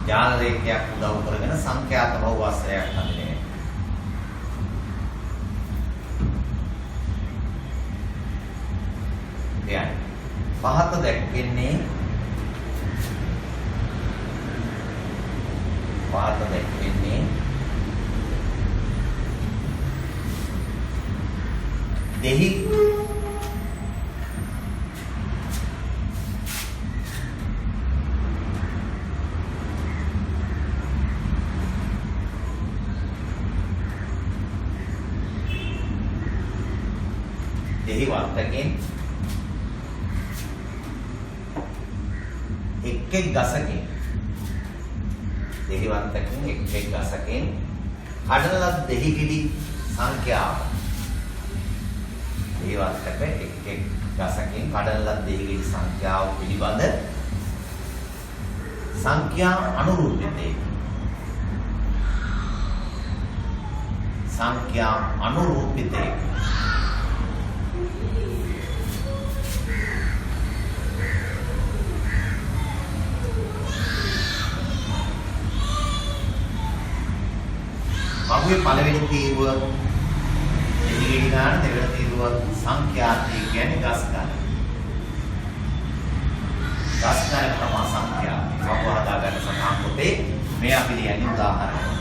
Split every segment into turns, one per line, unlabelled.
ජාල රේඛයක් උදව් කරගෙන සංඛ්‍යාත බහුවස්ත්‍රයක් හඳුනේ. එයයි. පහත දැක්වෙන්නේ දෙහි වර්තකෙන් එක් ගසකින් දෙහි වර්තකෙන් එක් ගසකින් කඩන ලද දෙහි කිඩි සංඛ්‍යාව දෙහි වර්තක එක් ගසකින් කඩන ලද දෙහි කිඩි සංඛ්‍යාව පිළිබඳ සංඛ්‍යා අනුරූපිතේ මගුවේ පළවෙනි තීරුව දෙහිගිඩි ගන්න දෙවෙනි තීරුව සංඛ්‍යාත්මක කියන්නේ ගස් ගන්න. ගස් ගන්න තමයි සංඛ්‍යාත්මක. මගුව හදාගන්න සඳහන් පොතේ මේ අපි ලියන්නේ උදාහරණයක්.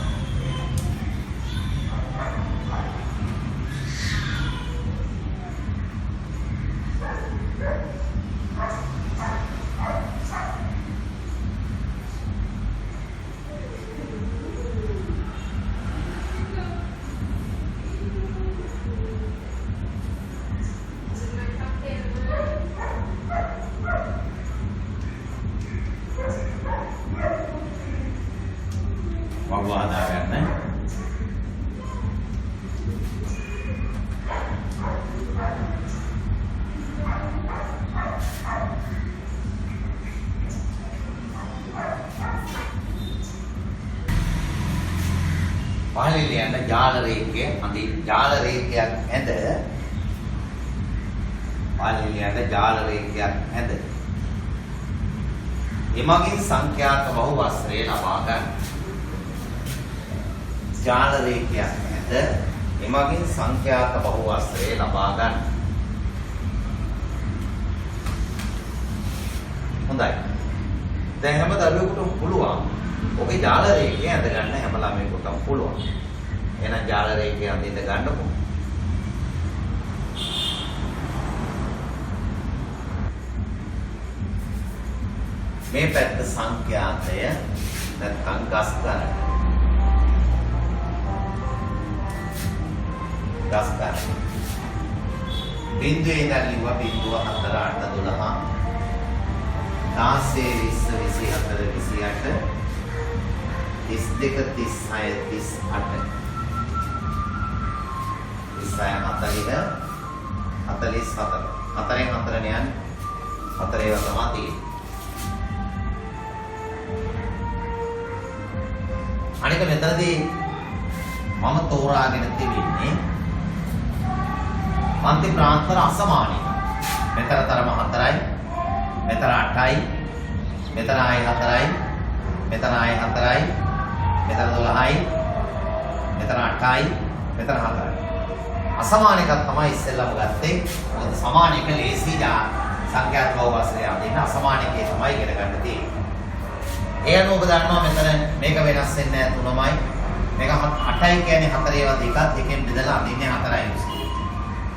පහලින් යන ජාල රේඛය අඳි ජාල රේඛයක් ඇඳ පහලින් යන ජාල රේඛයක් ඇඳ එමගින් සංඛ්‍යාත බහුවස්ත්‍රය ලබා ගන්න. ජාල රේඛයක් ඇඳ එමගින් සංඛ්‍යාත බහුවස්ත්‍රය ලබා ගන්න. හොඳයි. දැන් හැම දරුවෙකුටම පුළුවන් ඔගේ ජාල රේඛය ඇඳ ගන්න හැම ළමයෙකුටම පුළුවන්. එහෙනම් ජාල රේඛය අඳින්න ගන්නකො. මේ පැත්ත සංඛ්‍යාතය නැත්නම් ගස් ගන්න. බිඳුවේ ඉඳන් ලිව්වා බිඳුව 4 8 12 16 20 24 28 හතරෙන් හතරට යන්නේ හතරේ වතම තියෙන්නේ. අනික මෙතනදී මම තෝරාගෙන තිබෙන්නේ පන්ති ප්‍රාන්තර අසමානයි. මෙතන තරම 4යි, මෙතන 8යි, මෙතන ආයි 4යි, මෙතන ආයි 4යි, මෙතන 12යි, මෙතන 8යි, මෙතන 4යි. අසමාන එකක් තමයි ඉස්සෙල්ලාම ගත්තේ. මොකද සමාන එක ලේසි සංඛ්‍යාත බහුවස්ත්‍රය අදින්න අසමාන එකේ තමයි ඉගෙන ගන්න තියෙන්නේ. ඒ අනුව ඔබ දන්නවා මෙතන මේක වෙනස් වෙන්නේ නැහැ 3යි. මේක 8යි කියන්නේ 4 ඒවා දෙකක් එකෙන් බෙදලා අදින්නේ 4යි.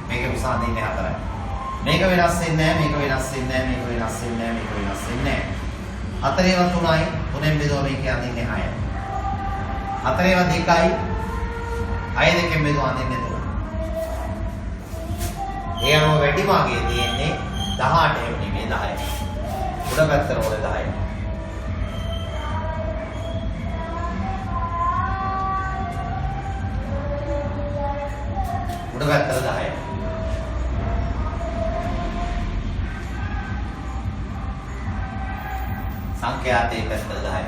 මේක උසා අදින්නේ 4යි. මේක වෙනස් වෙන්නේ නැහැ, මේක වෙනස් වෙන්නේ නැහැ, මේක වෙනස් වෙන්නේ නැහැ, මේක වෙනස් වෙන්නේ නැහැ. 4 ඒවා 3යි, 3ෙන් බෙදුවා මේක අදින්නේ 6යි. 4 ඒවා 2යි, 6 දෙකෙන් බෙදුවා අදින්නේ 3යි. ඒ අනුව වැඩි මාගේ තියෙන්නේ 18 එහෙම නෙමෙයි 10යි. උඩ පැත්තට ඕනේ 10යි. උඩ පැත්තට 10යි. සංඛ්‍යාතේ පැත්තට 10යි.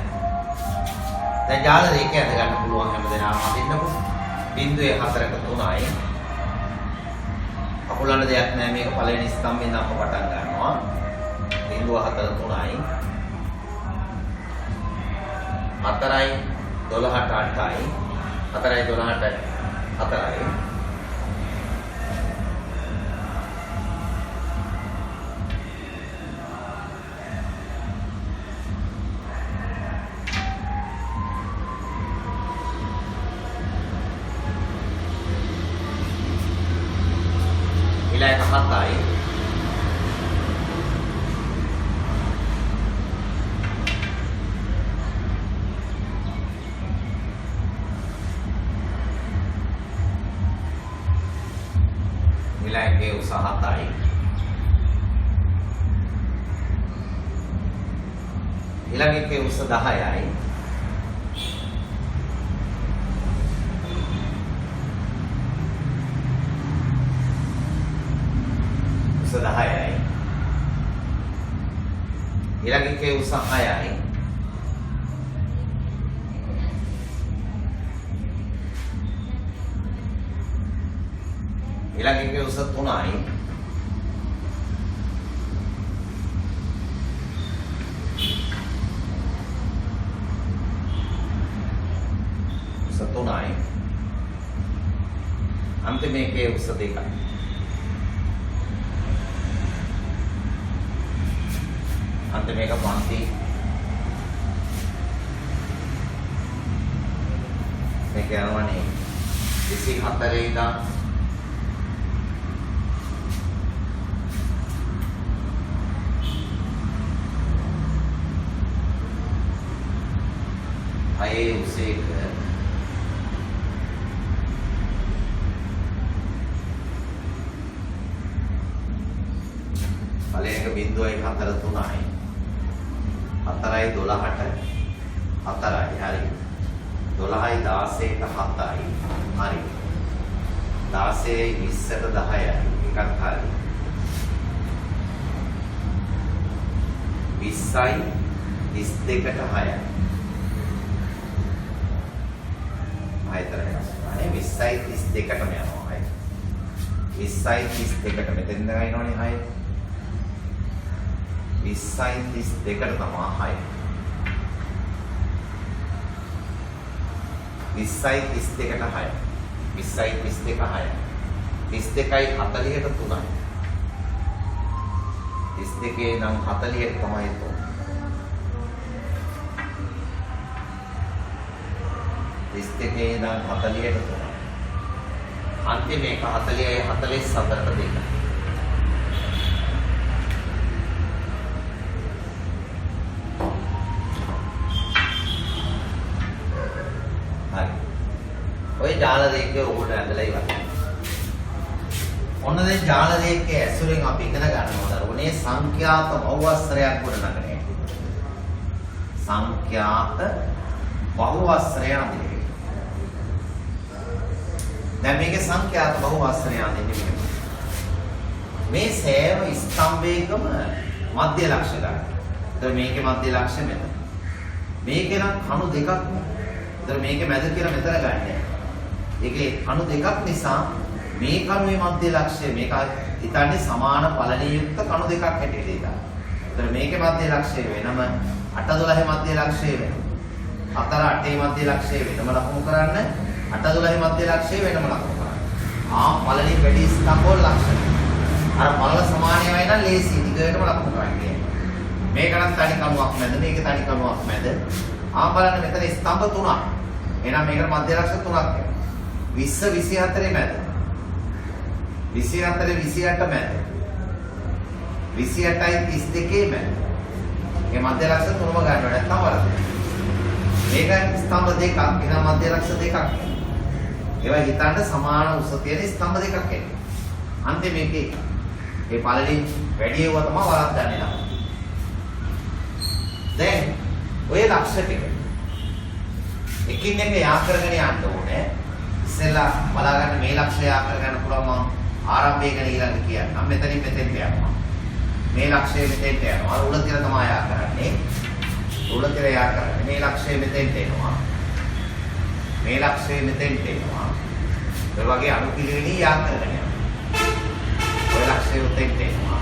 දැන් ජාල රේඛය අද ගන්න පුළුවන් හැමදේම අදින්නකො. බිඳුවේ 4ක 3යි. අකුලන දෙයක් නෑ මේක පළවෙනි ස්තම්භයෙන් අප පටන් ගන්නවා 0.4 3යි 4යි 12ට 8යි 4යි 12ට 4යි ඊළඟ 7යි ඊළඟ උස 7යි ඊළඟ උස 10යි උස 10යි ඊළඟ උස 6යි ඊළඟ උස 3යි උස 3යි අන්තිම එකේ උස 2යි අන්තිම එක පන්ති මේක යනවනේ 24 ඉඳන් අයේ උසේක පළවෙනි එක 0.4 3යි 4යි 12ට 4යි හරි 12යි 16ට 7යි හරි 16යි 20ට 10යි එකක් හරි 20යි 32ට 6යි ආයතරයක් අනේ 20යි 32ටම යනවා හරි 20යි 32ට මෙතෙන් ඉඳලා එනවනේ 6 20යි 32ට තමයි 6 20යි 32ට 6 20යි 32 6 32යි 40ට 3යි 32 නම් 40ට තමයි 32 නම් 40ට 3යි අන්තිම එක 40යි 44ට 2යි ඔය ජාල රේඛය උඩට ඇදලා ඉවරයි. ඔන්න දැන් ජාල රේඛයේ ඇසුරෙන් අපි ඉගෙන ගන්නවා දරුවනේ සංඛ්‍යාත බහුවස්ත්‍රයක් ගොඩනගන්නේ. සංඛ්‍යාත බහුවස්ත්‍රය අඳින්නේ. දැන් මේකේ සංඛ්‍යාත බහුවස්ත්‍රය අඳින්නේ මේ සෑම ස්තම්භයකම මධ්‍ය ලක්ෂ ගන්න. ඒතර මේකේ මධ්‍ය ලක්ෂ මෙතන. මේකේ නම් කණු දෙකක් නේ. ඒතර මේකේ මැද කියලා මෙතන ගන්නෑ. ඒකේ කණු දෙකක් නිසා මේ කණුවේ මධ්‍ය ලක්ෂය මේක හිතන්නේ සමාන පළලියුක්ත කණු දෙකක් හැටියට ඉඳලා. ඒතර මේකේ මධ්‍ය ලක්ෂය වෙනම 8 12 මධ්‍ය ලක්ෂය වෙනම. 4 8 මධ්‍ය ලක්ෂය වෙනම ලකුණු කරන්න 8 12 මධ්‍ය ලක්ෂය වෙනම ලකුණු කරන්න. පළලිය වැඩි ස්තම්භවල ලක්ෂණ. අර පළල සමානය වෙයි නම් ලේසි දිගටම ලකුණු කරන්නේ. මේක නම් තනි කණුවක් මැද මේක තනි කණුවක් මැද. බලන්න මෙතන ස්තම්භ තුනක්. එහෙනම් මේකට මධ්‍ය ලක්ෂ තුනක් වෙනවා. 20 24 මැද 24 28 මැද 28යි 32 මැද මේ මධ්‍ය ලක්ෂ තුනම ගන්න ඕනේ නැත්නම් වරද මේක ස්තම්භ දෙකක් එහෙනම් මධ්‍ය ලක්ෂ දෙකක් ඒවා හිතන්න සමාන උස තියෙන ස්තම්භ දෙකක් එන්නේ අන්තිම මේකේ මේ පළලින් වැඩි ඒවා තමයි වරද්දන්නේ නම් දැන් ඔය ලක්ෂ ටික එකින් එක යා කරගෙන යන්න ඕනේ ඉස්සෙල්ලා බලා ගන්න මේ ලක්ෂය යා කරගන්න පුළුවන් මම ආරම්භය ගැන ඊළඟ කියන්නම් මෙතනින් මෙතෙන්ට යනවා මේ ලක්ෂය මෙතෙන්ට යනවා උල තිර තමයි යා කරන්නේ උල තිර යා කරන්නේ මේ ලක්ෂය මෙතෙන්ට එනවා මේ ලක්ෂය මෙතෙන්ට එනවා ඒ වගේ අනුපිළිවෙලින් යා කරගෙන යනවා ලක්ෂය උතෙන්ට එනවා.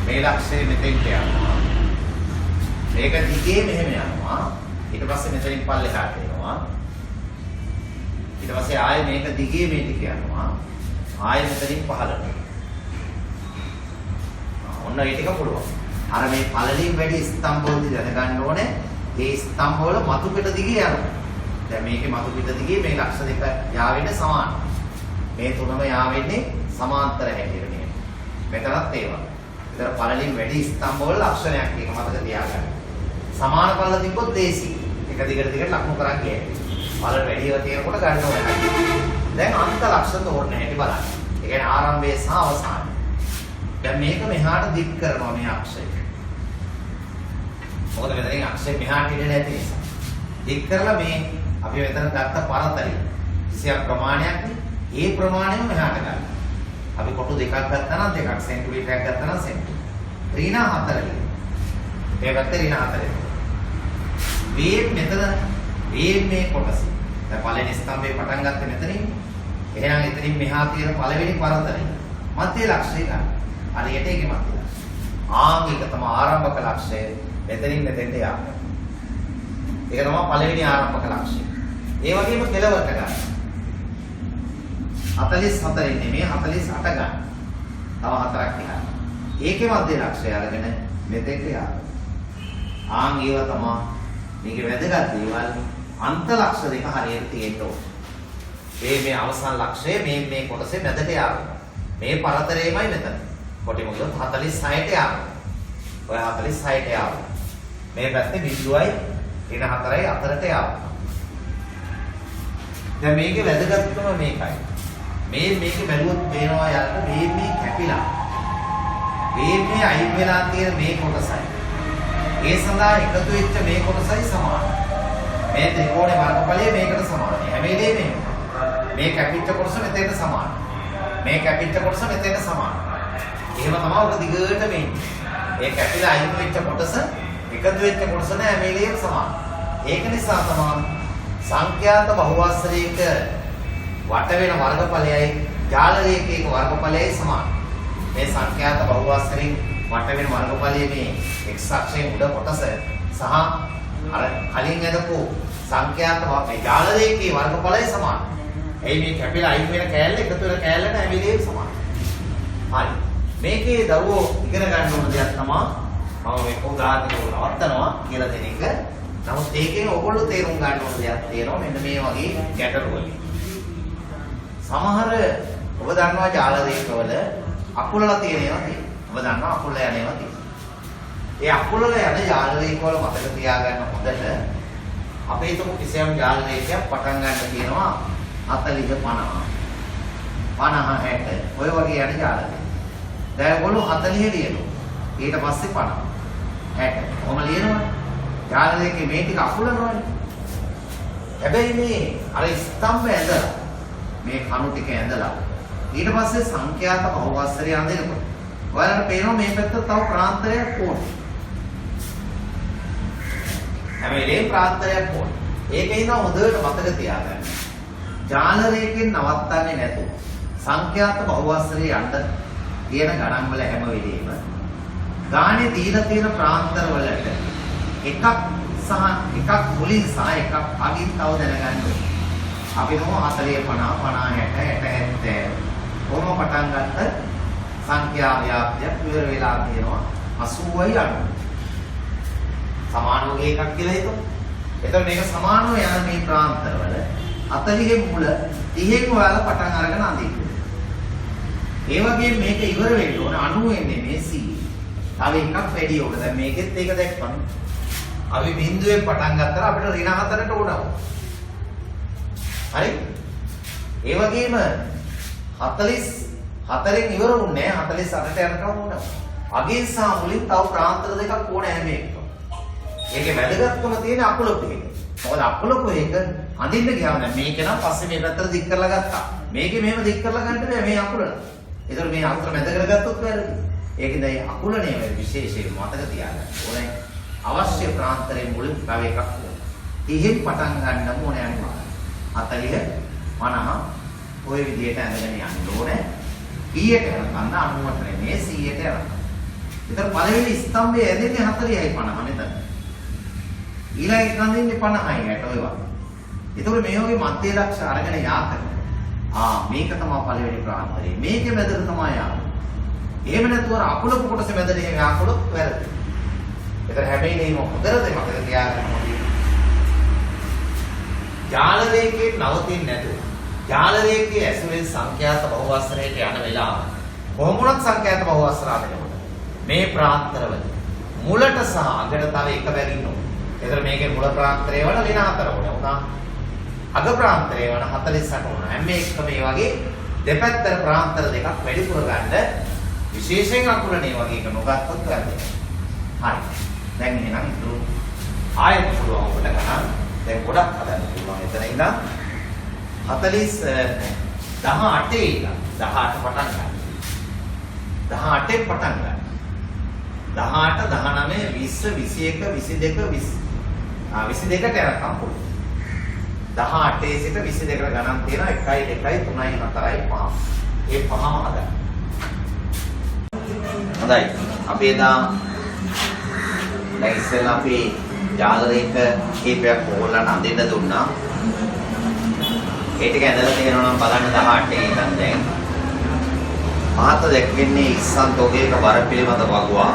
මේ ලක්ෂය මෙතෙන්ට යනවා. මේක දිගේ මෙහෙම යනවා. ඊට පස්සේ මෙතනින් පල්ලෙහාට එනවා. ඊට පස්සේ ආයෙ මේක දිගේ මේ ටික යනවා. ආයෙ මෙතනින් පහළට. ඔන්න ඒ ටික පුළුවන්. අර මේ පළලින් වැඩි ස්තම්භ වලදී දැනගන්න ඕනේ. මේ ස්තම්භ වල මතු පිට දිගේ යනවා. දැන් මේකේ මතු පිට දිගේ මේ ලක්ෂ දෙක යාවෙන්නේ සමානයි. මේ තුනම යාවෙන්නේ සමාන්තර හැටියට නේ. මෙතනත් ඒවා. ඒතර පළලින් වැඩි ස්තම්භ වල ලක්ෂණයක් එක මතක තියාගන්න. සමාන පළ තිබ්බොත් දේසි. එක දිගට ලකුණු කරන් ගියේ. පළ වැඩිව තියෙනකොට ගන්න ඕනේ. දැන් අන්ත ලක්ෂණ තෝරන්න හැටි බලන්න. ඒ කියන්නේ ආරම්භයේ සහ අවසානයේ. දැන් මේක මෙහාට දික් කරනවා මේ අක්ෂය. මොකද මෙතනින් අක්ෂය මෙහාට ඉන්නේ නැති නිසා. දික් කරලා මේ අපි මෙතන ගත්ත පරතරය කිසියම් ප්‍රමාණයක් නේ. ඒ ප්‍රමාණයම මෙහාට ගන්න. අපි කොටු දෙකක් ගත්තා නම් දෙකක් සෙන්ටිමීටරයක් ගත්තා නම් සෙන්ටිමීටර. ඍණ 4 නේ. මේ පැත්තේ ඍණ 4. මේ කොටස. දැන් පළවෙනි ස්තම්භේ පටන් ගත්තේ මෙතනින්. එහෙනම් එතනින් මෙහා තියෙන පළවෙනි පරතරය. මධ්‍ය ලක්ෂය ගන්න. හරියට ඒකේ මධ්‍ය ලක්ෂය. ආංගික තමයි ආරම්භක ලක්ෂය. මෙතනින් මෙතෙන්ට යන්න. ඒක තමයි පළවෙනි ආරම්භක ලක්ෂය. ඒ වගේම කෙලවරට ගන්න. 44 නෙමෙයි 48 ගන්න. තව 4ක් ගන්න. ඒකේ මධ්‍ය ලක්ෂය අරගෙන මෙතෙන්ට යන්න. ආන් ඒව තමයි මේකේ වැදගත් දේවල්. අන්ත ලක්ෂ දෙක හරියට තියෙන්න ඕනේ. මේ අවසාන ලක්ෂය මේ කොටසේ මැදට යනවා. මේ පරතරයමයි මෙතන. කොටිම ගියොත් 46ට යනවා. ඔය 46ට යනවා. මේ පැත්තේ බිඳුවයි ඍණ 4යි අතරට යනවා. දැන් මේකේ වැදගත්කම මේකයි. මේකේ බැලුවොත් පේනවා යාළුවා මේ කැපිලා. මේ අයින් වෙලා තියෙන මේ කොටසයි. ඒ සඳහා එකතු වෙච්ච මේ කොටසයි සමානයි. මේ ත්‍රිකෝණේ වර්ගඵලය මේකට සමානයි. හැම වෙලේම මේ කැපිච්ච කොටස මෙතෙන්ට සමානයි. මේ කැපිච්ච කොටස මෙතෙන්ට සමානයි. එහෙම තමයි ඔක දිගට මේ. ඒ කැපිලා අයින් වෙච්ච කොටස එකතු වෙච්ච කොටස නෑ හැම වෙලේම සමානයි. ඒක නිසා තමයි සංඛ්‍යාත බහුවස්ත්‍රයක වට වෙන වර්ගඵලයයි ජාල රේඛයක වර්ගඵලයයි සමානයි. මේ සංඛ්‍යාත බහුවස්ත්‍රයෙන් වට වෙන වර්ගඵලයේ මේ x අක්ෂයේ උඩ කොටස සහ අර කලින් යදපු සංඛ්‍යාත මේ ජාල රේඛයේ වර්ගඵලය සමානයි. එයි මේ කැපිලා අයින් වෙන කෑල්ල එකතු වෙන කෑල්ලට හැම වෙලේම සමානයි. හරි. මේකේ දරුවෝ ඉගෙන ගන්න ඕන දෙයක් තමයි මම මේ උදාහරණයක් නවත්තනවා කියලා දෙන එක. නමුත් ඒකෙන් ඔයගොල්ලෝ තේරුම් ගන්න ඕන දෙයක් තියෙනවා මෙන්න මේ වගේ ගැටලු වලින්. සමහර ඔබ දන්නවා ජාල රේඛවල අකුලලා තියෙන ඒවා තියෙනවා. ඔබ දන්නවා අකුල යන ඒවා තියෙනවා. ඒ අකුලල යන ජාල රේඛවල මතක තියාගන්න හොඳට අපේ තුමු කිසියම් ජාල රේඛයක් පටන් ගන්න තියෙනවා 40 50 60 ඔය වගේ යන ජාල රේඛ. දැන් ඔයගොල්ලෝ 40 ලියනවා. ඊට පස්සේ 50 60 කොහොම ලියනවද? ජාල රේඛේ මේ ටික අකුලනවනේ. හැබැයි මේ අර ස්තම්භ ඇඳලා මේ කණු ටික ඇඳලා ඊට පස්සේ සංඛ්‍යාත බහුවස්ත්‍රය අඳිනකොට ඔයාලට පේනවා මේ පැත්ත තව ප්‍රාන්තරයක් ඕනේ. හැම වෙලේම ප්‍රාන්තරයක් ඕනේ. ඒකේ ඉඳන් හොඳට මතක තියාගන්න. ජාල රේඛෙන් නවත්තන්නේ නැතුව සංඛ්‍යාත බහුවස්ත්‍රය යන්න කියන ගණන් වල හැම වෙලේම ගානේ දීලා තියෙන ප්‍රාන්තර වලට එකක් මුලින් සහ එකක් අගින් තව දැනගන්න ඕනේ. අපි නෝ 40 50 50 60 70 කොහොම පටන් ගත්ත සංඛ්‍යා ව්‍යාප්තියක් ඉවර වෙලා තියෙනවා 80යි 90. සමාන වගේ එකක් කියලා හිතමු. එතකොට මේක සමානව යන මේ ප්‍රාන්තරවල 40 මුල 30න් ඔයාලා පටන් අරගෙන අඳින්න. ඒ වගේම මේක ඉවර වෙන්න ඕන 90 එන්නේ මේ C. තව එකක් වැඩි ඕන. දැන් මේකෙත් ඒක දැක්කම අපි බිඳුවෙන් පටන් ගත්තා අපිට ඍණ 4ට උඩව. හරි? ඒ වගේම 44න් ඉවර වුණේ 48ට යනකම් වුණා. අගින් සහ මුලින් තව ප්‍රාන්තර දෙකක් ඕන හැම එකකම. ඒකේ වැදගත්කම තියෙන අකුලක එක. මොකද අකුලක එක අඳින්න ගියාම දැන් මේක නම් පස්සේ මේ පැත්තට දික් කරලා ගත්තා. මේකේ මෙහෙම දික් කරලා ගන්න බෑ මේ අකුලන. ඒතර මේ අකුල මැද කරගත්තොත් වැරදි. ඒකෙන්ද මේ අකුලනේ විශේෂයෙන් මතක තියාගන්න ඕනේ. අවශ්‍ය ප්‍රාන්තරයෙන් මුලින් තව එකක් ඕන. 30න් පටන් ගන්න ඕනේ අනිවාර්යයෙන්. 40 50 ඔය විදිහට ඇඳගෙන යන්න ඕනේ. P-ට යනකම් 90ට නෙමෙයි 100ට යනකම්. ඒතර පළවෙනි ස්තම්භය ඇදෙන්නේ 40යි 50 මෙතන. ඊළඟ එක අඳින්නේ 50යි 60 ඔය වගේ. ඒතකොට මේ වගේ මධ්‍ය ලක්ෂ අරගෙන යා කරනවා. මේක තමයි පළවෙනි ප්‍රාන්තරය. මේකේ මැදට තමයි යාන්නේ. එහෙම නැතුව අකුලපු කොටසේ මැදට එහෙම යාකොලොත් වැරදි. ඒතර හැබැයි මේ හොඳට මතක තියාගන්න ඕනේ. ජාල රේඛයේ නවතින්නේ නැතුව ජාල රේඛයේ ඇසුරෙන් සංඛ්‍යාත බහුවස්ත්‍රයට යන වෙලාව කොහොමුණත් සංඛ්‍යාත බහුවස්ත්‍රාවෙනකොට මේ ප්‍රාන්තරවල මුලට සහ අගට තව එක බැගින් ඕන. ඒතර මේකේ මුල ප්‍රාන්තරය වල වෙන 4 ඕන උනා. අග ප්‍රාන්තරය වල 48 ඕන. හැම එකම මේ වගේ දෙපැත්තට ප්‍රාන්තර දෙකක් වැඩිපුර ගන්න විශේෂයෙන් අකුරනේ වගේ එක නොගත්තොත් වැරදි. හරි. දැන් එහෙනම් ඉතුරු ආයෙත් පුළුවන් ඔබට ගන්න. දැන් ගොඩක් හදන්න පුළුවන්. එතන ඉඳන් 18 ඉඳන් 18 පටන් ගන්න. 18 පටන් ගන්න. 18 19 20 21 22 22ට යනකම් පුළුවන්. 18 සිට 22ට ගණන් තියෙනවා 1 2 3 4 5. ඒ පහම හදන්න. හොඳයි. අපි එදා දැන් ඉස්සෙල්ලා අපි ජාල රේඛ කීපයක් ඕගොල්ලන්ට අඳින්න දුන්නා. ඒ ටික ඇදලා තියෙනවා නම් බලන්න 18 ඉඳන් දැන්. පහත දැක්වෙන්නේ ඉස්සන් තෝගයක බර පිළිබඳ වගුවා.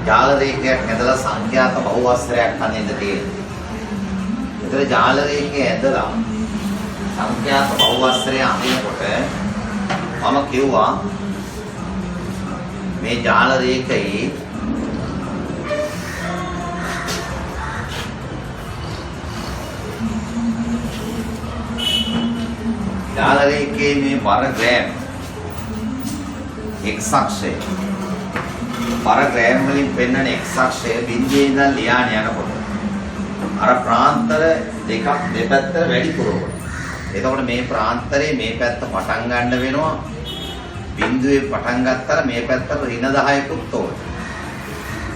ජාල රේඛයක් ඇදලා සංඛ්‍යාත බහුවස්ත්‍රයක් අඳින්න තියෙනවා. ඒතර ජාල රේඛය ඇදලා සංඛ්‍යාත බහුවස්ත්‍රය අඳිනකොට මම කිව්වා මේ ජාල රේඛයේ ජාල රේඛයේ මේ බර ග්‍රෑම් x අක්ෂය බර ග්‍රෑම් වලින් පෙන්වන x අක්ෂය බිඳුවේ ඉඳන් ලියාන යනකොට අර ප්‍රාන්තර දෙකක් දෙපැත්ත වැඩිපුර වෙනවා. එතකොට මේ ප්‍රාන්තරේ මේ පැත්ත පටන් ගන්න වෙනවා. බිඳුවේ පටන් ගත්තාම මේ පැත්තට ඍණ 10කුත් ඕන.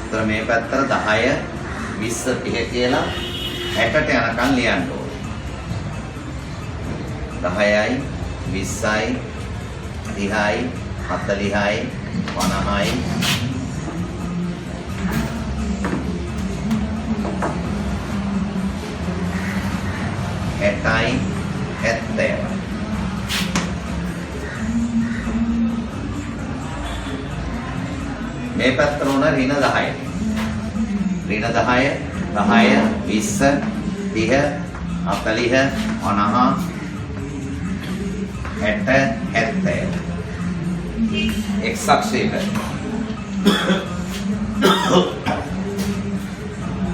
ඒතර මේ පැත්තට 10 20 30 කියලා 60ට යනකම් ලියන්න ඕන. 10යි 20යි 30යි 40යි 50යි 60යි 70යි මේ පැත්තට උන ඍණ 10යි. ඍණ 10 10 20 30 40 50 60 70 x අක්ෂයක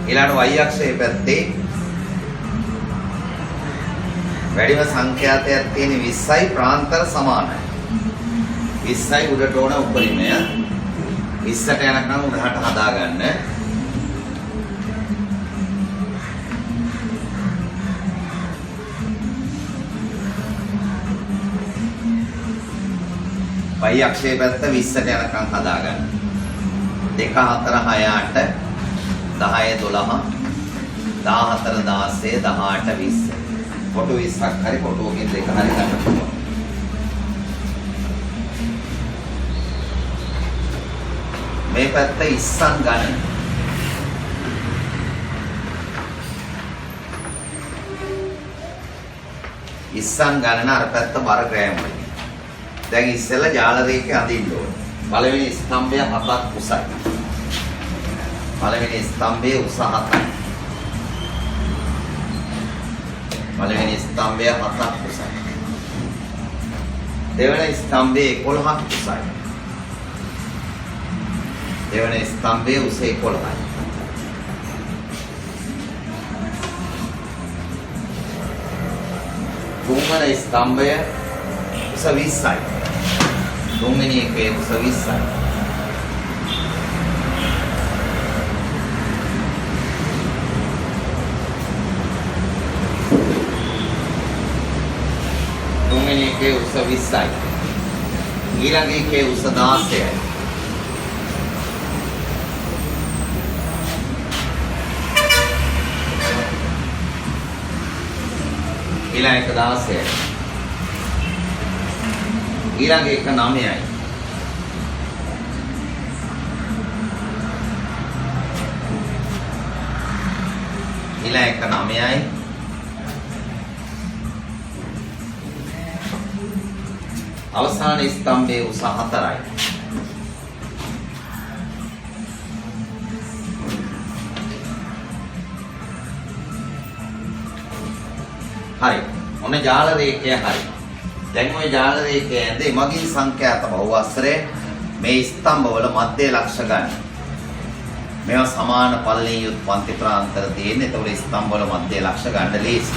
ඊළඟ y අක්ෂයේ පැත්තේ වැඩිම සංඛ්‍යාතයක් තියෙන 20යි ප්‍රාන්තර සමානයි. 20යි උඩට ඕන උපරිමය 20ට යනකම් උඩහට හදාගන්න. y අක්ෂයේ පැත්ත 20ට යනකම් හදාගන්න. 2 4 6 8 10 12 14 16 18 20 ෆොටෝ 20ක් හරි ෆොටෝකින් දෙක හරි ගන්න පුළුවන්. මේ පැත්ත ඉස්සන් ගන්න. ඉස්සන් ගන්න අර පැත්ත බර ග්‍රෑම් වලින්. දැන් ඉස්සෙල්ලා ජාල රේඛය අඳින්න ඕනේ. පළවෙනි ස්තම්භය 7ක් උසයි. පළවෙනි ස්තම්භයේ උස 7යි. පළවෙනි ස්තම්භය 7ක් උසයි. දෙවෙනි ස්තම්භයේ 11ක් උසයි. දෙවෙනි ස්තම්භයේ උස 11යි. තුන්වෙනි ස්තම්භය උස 20යි. තුන්වෙනි එකේ උස 20යි. තුන්වෙනි එකේ උස 20යි. ඊළඟ එකේ උස 16යි. ඊළඟ එක 16යි. ඊළඟ එක 9යි. ඊළඟ එක 9යි. අවසාන ස්තම්භයේ උස 4යි. හරි. ඔන්න ජාල රේඛය හරි. දැන් ওই ජාල රේඛය ඇඳේ මගින් සංඛ්‍යාත බහුවස්ත්‍රය මේ ස්තම්භවල මැදේ ලක්ෂ ගන්න. මේවා සමාන පල්ලෙන් යුත් පන්ති ප්‍රාන්තර තියෙන්නේ. ඒතකොට ස්තම්භවල මැදේ ලක්ෂ ගන්න ලේසි.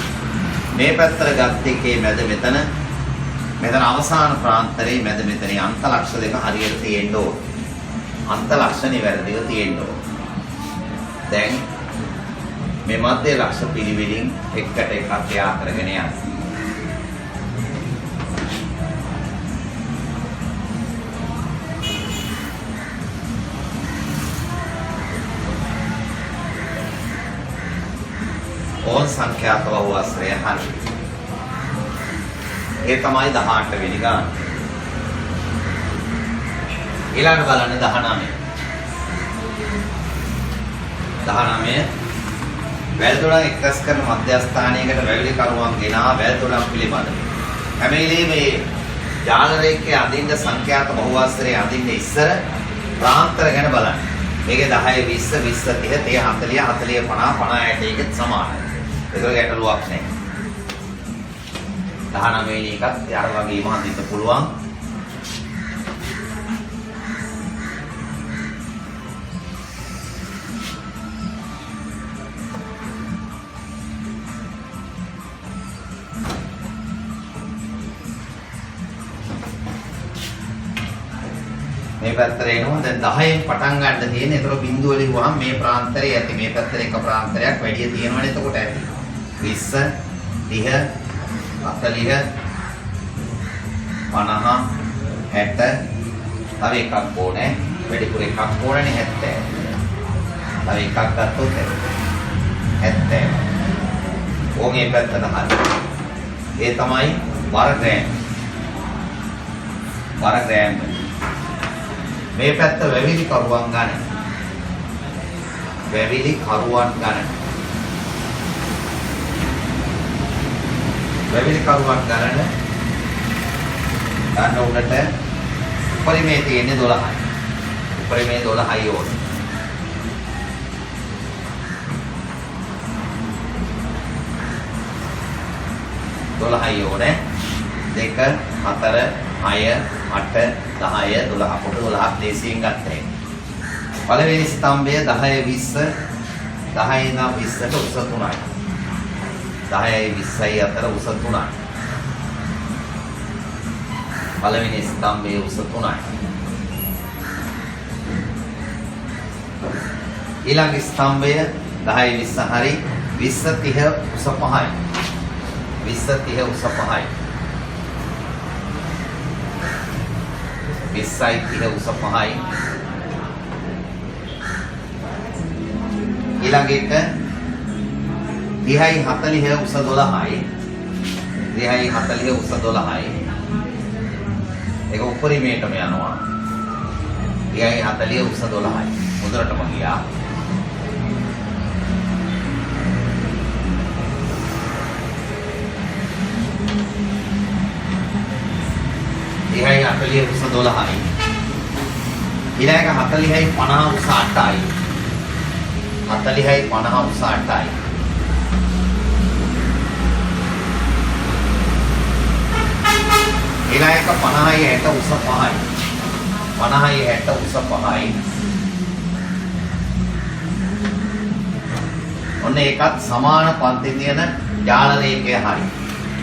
මේ පැත්තට ගත්ත එකේ මැද මෙතන මෙතන අවසාන ප්‍රාන්තරයේ මැද මෙතන අන්ත ලක්ෂ දෙක හරියට තියෙන්න ඕන. අන්ත ලක්ෂ නිවැරදිව තියෙන්න ඕන. දැන් මේ මැද ලක්ෂ පිළිවෙලින් එකට එකක් යා කරගෙන යන්න. ඕන් සංඛ්‍යාත බහුවස්ත්‍රය හරි. ඒ තමයි 18 වෙනි ගාන. ඊළඟ බලන්න 19. 19 වැල්තොඩන් එක්රස් කරන මධ්‍යස්ථානයකට වැවිලි කරුවන් ගෙනා වැල්තොඩන් පිළිබඳ හැම වෙලේම මේ ජාල රේඛයේ අඳින්න සංඛ්‍යාත බහුවස්ත්‍රයේ අඳින්න ඉස්සර ප්‍රාන්තර ගැන බලන්න. මේකේ 10 20 20 30 30 40 40 50 50 60 එකත් සමානයි. ඒක ගැටලුවක් නැහැ. 19 වෙනි එකත් අර වගේම හඳින්න පුළුවන්. මේ පැත්තට එනවා දැන් 10න් පටන් ගන්න තියෙන්නේ. ඒතර බිඳුව ලිව්වහම මේ ප්‍රාන්තරය ඇති. මේ පැත්තට එක ප්‍රාන්තරයක් වැඩි තියෙනවනේ. එතකොට ඇති 20 30 40 50 60 තව එකක් ඕනේ. වැඩිපුර එකක් ඕනනේ 70. තව එකක් ගත්තොත් 70. ඕගේ පැත්තට හරි. ඒ තමයි වර්ගයෙන්. වර්ගයෙන් මේ පැත්ත වැවිලි කරුවන් ගන්න. වැවිලි කරුවන් ගන්න. වැවිලි කරුවන් ගන්න. ගන්න උඩට උපරිමේ තියෙන්නේ 12යි. උපරිමේ 12යි ඕනේ. දොළහයි ඕනේ. 2 4 6 8 10 12 කොට 12ක් දේශයෙන් ගත්තා. පළවෙනි ස්තම්භය 10 20 10 ඉඳන් 20ට උස 3යි. 10යි 20යි අතර උස 3යි. පළවෙනි ස්තම්භයේ උස 3යි. ඊළඟ ස්තම්භය 10 20 හරි 20 30 උස 5යි. 20 30 උස 5යි. 20යි 30 උස 5යි. ඊළඟ එක 30යි 40 උස 12යි. 30යි 40 උස 12යි. ඒක උපරිමයටම යනවා. 30යි 40 උස 12යි. මුදරටම ගියා. ඉහයි 40 උස 12යි. ඊළඟ 40යි 50 උස 8යි. 40යි 50 උස 8යි. ඊළඟ 50යි 60 උස 5යි. 50යි 60 උස 5යි. ඔන්න ඒකත් සමාන පන්ති තියෙන ජාල රේඛය හරි.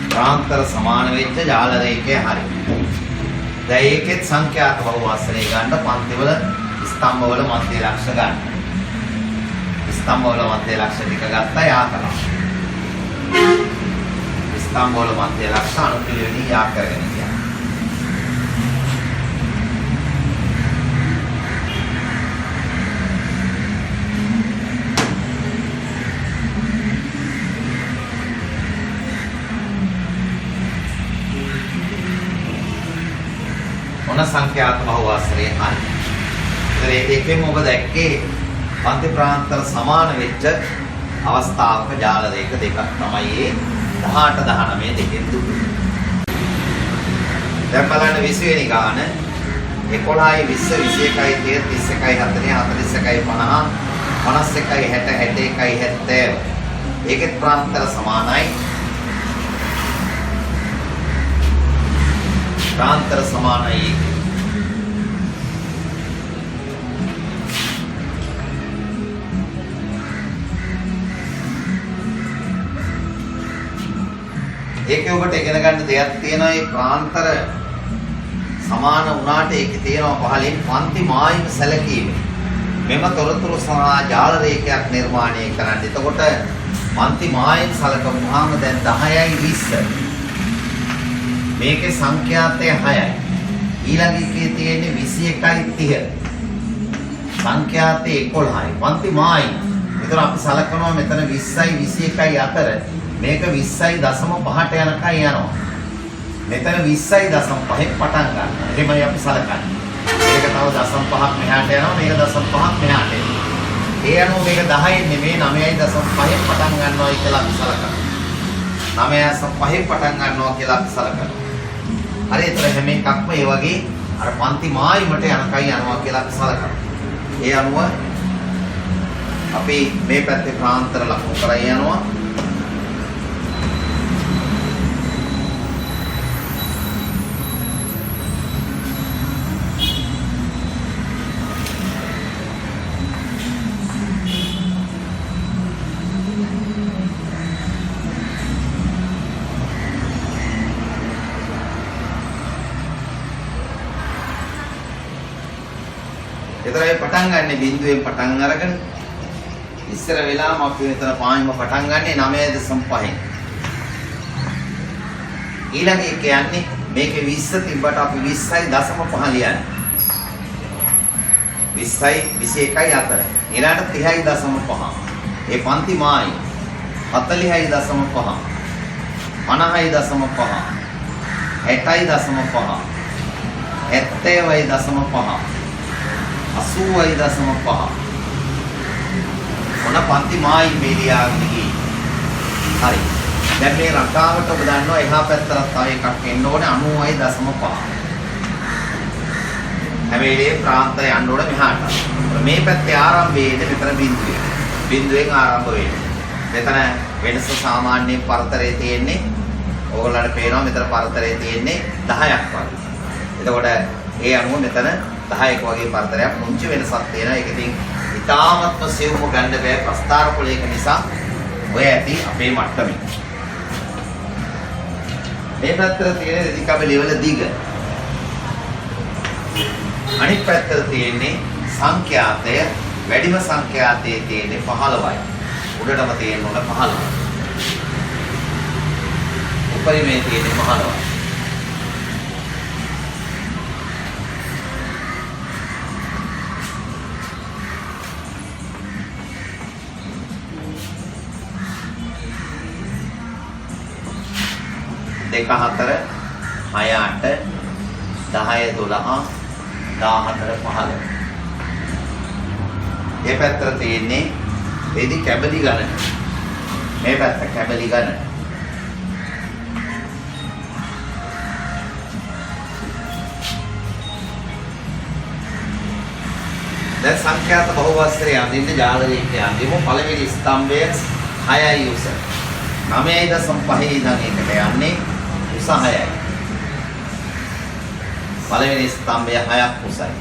ප්‍රාන්තර සමාන වෙච්ච ජාල රේඛය හරි. දැන් ඒකෙත් සංඛ්‍යාත බහුවස්ත්‍රය ගන්න පන්තිවල ස්තම්භවල මධ්‍ය ලක්ෂ ගන්න. ස්තම්භවල මධ්‍ය ලක්ෂ ටික ගත්තා යා කරනවා. ස්තම්භවල මධ්‍ය ලක්ෂ අනුපිළිවෙලින් යා කරගෙන යනවා. මොන සංඛ්‍යාත බහුවස්ත්‍රයේ හරි. ඒකෙන් ඔබ දැක්කේ පන්ති ප්‍රාන්තර සමාන වෙච්ච අවස්ථාවක ජාල රේඛ දෙකක් තමයි ඒ 18 19 දෙකෙන් දුන්නේ. දැන් බලන්න 20 වෙනි ගාන 11යි 20 21යි 30 31යි 40 41යි 50 51යි 60 61යි 70 ඒකෙත් ප්‍රාන්තර සමානයි. ප්‍රාන්තර සමානයි. ඒකේ ඔබට ඉගෙන ගන්න දෙයක් තියෙනවා. මේ ප්‍රාන්තර සමාන වුණාට ඒකේ තියෙනවා පහලින් පන්ති මායිම සැලකීම. මෙම තොරතුරු සහ ජාල රේඛයක් නිර්මාණය කරන්න. එතකොට පන්ති මායිම සැලකුවාම දැන් 10යි 20. මේකේ සංඛ්‍යාතය 6යි. ඊළඟ එකේ තියෙන්නේ 21යි 30. සංඛ්‍යාතය 11යි. පන්ති මායිම. ඒතර අපි සැලකනවා මෙතන 20යි 21යි අතර මේක 20.5ට යනකම් යනවා. මෙතන 20.5ක් පටන් ගන්නවා. එහෙමයි අපි සලකන්නේ. මේක තව 0.5ක් මෙහාට යනවා. මේක 0.5ක් මෙහාට එනවා. ඒ අනුව මේක 10 නෙමෙයි 9.5ක් පටන් ගන්නවා කියලා අපි සලකනවා. 9.5ක් පටන් ගන්නවා කියලා අපි සලකනවා. හරි ඒතර හැම එකක්ම ඒ වගේ අර පන්ති මායිමට යනකම් යනවා කියලා අපි සලකනවා. ඒ අනුව අපි මේ පැත්තේ ප්‍රාන්තර ලකුණු කරගෙන යනවා. එතරම් පටන් ගන්න බිඳුවෙන් පටන් අරගෙන ඉස්සර වෙලාම අපි මෙතන පාන්ම පටන් ගන්නේ 9.5න්. ඊළඟ එක කියන්නේ මේකේ 20 තිබ්බට අපි 20.5 ලියන්නේ. 20යි 21යි අතර. ඊළඟට 30.5. ඒ පන්ති මායි 40.5. 50.5. 60.5. 70.5. 80.5 මොන පන්ති මායි මේලියාගෙන ගියේ. හරි. දැන් මේ රටාවට ඔබ දන්නවා එහා පැත්තට තව එකක් එන්න ඕනේ 90.5. හැබැයි මේ ප්‍රාන්තය යන්න ඕනේ මෙහාට. මේ පැත්තේ ආරම්භය එන්නේ මෙතන බිඳුවේ. බිඳුවෙන් ආරම්භ වෙන්නේ. මෙතන වෙනස සාමාන්‍ය පරතරයේ තියෙන්නේ ඕගොල්ලන්ට පේනවා මෙතන පරතරයේ තියෙන්නේ 10ක් වගේ. එතකොට ඒ අනුව මෙතන 10ක වගේ පරතරයක් පුංචි වෙනසක් තියෙනවා. ඒක ඉතින් ඉතාමත්ම සියුම්ව ගන්න බෑ ප්‍රස්ථාර කුලයක නිසා. ඔය ඇති අපේ මට්ටමේ. මේ පැත්තට තියෙන රෙදි කබලි වල දිග. අනිත් පැත්තට තියෙන්නේ සංඛ්‍යාතය. වැඩිම සංඛ්‍යාතයේ තියෙන්නේ 15යි. උඩටම තියෙන උඩ 15යි. උපරිමේ තියෙන්නේ 15යි. දෙක හතර 6 8 10 12 14 15. මේ පැත්තට තියෙන්නේ රෙදි කැබලි ගණන. මේ පැත්ත කැබලි ගණන. දැන් සංඛ්‍යාත බහුවස්ත්‍රය අඳින්න ජාල රේඛය අඳිමු. පළවෙනි ස්තම්භය 6යි උස. 9.5 ඉඳන් එකට යන්නේ උස 6යි. පළවෙනි ස්තම්භය 6ක් උසයි.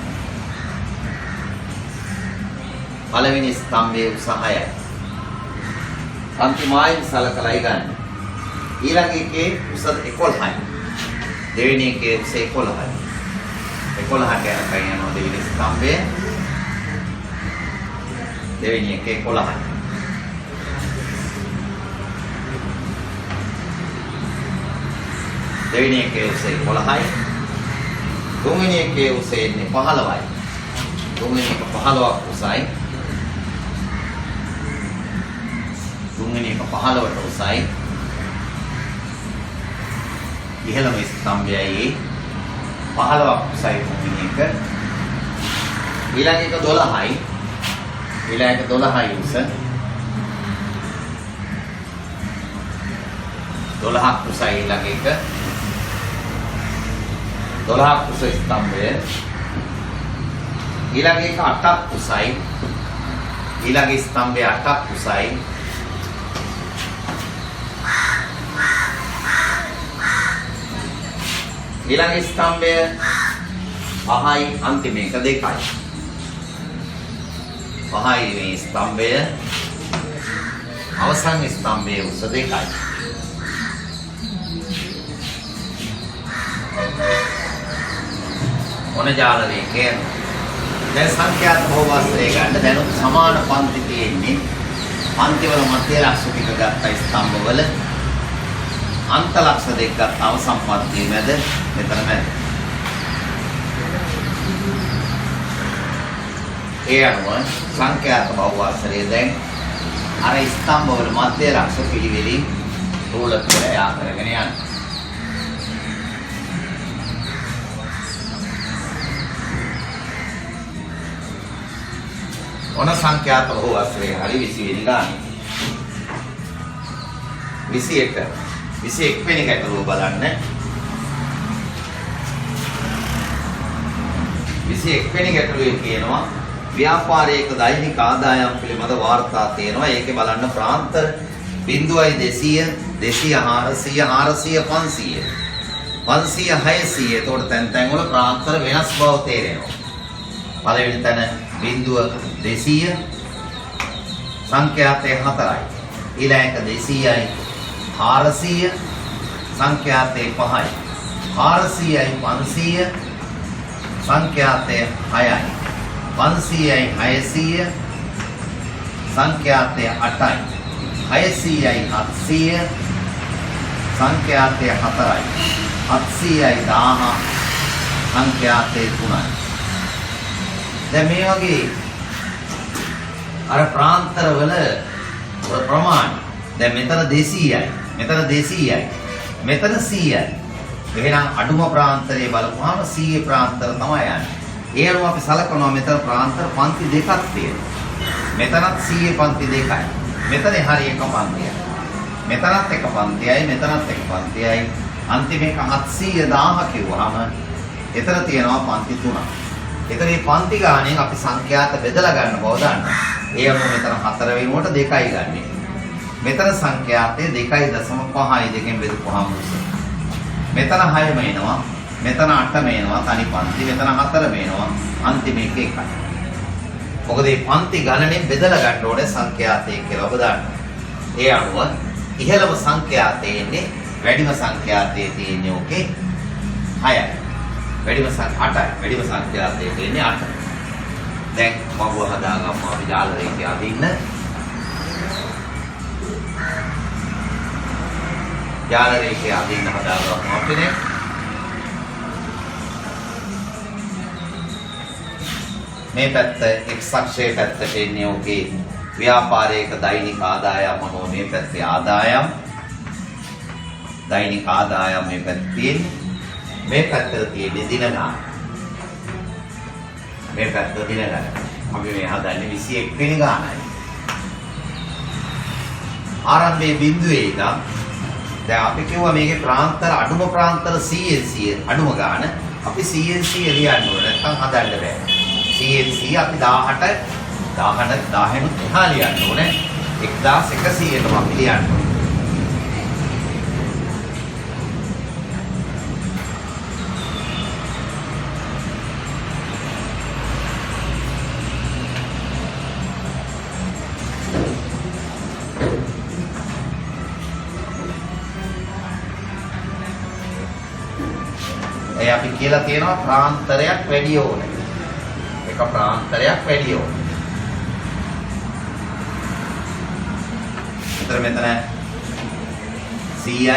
පළවෙනි ස්තම්භයේ උස 6යි. අන්තිමයි සලකලා ගන්න. ඊළඟ එකේ උස 11යි. දෙවෙනි එකේ උස 11යි. 11ට යනවා දෙවෙනි ස්තම්භය. දෙවෙනි එකේ 11යි. දෙවෙනි එකේ උස 11යි. තුන්වෙනි එකේ උස 15යි. තුන්වෙනි එක 15ක් උසයි. තුන්වෙනි එක 15ට උසයි. ඉහළම ස්තම්භයයි 15ක් කුසයි තුන්වෙනි එක. ඊළඟ එක 12යි. ඊළඟ එක 12යි උස. 12ක් කුසයි ඊළඟ එක. 12ක් කුස ස්තම්භය. ඊළඟ එක 8ක් කුසයි. ඊළඟ ස්තම්භය 8ක් කුසයි. ඊළඟ ස්තම්භය 5යි අන්තිම එක 2යි. 5යි මේ ස්තම්භය. අවසන් ස්තම්භයේ උස 2යි. ඔන ජාල රේඛය. දැන් සංඛ්‍යාත බහුවස්ත්‍රය ගන්න දැනුත් සමාන පන්ති තියෙන්නේ. පන්තිවල මධ්‍ය ලක්ෂ ටික ගත්ත ස්තම්භවල අන්ත ලක්ෂ දෙක ගත්ත අවසන් පන්තිය මැද මෙතන මැද. ඒ අනුව සංඛ්‍යාත බහුවස්ත්‍රය දැන් අර ස්තම්භවල මධ්‍ය ලක්ෂ පිළිවෙලින් රූලකය යා කරගෙන යනවා. ඔන සංඛ්‍යාත බහුවස්ත්‍රයේ හරි 20 වෙනි ගානේ 21 වෙනි ගැටලුව බලන්න. 21 වෙනි ගැටලුවේ කියනවා ව්‍යාපාරයක දෛනික ආදායම් පිළිබඳ වාර්තා තියෙනවා. ඒකේ බලන්න ප්‍රාන්ත 0.200 200 400 400 500 500 600. එතකොට තැන් වල ප්‍රාන්තර වෙනස් බව තේරෙනවා. පළවෙනි තැන 0.200 සංඛ්‍යාතය 4යි. ඊළඟ 200යි 400 සංඛ්‍යාතය 5යි. 400යි 500 සංඛ්‍යාතය 6යි. 500යි 600 සංඛ්‍යාතය 8යි. 600යි 700 සංඛ්‍යාතය 4යි. 700යි 1000 සංඛ්‍යාතය 3යි. දැන් මේ වගේ අර ප්‍රාන්තරවල ප්‍රමාණය දැන් මෙතන 200යි මෙතන 200යි මෙතන 100යි. එහෙනම් අඩුම ප්‍රාන්තරයේ බලපුවාම 100 ප්‍රාන්තර තමයි යන්නේ. ඒ අනුව අපි සලකනවා මෙතන ප්‍රාන්තර පන්ති දෙකක් තියෙනවා. මෙතනත් 100 පන්ති දෙකයි. මෙතන හරිය එක පන්තියයි. මෙතනත් එක පන්තියයි මෙතනත් එක පන්තියයි. අන්තිම එක 700 කිව්වහම එතන තියෙනවා පන්ති 3ක්. එතන මේ පන්ති ගාණෙන් අපි සංඛ්‍යාත බෙදලා ගන්න බව දන්නවා. ඒ අනුව මෙතන 4 වෙනුවට 2යි ගන්නෙ. මෙතන සංඛ්‍යාතය 2.5යි දෙකෙන් බෙදපුවාම මෙතන 6ම එනවා. මෙතන 8ම එනවා තනි පන්ති. මෙතන 4ම එනවා. අන්තිම එක 1යි. මොකද මේ පන්ති ගණනෙන් බෙදලා ගන්න ඕනේ සංඛ්‍යාතය කියලා ඔබ දන්නවා. ඒ අනුව ඉහළම සංඛ්‍යාතයේ ඉන්නේ වැඩිම සංඛ්‍යාතයේ තියෙන්නේ ඕකේ 6යි. වැඩිම සංඛ්‍යාතයි. වැඩිම සංඛ්‍යාතයේ තියෙන්නේ 8. දැන් මම හදාගමු අපි ජාල රේඛය අදින්න. ජාල රේඛය අදින්න හදාගමු අපි නේ. මේ පැත්ත x අක්ෂයේ පැත්තට එන්නේ ඕකේ ව්‍යාපාරයක දෛනික ආදායම මොනෝ මේ පැත්තේ ආදායම් දෛනික ආදායම් මේ පැත්තේ මේ පැත්තට තියෙන්නේ දින ගණන. මේ පැත්ත දින ගණන. අපි මේ හදන්නේ 21 වෙනි ගානයි. ආරම්භයේ බිඳුවේ ඉඳන් දැන් අපි කිව්වා මේකේ ප්‍රාන්තර අඩුම ප්‍රාන්තර 100 අඩුම ගාන අපි 100 ලියන්න ඕනේ නැත්නම් හදන්න බෑ. 100 අපි 10ට එහා ලියන්න ඕනේ. 1100ට අපි ලියන්න ඕනේ. ඒ අපි කියලා තියෙනවා ප්‍රාන්තරයක් වැඩි ඕනේ. එක ප්‍රාන්තරයක් වැඩි ඕනේ. මෙතන 100යි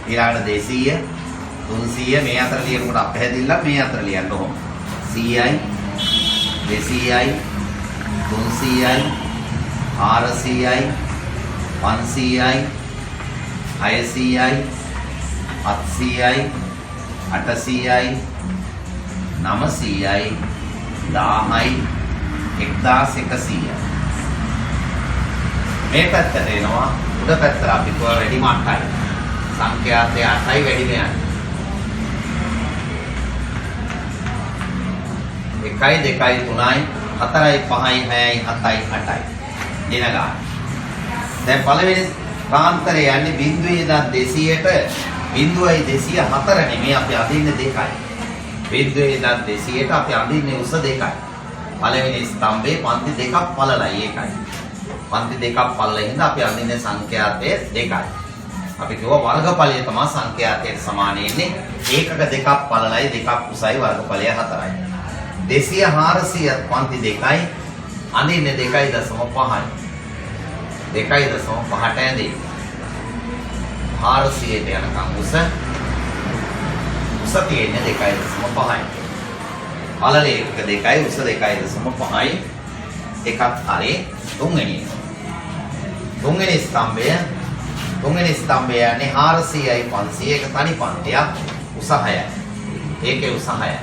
ඊළඟට 200 300 මේ අතර ලියනකොට අපහැදිල්ලක් මේ අතර ලියන්න ඕන. 100යි 200යි 300යි 400යි 500යි 600යි 700යි 800යි 900යි 1000යි 1100යි. මේ පැත්තට එනවා උඩ පැත්තට අපි තුවා වැඩිම 8යි. සංඛ්‍යාතය 8යි වැඩිම යන්නේ. 1යි 2යි 3යි 4යි 5යි 6යි 7යි 8යි. දින ගන්න. දැන් පළවෙනි ප්‍රාන්තරය යන්නේ බිඳුවේ ඉඳන් 200ට 0.204 නෙමෙයි අපි අදින්නේ 2යි. බිඳුවේ ඉඳන් 200ට අපි අදින්නේ උස 2යි. පළවෙනි ස්තම්භේ පන්ති දෙකක් පළලයි ඒකයි. පන්ති දෙකක් පළල හින්දා අපි අදින්නේ සංඛ්‍යාතය 2යි. අපි කිව්වා වර්ගඵලය තමයි සංඛ්‍යාතයට සමාන වෙන්නේ. ඒකක දෙකක් පළලයි දෙකක් උසයි වර්ගඵලය 4යි. 200 400 පන්ති 2යි අදින්නේ 2.5යි. 2.5ට ඇදී 400ට යනකම් උස තියෙන්නේ 2.5යි. පළල එක 2යි උස 2.5යි. එකක් හරි තුන්වෙනි ස්තම්භය යන්නේ 400යි 500 එක තනි පන්තියක් උස 6යි. ඒකේ උස 6යි.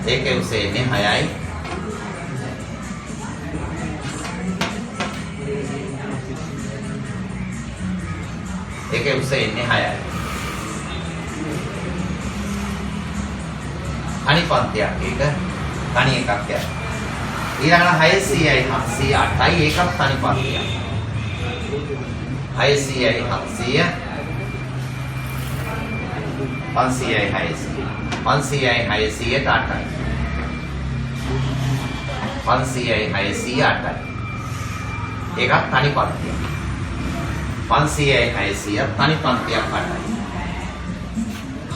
ඒකේ උස එන්නේ 6යි. ඒකේ උස එන්නේ 6යි. තනි පන්තියක් ඒක තනි එකක් යනවා. ඊළඟට 600යි 700යි 8යි ඒකක් තනි පන්තියක්. 600යි 700 500යි 600 500යි 600ට 8යි. 500යි 600 8යි. ඒකක් තනි පන්තියක්. 500යි 600 තනි පන්තියක් 8යි.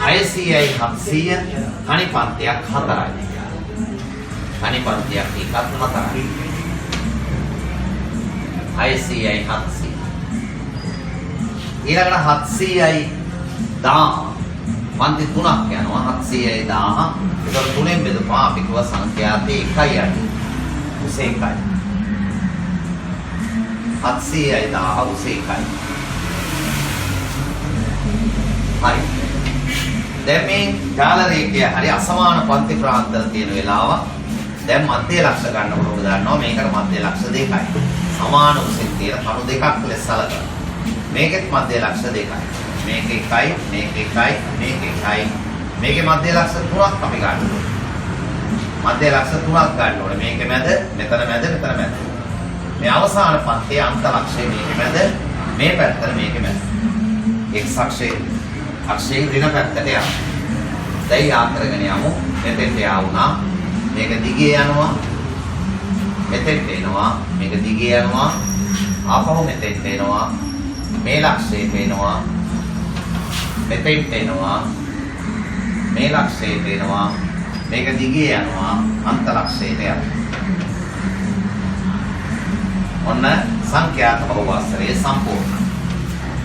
600යි 700 තනි පන්තියක් 4යි. තනි පන්තියක් එකක් 4යි. 600යි 700 ඊළඟට 700යි 1000 පන්ති 3ක් යනවා. 700යි 1000 ඒක තුනෙන් බෙදපුවා අපි කිව්ව සංඛ්‍යාතේ 1යි යන්නේ. උස 1යි. 700යි 1000 උස 1යි. හරි. දැන් මේ ජාල රේඛය හරි අසමාන පන්ති ප්‍රාන්තර තියෙන වෙලාව දැන් මධ්‍ය ලක්ෂ ගන්නකොට ඔබ දන්නවා මේකට මධ්‍ය ලක්ෂ 2යි. සමාන උසින් තියෙන කණු දෙකක් ලෙස සලකනවා. මේකෙත් මධ්‍ය ලක්ෂ 2යි. මේක 1යි, මේක 1යි, මේක 1යි. මේකේ මධ්‍ය ලක්ෂ 3ක් අපි ගන්න ඕනේ. මධ්‍ය ලක්ෂ 3ක් ගන්න ඕනේ. මේකේ මැද, මෙතන මැද, මෙතන මැද. මේ අවසාන පන්තියේ අන්ත ලක්ෂය මේකේ මැද, මේ පැත්තට මේකේ මැද. එක්ස් අක්ෂයේ ඍණ පැත්තට යනවා. දැන් යා කරගෙන යමු. මෙතෙන්ට යාවුණා. මේක දිගේ යනවා. මෙතෙන්ට එනවා. මේක දිගේ යනවා. ආපහු මෙතෙන්ට එනවා. මේ ලක්ෂයට එනවා. මෙතෙන්ට එනවා. මේ ලක්ෂයට එනවා. මේක දිගේ යනවා. අන්ත ලක්ෂයට යනවා. ඔන්න සංඛ්‍යාත බහුවස්ත්‍රයේ සම්පූර්ණ.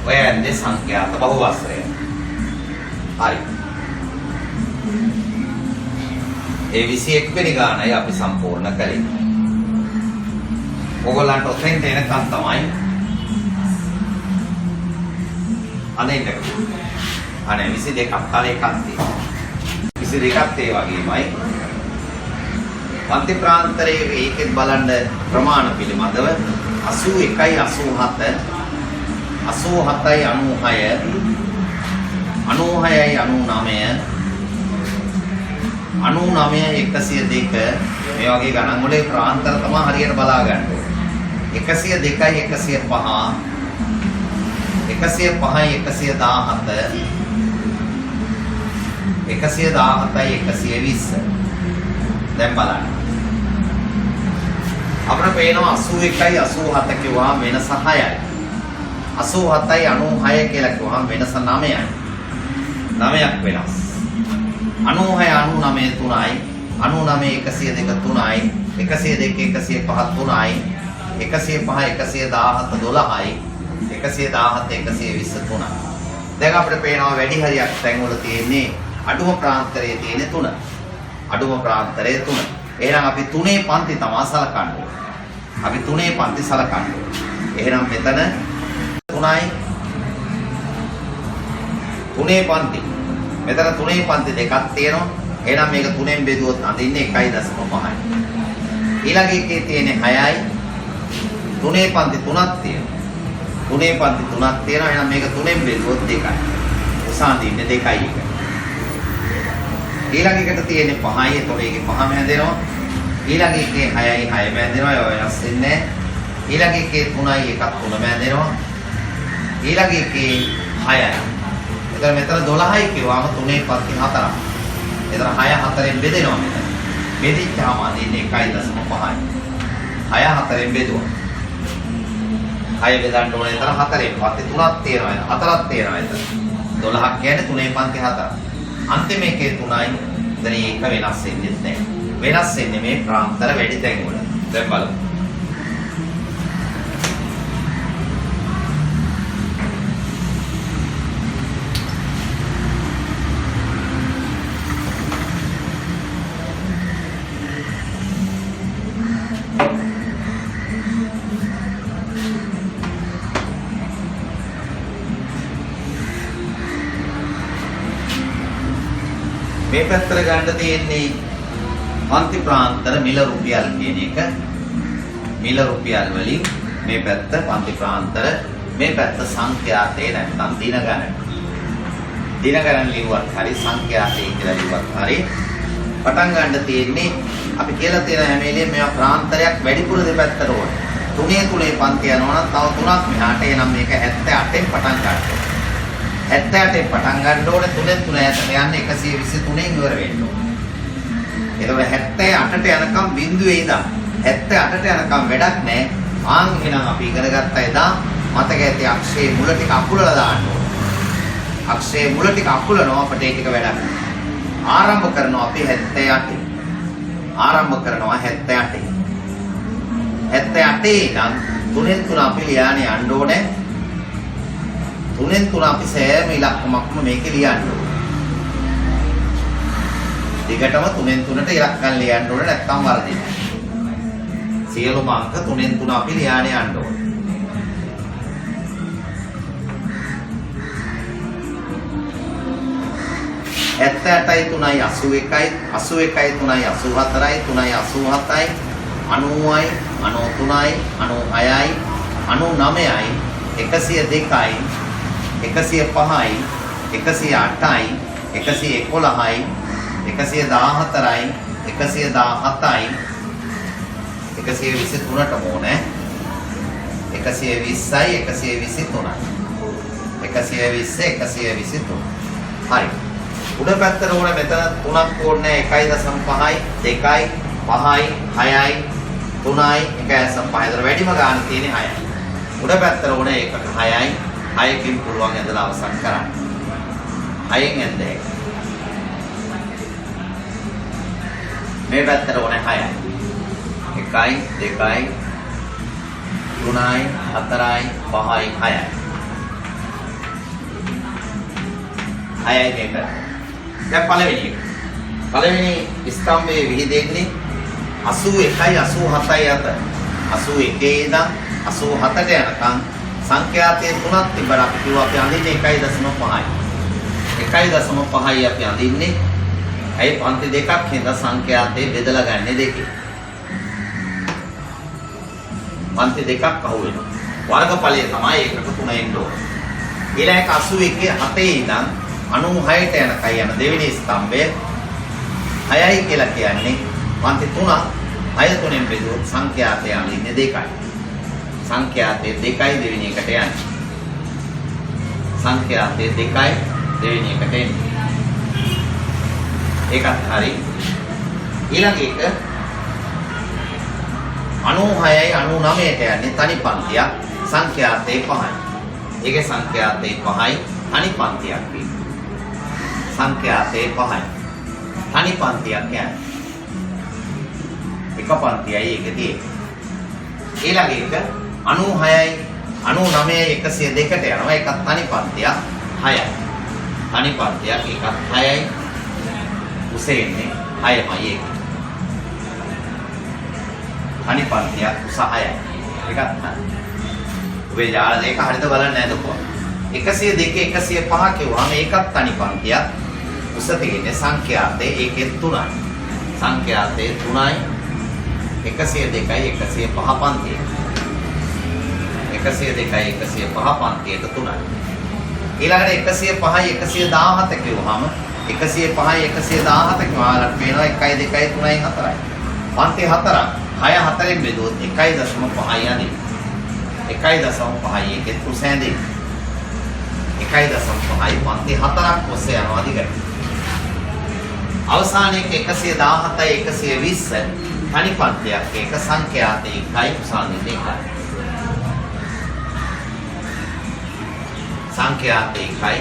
ඔය යන්නේ සංඛ්‍යාත බහුවස්ත්‍රය. හරි. ඒ 21 වෙනි ගානයි අපි සම්පූර්ණ කළේ. ඔයගොල්ලන්ට ඔතෙන්ට එනකන් තමයි අනේ 22ක් තල එකක් තියෙනවා. 22ත් ඒ වගේමයි. පන්ති ප්‍රාන්තරයේ ඒකෙත් බලන්න ප්‍රමාණ පිළිබඳව 81යි 87 87යි 96 96යි 99 99 102 මේ වගේ ගණන් වල ප්‍රාන්තර තමයි හරියට බලා ගන්න ඕනේ. 102යි 105 105යි 117 117යි 120 දැන් බලන්න. අපිට පේනවා 81යි 87 කිව්වම වෙනස 6යි. 87යි 96 කියලා කිව්වම වෙනස 9යි. 9ක් වෙනස්. 96 99 3යි 99 102 3යි 102 105 3යි 105 117 12යි 117 120 3යි. දැන් අපිට පේනවා වැඩි හරියක් තැන්වල තියෙන්නේ අඩුම ප්‍රාන්තරයේ තියෙන 3. අඩුම ප්‍රාන්තරයේ 3. එහෙනම් අපි 3 පන්ති තමයි සලකන්නේ. අපි 3 පන්ති සලකන්නේ. එහෙනම් මෙතන 3යි 3 පන්ති මෙතන 3 පන්ති දෙකක් තියෙනවා. එහෙනම් මේක 3ෙන් බෙදුවොත් අඳින්නේ 1.5යි. ඊළඟ එකේ තියෙන්නේ 6යි. 3 පන්ති 3ක් තියෙනවා. 3 පන්ති 3ක් තියෙනවා. එහෙනම් මේක 3ෙන් බෙදුවොත් 2යි. උසාඳින්නේ 2යි එක. ඊළඟ එකට තියෙන්නේ 5යි. එතකොට ඒකේ 5ම හැදෙනවා. ඊළඟ එකේ 6යි 6ම හැදෙනවා. ඒ වෙනස් වෙන්නේ නැහැ. ඊළඟ එකේ 3යි එකක් 3ම හැදෙනවා. ඊළඟ එකේ 6යි. එතන මෙතන 12යි කිව්වම 3 පන්ති 4ක්. එතන 6 4ෙන් බෙදෙනවා මෙතන. බෙදිච්චාම අදින්නේ 1.5යි. 6 4ෙන් බෙදුවා. 6 බෙදන්න ඕනේ එතන 4ෙන්. පන්ති 3ක් තියෙනවා. 4ක් තියෙනවා එතන. 12ක් කියන්නේ 3 පන්ති 4ක්. අන්තිම එකේ 3යි. එතන ඒක වෙනස් වෙන්නේ නැහැ. වෙනස් වෙන්නේ මේ ප්‍රාන්තර වැඩි තැන් වල. දැන් බලමු. මේ පැත්තට ගන්න තියෙන්නේ පන්ති ප්‍රාන්තර මිල රුපියල් කියන එක. මිල රුපියල් වලින් මේ පැත්ත පන්ති ප්‍රාන්තර, මේ පැත්ත සංඛ්‍යාතේ නැත්නම් දින ගණන. දින ගණන ලිව්වත් හරි සංඛ්‍යාතේ කියලා ලිව්වත් හරි. පටන් ගන්න තියෙන්නේ අපි කියලා තියෙන හැම වෙලේම මේවා ප්‍රාන්තරයක් වැඩිපුර දෙපැත්තට ඕන. 3 පන්ති යනවා නම් තව 3ක් මෙහාට එනම් මේක 78න් පටන් ගන්නවා. 78න් පටන් ගන්න ඕනේ 3න් 3 යට යන්නේ 123න් ඉවර වෙන්න ඕනේ. එතකොට 78ට යනකම් බිඳුවේ ඉඳන් 78ට යනකම් වැඩක් නැහැ. ආන් එහෙනම් අපි ඉගෙන ගත්ත එදා මතක ඇති අක්ෂයේ මුල ටික අකුලලා දාන්න ඕනේ. අක්ෂයේ මුල ටික අකුලනවා අපිට ඒක වැඩක්. ආරම්භ කරනවා අපි 78. ආරම්භ කරනවා 78. 78 ඉඳන් 3න් 3 අපි ලියානේ යන්න ඕනේ. 3න් 3 අපි සෑම ඉලක්කමක්ම මේකේ ලියන්න ඕනේ. දිගටම 3න් 3ට ඉලක්කම් ලියන්න ඕනේ නැත්නම් වරදිනවා. සියලුම අංක 3න් 3 අපි ලියානේ යන්න ඕනේ. 78යි 3යි 81යි 81යි 3යි 84යි 3යි 87යි 90යි 93යි 96යි 99යි 102යි 105යි 108යි 111යි 114යි 117යි 123ට ඕනේ 120යි 123යි 120 හරි උඩ පැත්තට ඕනේ මෙතන 3ක් ඕනේ 1.5යි 2යි 5යි 6යි 3යි 1.5 ඒතර වැඩිම ගන්න තියෙන්නේ 6යි උඩ පැත්තට ඕනේ එකක 6යි 6කින් පුළුවන් ඇදලා අවසන් කරන්න 6න් ඇද්දේ මේ පැත්තට ඕනේ 6යි 1යි 2යි 3යි 4යි 5යි 6යි 6යි මේක දැන් පළවෙනි ස්තම්භයේ විහිදෙන්නේ 81යි 87යි අතර 81 ඉඳන් 87ට යනකම් සංඛ්‍යාතයේ 3ක් තිබ්බා අපි කිව්වා අපි අඳින්නේ 1.5යි 1.5යි අපි අඳින්නේ ඇයි පන්ති දෙකක් හින්දා සංඛ්‍යාතයේ බෙදලා ගන්න දෙකේ පන්ති දෙකක් අහු වෙනවා වර්ගඵලය තමයි ඒකට 3 එන්න ඕනේ ඊළඟ 81 7 ඉඳන් 96ට යනකයි යන දෙවෙනි ස්තම්භය 6යි කියලා කියන්නේ පන්ති 3ක් 6 3ෙන් බෙදුවොත් සංඛ්‍යාතය අඳින්නේ 2යි සංඛ්‍යාතයේ 2යි දෙවෙනි එකට යන්නේ සංඛ්‍යාතයේ 2යි දෙවෙනි එකට එන්නේ ඒකත් හරි ඊළඟ එක 96යි 99ට යන්නේ තනි පන්තියක් සංඛ්‍යාතයේ 5යි ඒකේ සංඛ්‍යාතයේ 5යි තනි පන්තියක් වෙන්නේ සංඛ්‍යාතයේ 5යි තනි පන්තියක් යන්නේ එක පන්තියයි ඒක තියෙන්නේ ඊළඟ එක 96යි 99යි 102ට යනවා ඒකත් තනි පන්තියක් 6යි තනි පන්තියක් ඒකත් 6යි උසෙන්නේ 6මයි ඒක තනි පන්තියක් උස 6යි ඒකත් ඔබේ ජාල දෙක හරියට බලන්න නේද කොහොමද 102 105 කිව්වම ඒකත් තනි පන්තියක් උස තියෙන්නේ සංඛ්‍යාතේ ඒකේ 3යි. සංඛ්‍යාතේ 3යි 102යි 105 පන්තියේ. 102යි 105 පන්තියට 3යි. ඊළඟට 105යි 117 කිව්වහම 105යි 117 කිව්වාලට වෙනවා 1 2 3යි 4යි. පන්ති 4ක් 6 4ෙන් බෙදුවොත් 1.5යි යන්නේ. 1.5යි එකේ තුසැඳි 1.5යි පන්ති 4ක් ඔස්සේ යනවා දිගට. අවසානයේ 117යි 120 තනි පන්තියක් එක සංඛ්‍යාත 1යි උසාවියේ 1යි. සංඛ්‍යාත 1යි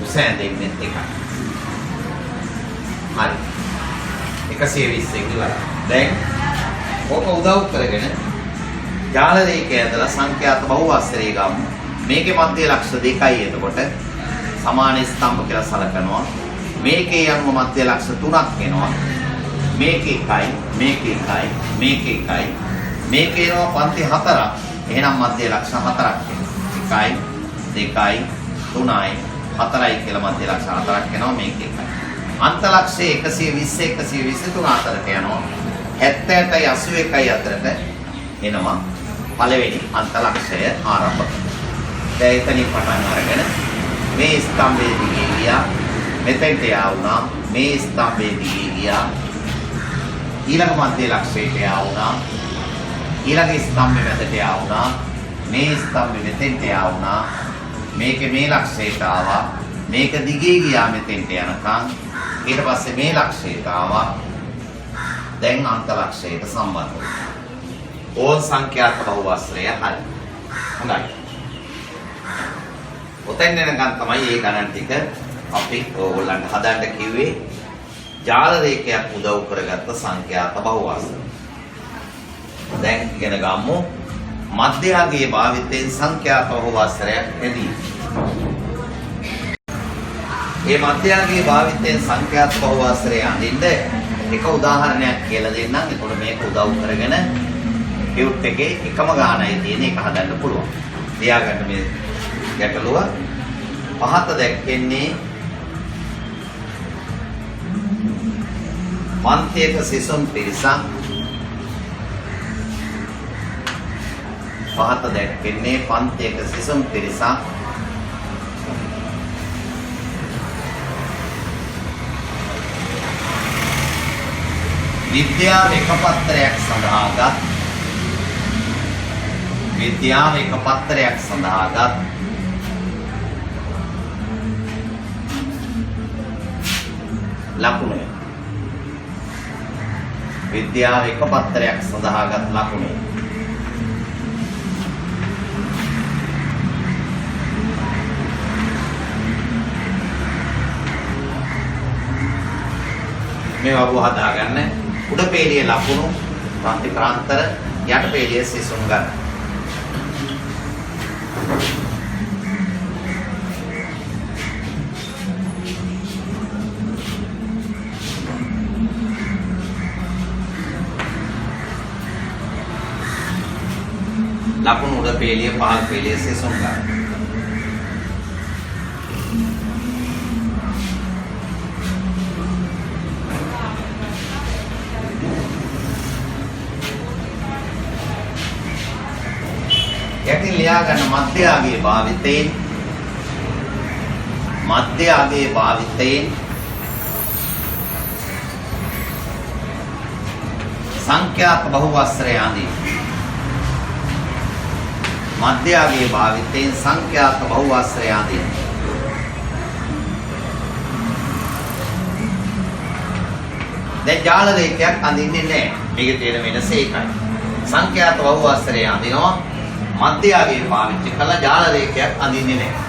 උසැඳෙන්නේ 1යි. හරි. 120 ඉවරයි. දැන් ඕක උදව් කරගෙන ජාල රේඛය ඇතුළත සංඛ්‍යාත බහුවස්ත්‍රය ගමු. මේකේ මධ්‍ය ලක්ෂ 2යි එතකොට සමාන ස්තම්භ කියලා සලකනවා. මේකේ යනුව මධ්‍ය ලක්ෂ 3ක් එනවා. මේකේ 1යි, මේකේ 1යි, මේකේ 1යි. මේකේ එනවා පන්ති 4ක්. එහෙනම් මධ්‍ය ලක්ෂ 4ක් එනවා. 1යි, 2යි, 3යි, 4යි කියලා මධ්‍ය ලක්ෂ 4ක් එනවා මේකේ 1යි. අන්ත ලක්ෂය 120 123 අතරට යනවා. 70යි 81යි අතරට එනවා. පළවෙනි අන්ත ලක්ෂය ආරම්භ කරනවා. දැන් එතනින් පටන් අරගෙන මේ ස්තම්භයේ දිගේ ගියා. මෙතෙන්ට යාවුණා. මේ ස්තම්භයේ දිගේ ගියා. ඊළඟ මධ්‍ය ලක්ෂයට යාවුණා. ඊළඟ ස්තම්භෙ මැදට යාවුණා. මේ ස්තම්භෙ මෙතෙන්ට යාවුණා. මේකේ මේ ලක්ෂයට ආවා. මේක දිගේ ගියා මෙතෙන්ට යනකම්. ඊට පස්සේ මේ ලක්ෂයට ආවා. දැන් අන්ත ලක්ෂයට සම්බන්ධ වෙනවා. ඕන් සංඛ්‍යාත බහුවස්ත්‍රය හරි. හොඳයි. ඔතෙන් එනකන් තමයි මේ ගණන් ටික අපි ඕගොල්ලන්ට හදන්න කිව්වේ. ජාල රේඛයක් උදව් කරගත්ත සංඛ්‍යාත බහුවස්ත්‍ර. දැන් ඉගෙන ගමු මධ්‍යයාගේ භාවිතයෙන් සංඛ්‍යාත බහුවස්ත්‍රයක් එදී. මේ මධ්‍යයාගේ භාවිතයෙන් සංඛ්‍යාත බහුවස්ත්‍රය අඳින්න එක උදාහරණයක් කියලා දෙන්නම්. එතකොට මේක උදව් කරගෙන ටියුට් එකේ එකම ගානයි තියෙන එක හදන්න පුළුවන්. තියාගන්න මේ ගැටලුව පහත දැක්කන්නේ පන්තියක සිසුන් පිරිසක්. පහත දැක්කන්නේ පන්තියක සිසුන් පිරිසක්. විද්‍යා එකපත්‍රයක් සඳහාගත් ලකුණය. විද්‍යා එකපත්‍රයක් සඳහාගත් ලකුණය. මේ වගේ හදාගන්න. උඩ පේළියේ ලකුණු පන්ති ප්‍රාන්තර යට පේළියේ සිසුන් ගන්න. ලකුණු උඩ පේළිය පහළ පේළිය සිසුන් ගන්න. යටින් ලියා ගන්න මධ්‍යයාගේ භාවිතයෙන් සංඛ්‍යාත බහුවස්ත්‍රය අඳින්න. මධ්‍යයාගේ භාවිතයෙන් සංඛ්‍යාත බහුවස්ත්‍රය අඳින්න. දැන් ජාල රේඛයක් අඳින්නේ නැහැ. මේකේ තියෙන වෙනස ඒකයි. සංඛ්‍යාත බහුවස්ත්‍රය අඳිනවා. මධ්‍යයාගේ පාවිච්චි කළ ජාල රේඛයක් අඳින්නේ නැහැ.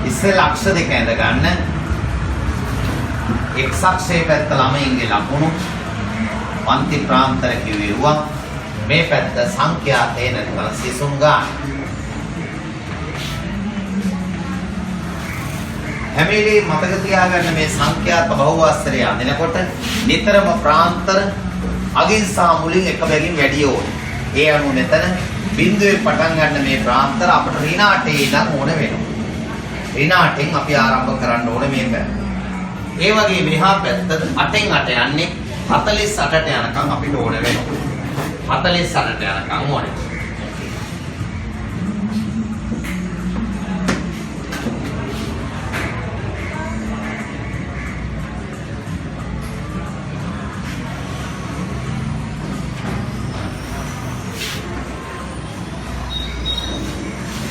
ඉස්සෙල්ලා අක්ෂ දෙක ඇඳ ගන්න. එක් අක්ෂයේ පැත්ත ළමයින්ගේ ලකුණු පන්ති ප්‍රාන්තර කිව්වා. මේ පැත්ත සංඛ්‍යාතේ නැත්නම් සිසුන් ගන්න. හැම වෙලේම මතක තියාගන්න මේ සංඛ්‍යාත බහුවස්ත්‍රය අඳිනකොට නිතරම ප්‍රාන්තර අගින් සහ මුලින් එක බැගින් වැඩි ඕනේ. ඒ අනුව මෙතන බිඳුවේ පටන් ගන්න මේ ප්‍රාන්තර අපිට ඍණ 8 ඉඳන් ඕන වෙනවා. ඍණ 8න් අපි ආරම්භ කරන්න ඕන මේක. ඒ වගේ මෙහා පැත්ත 8න් 8 යන්නේ 48ට යනකම් අපිට ඕන වෙනවා. 48ට යනකම් ඕනේ.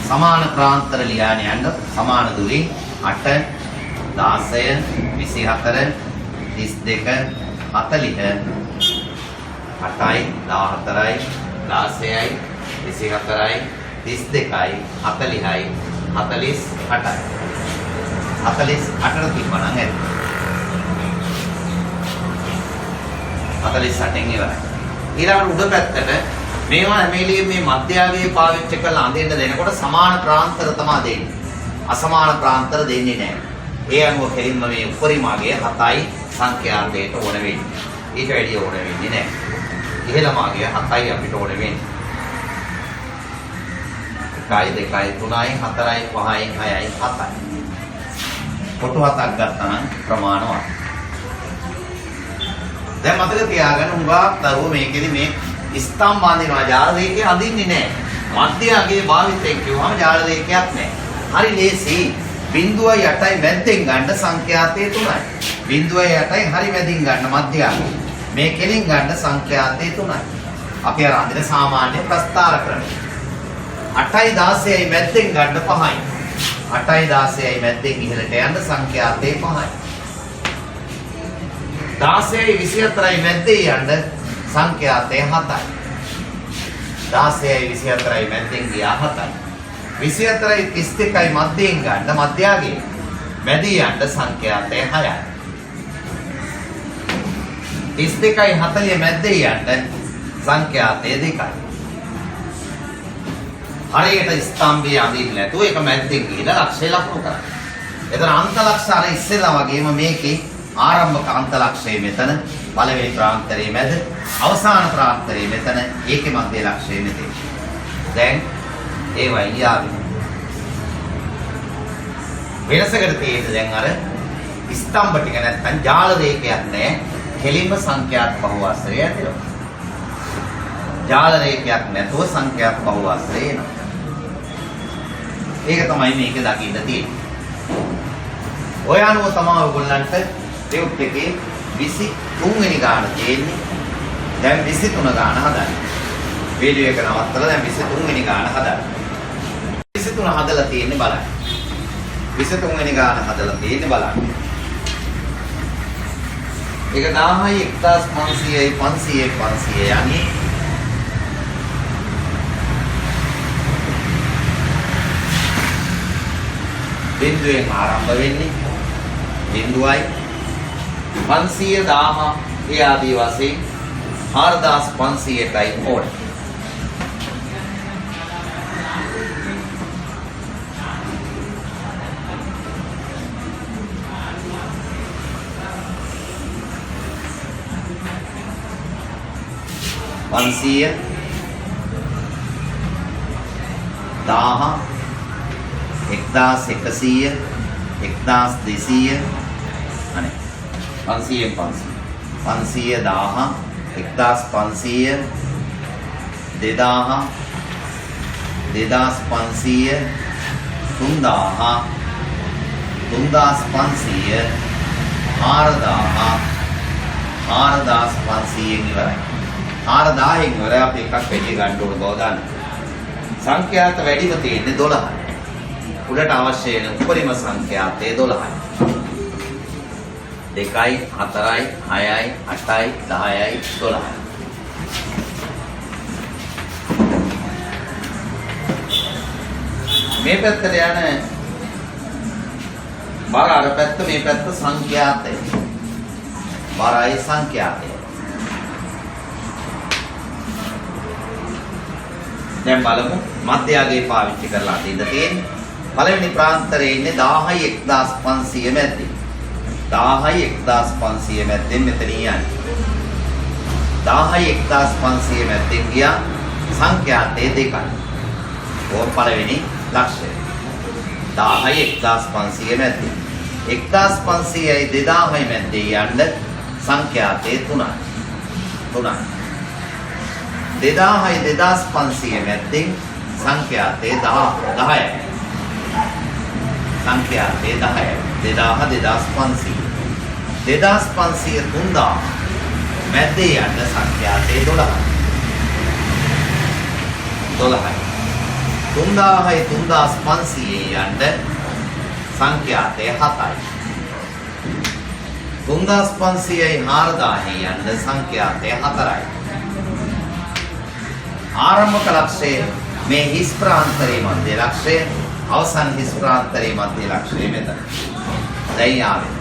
සමාන ප්‍රාන්තර ලියාන යන්න සමාන දුරින් 8 16 24 32 40 8යි 14යි 16යි 24යි 32යි 40යි 48යි 48ට තිබ්බනම් ඇති 48න් ඉවරයි. ඊළඟට උඩ පැත්තට මේවා හැමෙලියෙම මේ මධ්‍යයාගේ පාවිච්චි කරලා අඳින්න දෙනකොට සමාන ප්‍රාන්තර තමයි දෙන්නේ. අසමාන ප්‍රාන්තර දෙන්නේ නැහැ. ඒ අනුව කෙලින්ම මේ උපරිමාගේ 7යි සංඛ්‍යාතයට ඕන වෙන්නේ. ඊට වැඩිය ඕන වෙන්නේ නැහැ. ඉහළමාගේ 7යි අපිට ඕන වෙන්නේ. 1යි 2යි 3යි 4යි 5යි 6යි 7යි. කොටු 7ක් ගත්තා නම් ප්‍රමාණවත්. දැන් මතක තියාගන්න උඹා දරුවෝ මේකෙදි මේ ස්තම්භ අඳිනවා ජාල රේඛය අඳින්නේ නැහැ. මධ්‍යයාගේ භාවිතයෙන් කිව්වම ජාල රේඛයක් නැහැ. හරි ලේසි. 0.8යි මැද්දෙන් ගන්න සංඛ්‍යාතය 3යි. 0.8යි හරි මැදින් ගන්න මධ්‍යයාගේ. මේ කෙලින් ගන්න සංඛ්‍යාතය 3යි. අපි අර අඳින සාමාන්‍ය ප්‍රස්තාර ක්‍රමය. 8යි 16යි මැද්දෙන් ගන්න 5යි. 8යි 16යි මැද්දෙන් ඉහළට යන්න සංඛ්‍යාතය 5යි. 16යි 24යි මැද්දේ යන්න සංඛ්‍යාතය 7යි. 16යි 24යි මැද්දෙන් ගියා 7යි. 24යි 32යි මැද්දෙන් ගන්න මධ්‍යයාගේ මැදී යන්න සංඛ්‍යාතය 6යි. 32යි 40 මැද්දේ යන්න සංඛ්‍යාතය 2යි. හරියට ස්තම්භය අඳින්න නැතුව ඒක මැද්දෙන් ගිහලා ලක්ෂය ලකුණු කරන්න. එතන අන්ත ලක්ෂ අර ඉස්සෙල්ලා වගේම මේකේ ආරම්භක අන්ත ලක්ෂය මෙතන පළවෙනි ප්‍රාන්තරයේ මැද අවසාන ප්‍රාන්තරයේ මෙතන ඒකේ මැද ලක්ෂය මෙතන. දැන් ඒවයි යාවි. වෙනසකට තියෙන්නේ දැන් අර ස්තම්භ ටික නැත්තම් ජාල රේඛයක් නැහැ. කෙලින්ම සංඛ්‍යාත බහුවාස්ත්‍රය ඇතිවෙනවා. ජාල රේඛයක් නැතුව සංඛ්‍යාත බහුවාස්ත්‍රය එනවා. ඒක තමයි මේක දකින්න තියෙන්නේ. ඔය අනුව තමයි ඔයගොල්ලන්ට රියුට් එකේ 23 වෙනි ගාන තියෙන්නේ. දැන් 23 ගාන හදන්න. වීඩියෝ එක නවත්තලා දැන් 23 වෙනි ගාන හදන්න. 23 හදලා තියෙන්නේ බලන්න. 23 වෙනි ගාන හදලා තියෙන්නේ බලන්න. ඒක 1000යි 1500යි 500යි 500 යන්නේ බිඳුවෙන් ආරම්භ වෙන්නේ බිඳුවයි 500 1000 ඒ ආදී වශයෙන් 4500ටයි ඕන. පන්සිය 1000 1100 1200 අනේ 500 1000 1500 1500 2000 2500 3000 3500 4000 4500 ඉවරයි. 4000 ඉවර අපි එකක් වැඩි ගන්න ඕන බව දන්න. සංඛ්‍යාත වැඩිම තියෙන්නේ 12යි. උඩට අවශ්‍ය වෙන උපරිම සංඛ්‍යාතය 12යි. 2යි 4යි 6යි 8යි 10යි 12යි. මේ පැත්තට යන බර අර පැත්ත මේ පැත්ත සංඛ්‍යාතය. බරයි සංඛ්‍යාතය. දැන් බලමු මධ්‍යයාගේ පාවිච්චි කරලා තියෙන තියෙන්නේ. පළවෙනි ප්‍රාන්තරයේ ඉන්නේ 1000යි 1500 මැද්දේ. 1000යි 1500 මැද්දෙන් මෙතන යන්නේ. 1000යි 1500 මැද්දෙන් ගියා සංඛ්‍යාතේ 2යි. ඕක පළවෙනි ලක්ෂය. 1000යි 1500 මැද්දේ. 1500යි 2000යි මැද්දේ යන්න සංඛ්‍යාතේ 3යි. 3යි. 2000යි 2500 මැද්දේ සංඛ්‍යාතේ 10යි. සංඛ්‍යාතේ 10යි. 2000 2500. 2500 3000 මැද්දේ යන්න සංඛ්‍යාතේ 12යි. 12යි. 3000යි 3500 යන්න සංඛ්‍යාතේ 7යි. 3500යි 4000 යන්න සංඛ්‍යාතේ 4යි. ආරම්භක ලක්ෂය මේ හිස් ප්‍රාන්තරයේ මධ්‍ය ලක්ෂය, අවසන් හිස් ප්‍රාන්තරයේ මධ්‍ය ලක්ෂය මෙතන. දැන් ආවේ.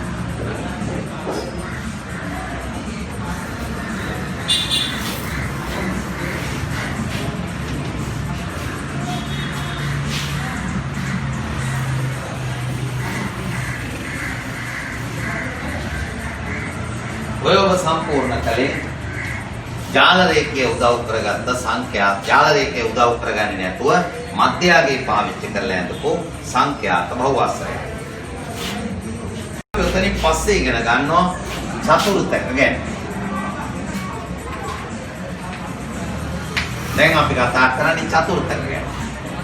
ඔය ඔබ සම්පූර්ණ කලේ ජාල රේඛය උදව් කරගත්ත සංඛ්‍යා ජාල රේඛය උදව් කරගන්නේ නැතුව මධ්‍යයාගේ පාවිච්චි කරලා යනකෝ සංඛ්‍යාත බහුවස්රය. උතනින් පස්සේ ඉගෙන ගන්නවා චතුර්ථක ගැන. දැන් අපි කතා කරන්නේ චතුර්ථක ගැන.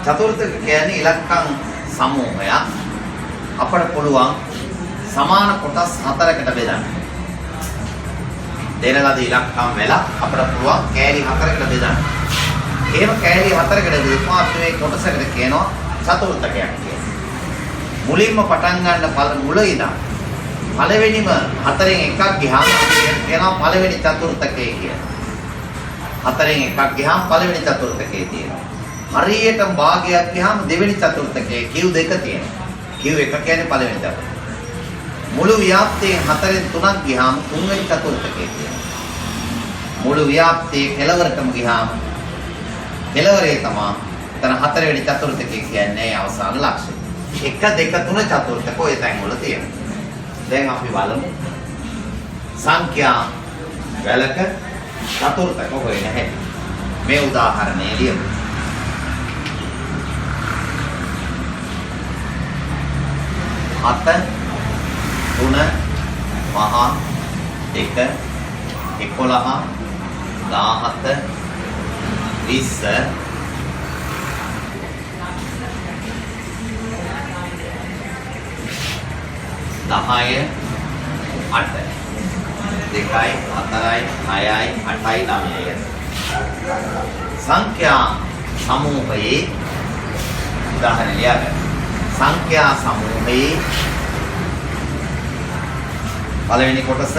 චතුර්ථක කියන්නේ ඉලක්කම් සමූහයක්. අපට පුළුවන් සමාන කොටස් 4කට බෙදන්න. දෙන ලද ඉලක්කම් වල අපිට පුළුවන් කෑලි 4කට බෙදන්න. එහෙම කෑලි 4කට බෙදුවා අපි මේ කොටසකට කියනවා චතුර්ථකයක් කියලා. මුලින්ම පටන් ගන්න මුල ඉඳන් පළවෙනිම 4න් එකක් ගියාම කියනවා පළවෙනි චතුර්ථකය කියලා. 4න් එකක් ගියාම පළවෙනි චතුර්ථකය තියෙනවා. හරියටම භාගයක් ගියාම දෙවෙනි චතුර්ථකය Q2 තියෙනවා. Q1 කියන්නේ පළවෙනි චතුර්ථකය. මුළු ව්‍යාප්තියෙන් 4න් 3ක් ගියාම තුන්වෙනි චතුර්ථකය තියෙනවා. මුළු ව්‍යාප්තියේ කෙලවරටම ගියාම කෙලවරේ තමයි එතන 4වෙනි චතුර්ථකය කියන්නේ අවසාන ලක්ෂ්‍ය. 1 2 3 චතුර්ථක ඔය තැන් වල තියෙනවා. දැන් අපි බලමු සංඛ්‍යා වලක චතුර්ථක හොයන හැටි. මේ උදාහරණය ලියමු. අත 3 මහා 1 11 17 20 10 8 2යි 4යි 6යි 8යි 9යි සංඛ්‍යා සමූහයේ උදාහරණ ලියගන්න. සංඛ්‍යා සමූහයේ පළවෙනි කොටස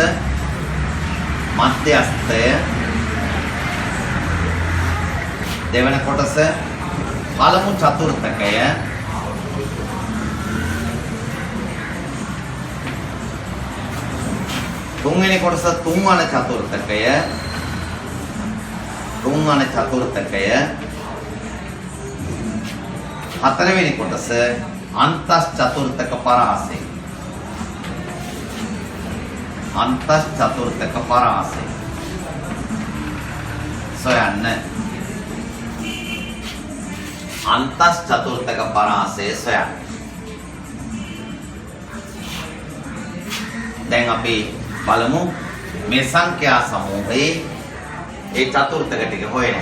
මධ්‍යස්ථය, දෙවන කොටස පළමු චතුර්ථකය, තුන්වෙනි කොටස තුන්වන චතුර්ථකය, හතරවෙනි කොටස අන්තස් චතුර්ථක පරාසය. අන්තස් චතුර්ථක පරාසය සොයන්න. අන්තස් චතුර්ථක පරාසය සොයන්න. දැන් අපි බලමු මේ සංඛ්‍යා සමූහයේ ඒ චතුර්ථක ටික හොයන්න.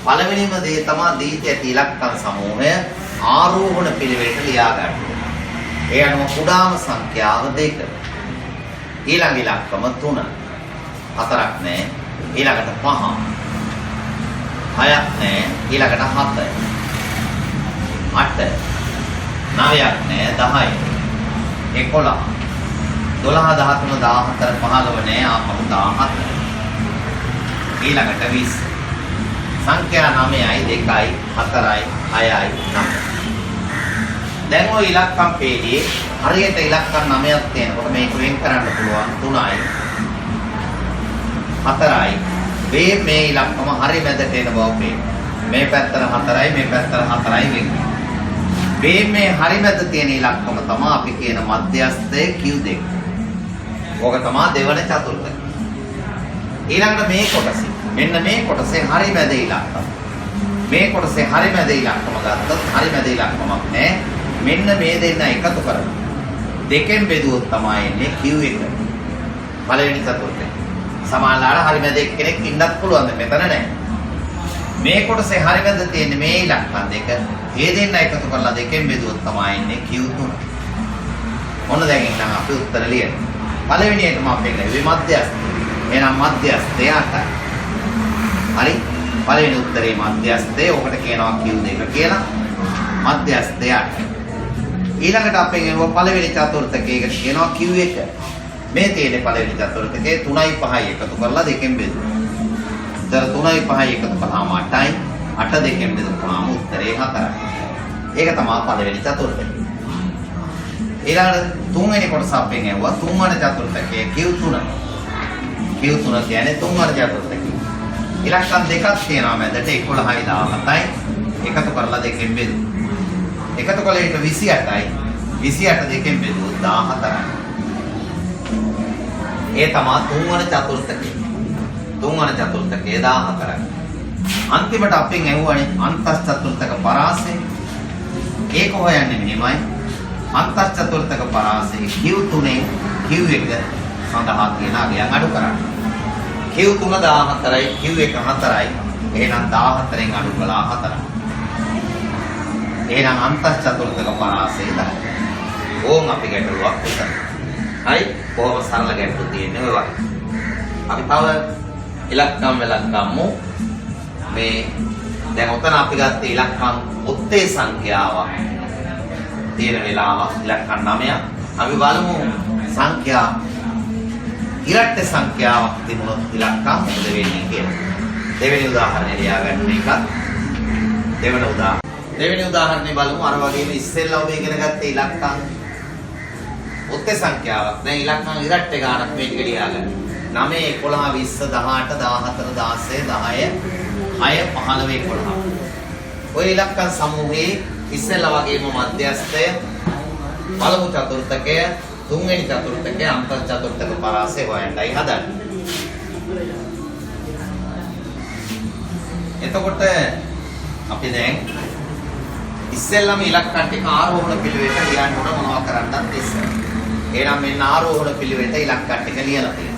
පළවෙනිම දේ තමයි දීති ඇති ඉලක්කම් සමූහය ආරෝහණ පිළිවෙලට ලියා ගන්න. ඒ අනුව කුඩාම සංඛ්‍යාව 2. ඊළඟ ඉලක්කම 3. 4ක් නැහැ. ඊළඟට 5. 6ක් නැහැ. ඊළඟට 7. 8. 9ක් නැහැ. 10. 11. 12 13 14 15 නැහැ. ආපහු 17. ඊළඟට 20. සංඛ්‍යා 9යි 2යි 4යි 6යි 9. දැන් ඔය ඉලක්කම් පේළියේ හරියට ඉලක්කම් 9ක් තියෙනකොට මේක වෙන් කරන්න පුළුවන් 3යි 4යි. මේ ඉලක්කම හරිය මැදට එන බව පේනවා. මේ පැත්තට 4යි මේ පැත්තට 4යි වෙන්. මේ හරිය මැද තියෙන ඉලක්කම තමයි අපි කියන මධ්‍යස්ථය Q2. ඕක තමයි දෙවන චතුර්ථකය. ඊළඟට මේ කොටස. මෙන්න මේ කොටසේ හරිය මැද ඉලක්කම. මේ කොටසේ හරි මැද ඉලක්කම ගත්තොත් හරි මැද ඉලක්කමක් නැහැ. මෙන්න මේ දෙන්න එකතු කරලා දෙකෙන් බෙදුවොත් තමයි එන්නේ Q1. පළවෙනි චතුර්ථය. සමානලාට හරි මැද එක්කෙනෙක් ඉන්නත් පුළුවන්. මෙතන නැහැ. මේ කොටසේ හරි මැද තියෙන මේ ඉලක්කම් දෙක ඒ දෙන්න එකතු කරලා දෙකෙන් බෙදුවොත් තමයි එන්නේ Q3. මොන දැන් ඉන්නම් අපි උත්තර ලියන්න. පළවෙනි එකම අපි ගන්නේ මධ්‍යස්ථ. එහෙනම් මධ්‍යස්ථය 8යි. හරි? පළවෙනි උත්තරේ මධ්‍යස්ථය. ඔකට කියනවා Q2 කියලා. මධ්‍යස්ථය 8යි. ඊළඟට අපෙන් එනවා පළවෙනි චතුර්ථකයකට කියනවා Q1. මේ තියෙන පළවෙනි චතුර්ථකේ 3යි 5යි එකතු කරලා දෙකෙන් බෙදුවා. උත්තර 3යි 5යි එකතු කළාම 8යි. 8 දෙකෙන් බෙදුවාම උත්තරේ 4යි. ඒක තමයි පළවෙනි චතුර්ථකය. ඊළඟට තුන්වෙනි කොටස අපෙන් ඇහුවා තුන්වන චතුර්ථකයේ Q3. Q3 කියන්නේ තුන්වන චතුර්ථකය. ඉලක්කම් දෙකක් තියෙනවා මැදට 11යි 17යි එකතු කරලා දෙකෙන් බෙදුවා. එකතු කළ එක 28යි 28 දෙකෙන් බෙදුවොත් 14යි. ඒ තමයි තුන්වන චතුර්ථකය. තුන්වන චතුර්ථකයේ 14යි. අන්තිමට අපෙන් ඇහුවානේ අන්තස් චතුර්ථක පරාසය. ඒක හොයන්නේ මෙහෙමයි. අන්තස් චතුර්ථක පරාසයේ Q3 Q1 සඳහා තියෙන අගයන් අඩු කරන්න. Q3 14යි Q1 4යි. එහෙනම් 14න් අඩු කළා 4යි. එහෙනම් අන්තස් චතුර්ථක පරාසය 10යි. ඕම් අපි ගැටලුවක් උත්තර. හරි? කොහොම සරල ගැටලු තියෙන්නේ ඔය වගේ. අපි තව ඉලක්කම් වලක් ගමු. මේ දැන් ඔතන අපි ගත්තේ ඉලක්කම් ඔත්තේ සංඛ්‍යාවක් තියෙන වෙලාව ඉලක්කම් 9ක්. අපි බලමු සංඛ්‍යා ඉරට්ට සංඛ්‍යාවක් තිබුණොත් ඉලක්කම් මොකද වෙන්නේ කියලා. දෙවෙනි උදාහරණය ලියාගන්න එකක්. දෙවෙනි උදාහරණය බලමු. අර වගේම ඉස්සෙල්ලා ඔබ ඉගෙන ගත්තේ ඉලක්කම් ඔත්තේ සංඛ්‍යාවක්. දැන් ඉලක්කම් ඉරට්ට ගානක් මේ ටික ලියාගන්න. 9 11 20 18 14 10 6 15 11. ඔය ඉලක්කම් සමූහයේ ඉස්සෙල්ලා වගේම මධ්‍යස්ථය පළමු චතුර්ථකය තුන්වෙනි චතුර්ථකය අන්ත චතුර්ථක පරාසය හොයන්නයි හදන්නේ. එතකොට අපි දැන් ඉස්සෙල්ලාම ඉලක්කම් ටික ආරෝහණ පිළිවෙලට ලියන්න ඕන මොනවා කරන්නත් ඉස්සෙල්ලා. එහෙනම් මෙන්න ආරෝහණ පිළිවෙලට ඉලක්කම් ටික ලියලා තියෙනවා.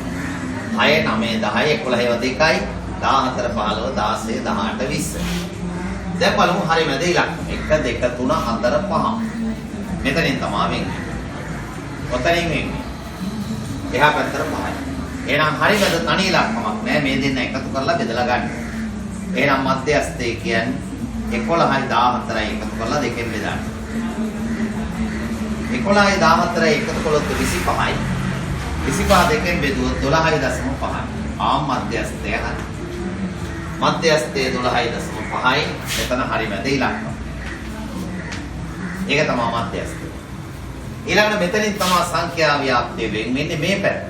6 9 10 11 2යි 14 15 16 18 20. දැන් බලමු හරි මැද ඉලක්කම් 1 2 3 4 5. මෙතනින් තමයි වෙන්නේ. ඔතනින් වෙන්නේ. එහා පැත්තට 5යි. එහෙනම් හරි මැද තනි ඉලක්කමක් නෑ මේ දෙන්න එකතු කරලා බෙදලා ගන්න. එහෙනම් මධ්‍යස්ථය කියන්නේ 11යි 14යි එකතු කරලා දෙකෙන් බෙදන්න. 11යි 14යි එකතු කළොත් 25යි. 25 දෙකෙන් බෙදුවොත් 12.5යි. ආ මධ්‍යස්ථය හරි. මධ්‍යස්ථයේ 12.5යි. එතන හරි මැද ඉලක්කම. ඒක තමයි මධ්‍යස්ථය. ඊළඟට මෙතනින් තමයි සංඛ්‍යා ව්‍යාප්තිය වෙන්නේ මේ පැත්ත.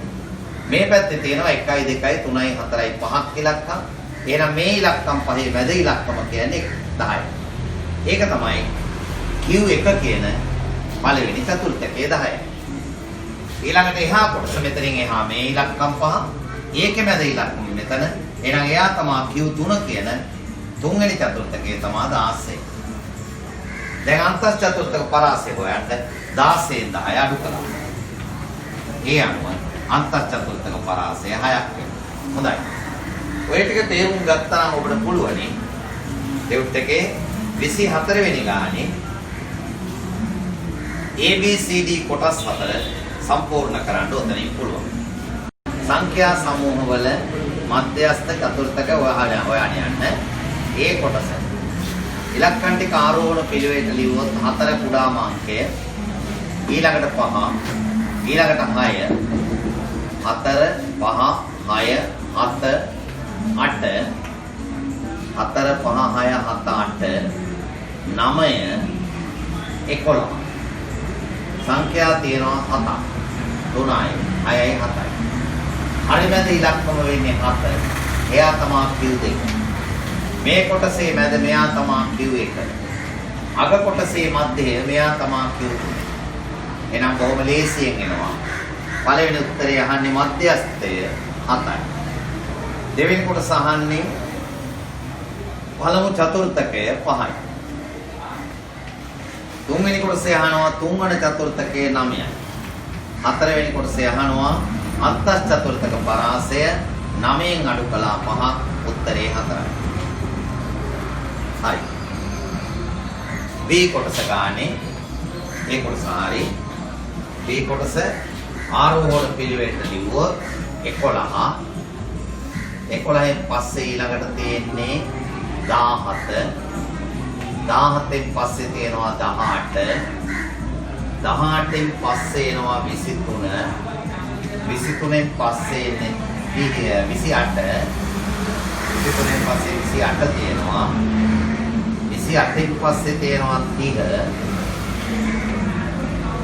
මේ පැත්තේ තියෙනවා 1යි 2යි 3යි 4යි 5ක් ඉලක්කම්. එහෙනම් මේ ඉලක්කම් පහේ මැද ඉලක්කම කියන්නේ 10යි. ඒක තමයි Q1 කියන පළවෙනි චතුර්ථකයේ 10යි. ඊළඟට එහා කොටස මෙතනින් එහා මේ ඉලක්කම් පහ ඒකේ මැද ඉලක්කම මෙතන. එහෙනම් එයා තමයි Q3 කියන තුන්වෙනි චතුර්ථකයේ තමයි 16. දැන් අන්තස් චතුර්ථක පරාසය හොයන්න 16න් 10 අඩු කළා. ඒ අනුව අන්තස් චතුර්ථක පරාසය 6ක් වෙනවා. හොඳයි. ඔය ටික තේරුම් ගත්තා නම් ඔබට පුළුවනි ටෙස්ට් එකේ 24 වෙනි ගානේ ABCD කොටස් 4 සම්පූර්ණ කරන්න උතනින් පුළුවන්. සංඛ්‍යා සමූහවල මධ්‍යස්ථ චතුර්ථක හොයන්න යන්න ඒ කොටස. ඉලක්කම් ටික ආරෝහණ පිළිවෙලට ලියුවොත් 4 කුඩාම අංකය ඊළඟට 5 ඊළඟට 6 4 5 6 7 8 4 5 6 7 8 9 11 සංඛ්‍යා තියෙනවා 7 3යි 6යි 7යි. හරි මැද ඉලක්කම වෙන්නේ 7. එයා තමයි Q2. මේ කොටසේ මැද මෙයා තමයි Q1. අග කොටසේ මැදේ මෙයා තමයි Q3. එහෙනම් බොහොම ලේසියෙන් එනවා. පළවෙනි උත්තරය අහන්නේ මධ්‍යස්ථය 7යි. දෙවෙනි කොටස අහන්නේ පළමු චතුර්ථකය 5යි. තුන්වෙනි කොටසේ අහනවා තුන්වන චතුර්ථකයේ 9යි. හතරවෙනි කොටසේ අහනවා අත්තස් චතුර්ථක පරාසය 9න් අඩු කළා 5 උත්තරේ 4යි. හරි. B කොටස ගානේ මේ කොටස හරි. B කොටස ආරෝහණ පිළිවෙලට ලිව්වොත් 11 11න් පස්සේ ඊළඟට තියෙන්නේ 17 17න් පස්සේ තියෙනවා 18 18න් පස්සේ එනවා 23 23න් පස්සේ එන්නේ 28 23න් පස්සේ 28 තියෙනවා 28න් පස්සේ තියෙනවා 30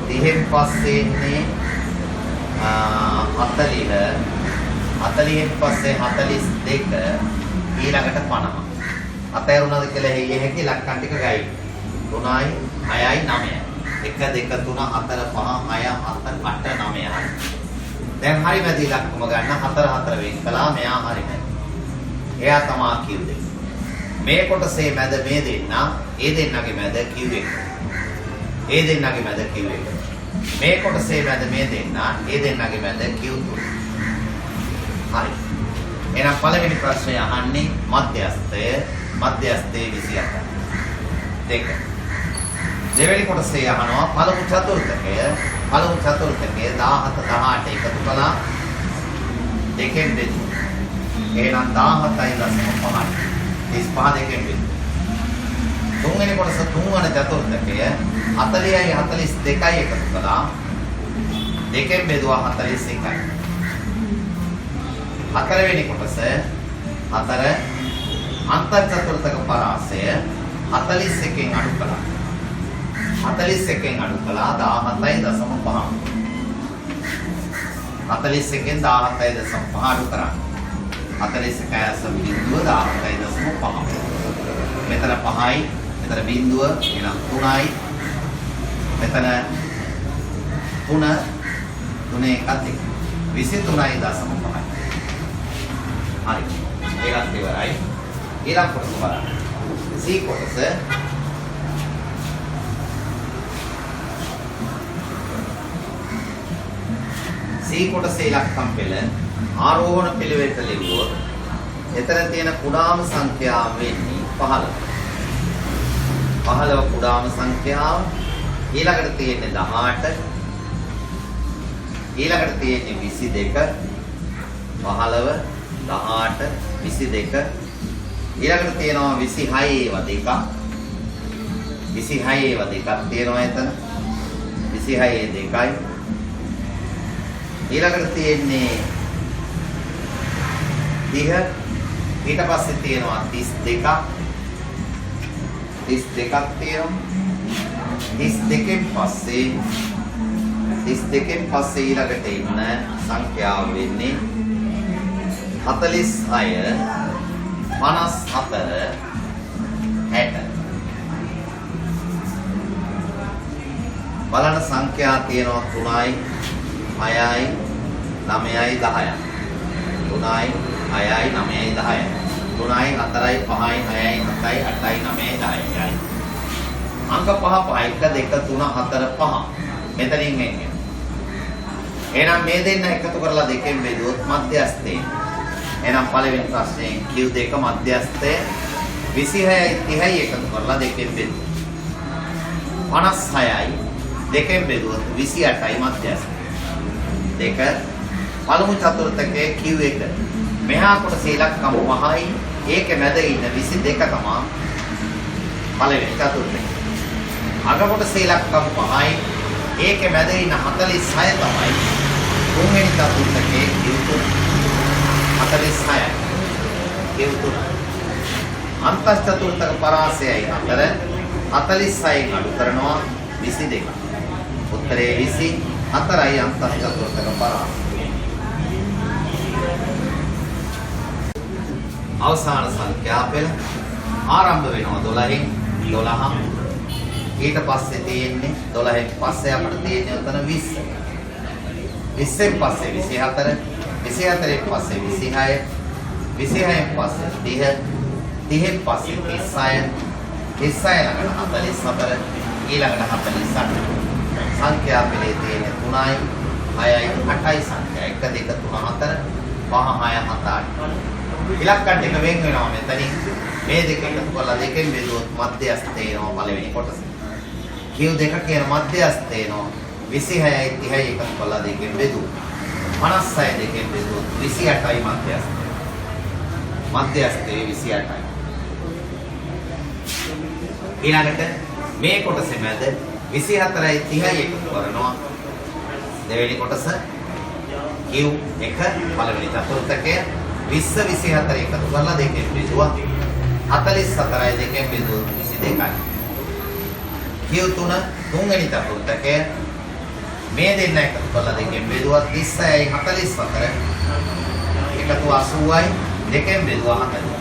30න් පස්සේ එන්නේ 40 40න් පස්සේ 42 ඊළඟට 50 අතෑරුණාද කියලා හෙයිය හැකි ලක්කන් ටික ගයි 3යි 6යි 9යි 1 2 3 4 5 6 7 8 9යි දැන් හරි මැදි ඉලක්කම ගන්න 4 4 වෙන් කළා මෙයා හරි මැදි එයා තමා කිව්වේ මේ කොටසේ මැද මේ දෙන්න ඒ දෙන්නගේ මැද කිව්වේ ඒ දෙන්නගේ මැද කිව්වේ මේ කොටසේ මැද මේ දෙන්න ඒ දෙන්නගේ මැද කිව්තුන හරි එහෙනම් පළවෙනි ප්‍රශ්නය අහන්නේ මධ්‍යස්ථය මධ්‍යස්ථයේ 28 දෙක දෙවෙනි කොටසේ අහනවා පළමු චතුර්ථකය 17 18 එකතු කළා දෙකෙන් බෙදු එහෙනම් 17.5 35 දෙකෙන් බෙදු තුන්වෙනි කොටස තුන්වන චතුර්ථකය 40යි 42යි එකතු කළා දෙකෙන් බෙදුවා 41යි හතරවෙනි කොටස 4 අන්ත චතුර්ථක පරාසය 41න් අඩු කළා 41න් අඩු කළා 17.5 41න් 17.5 අඩු කරා 41 බිඳුව 17.5 මෙතන 5යි මෙතන බිඳුව එනම් 3යි මෙතන 3 එකත් 23.5 හරි ඒකත් ඉවරයි ඊළඟ කොටස බලන්න C කොටස C කොටසේ ඉලක්කම් පෙළ ආරෝහණ පිළිවෙලට ලිව්වොත් එතන තියෙන කුඩාම සංඛ්‍යාව වෙන්නේ 15 කුඩාම සංඛ්‍යාව ඊළඟට තියෙන්නේ 18 ඊළඟට තියෙන්නේ 22 15 18 22 ඊළඟට තියෙනවා 26 ඒවා දෙකක් 26 ඒවා දෙකක් තියෙනවා එතන 26 දෙකයි ඊළඟට තියෙන්නේ 30 ඊට පස්සේ තියෙනවා 32ක් 32ක් තියෙනවා 32න් පස්සේ ඊළඟට ඉන්න සංඛ්‍යාව වෙන්නේ 46 54 60 බලන්න සංඛ්‍යා තියෙනවා 3යි 6යි 9යි 10යි 3යි 6යි 9යි 10යි 3යි 4යි 5යි 6යි 7යි 8යි 9යි 10යි අංක 5 1 2 3 4 5 මෙතනින් එන්නේ එහෙනම් මේ දෙන්න එකතු කරලා දෙකෙන් බෙදුවොත් මධ්‍යස්ථේ එහෙනම් පළවෙනි ප්‍රශ්නේ Q2 මධ්‍යස්ථය 26යි 30යි එකතු කරලා දෙකෙන් බෙදුවා 56යි දෙකෙන් බෙදුවොත් 28යි මධ්‍යස්ථය දෙක පළමු චතුර්ථකයේ Q1 මෙහා කොටසේ ඉලක්කම් 5යි ඒකේ මැද ඉන්න 22 තමයි පළවෙනි චතුර්ථකය අග කොටසේ ඉලක්කම් 5යි ඒකේ මැද ඉන්න 46 තමයි තුන්වෙනි චතුර්ථකයේ Q2 46යි Q2 අන්තස් චතුර්ථක පරාසයයි 4 46න් අඩු කරනවා 22 උත්තරේ 24යි අන්තස් චතුර්ථක පරාසය අවසාන සංඛ්‍යා පෙළ ආරම්භ වෙනවා 12න් 12 ඊට පස්සේ තියෙන්නේ 12න් පස්සේ අපිට තියෙන්නේ උතන 20 20න් පස්සේ 24 24න් පස්සේ 26 26න් පස්සේ 30 30 පස්සේ 36 ළඟට 44 ඊළඟට 48 සංඛ්‍යා පිළේ තියෙන 3යි 6යි 8යි සංඛ්‍යා 1 2 3 4 5 6 7 8 ඉලක්කම් දෙක වෙන් වෙනවා මෙතනින් මේ දෙක එකතු කරලා දෙකෙන් බෙදුවොත් මධ්‍යස්ථ එනවා පළවෙනි කොටස. Q දෙක කියන මධ්‍යස්ථ එනවා 26යි 30යි එකතු කරලා දෙකෙන් බෙදුවොත් 56 දෙකෙන් බෙදුවොත් 28යි මධ්‍යස්ථ. මධ්‍යස්ථයේ 28යි. ඊළඟට මේ කොටසේ මැද 24යි 30යි එකතු කරනවා දෙවෙනි කොටස Q එක පළවෙනි චතුර්ථකය 20 24 එකතු කරලා දෙකෙන් බෙදුවා 44යි දෙකෙන් බෙදුවොත් 22යි. Q3 තුන්වෙනි චතුර්ථකය මේ දෙන්න එකතු කරලා දෙකෙන් බෙදුවා 30යි 44 එකතු 80යි දෙකෙන් බෙදුවා 40.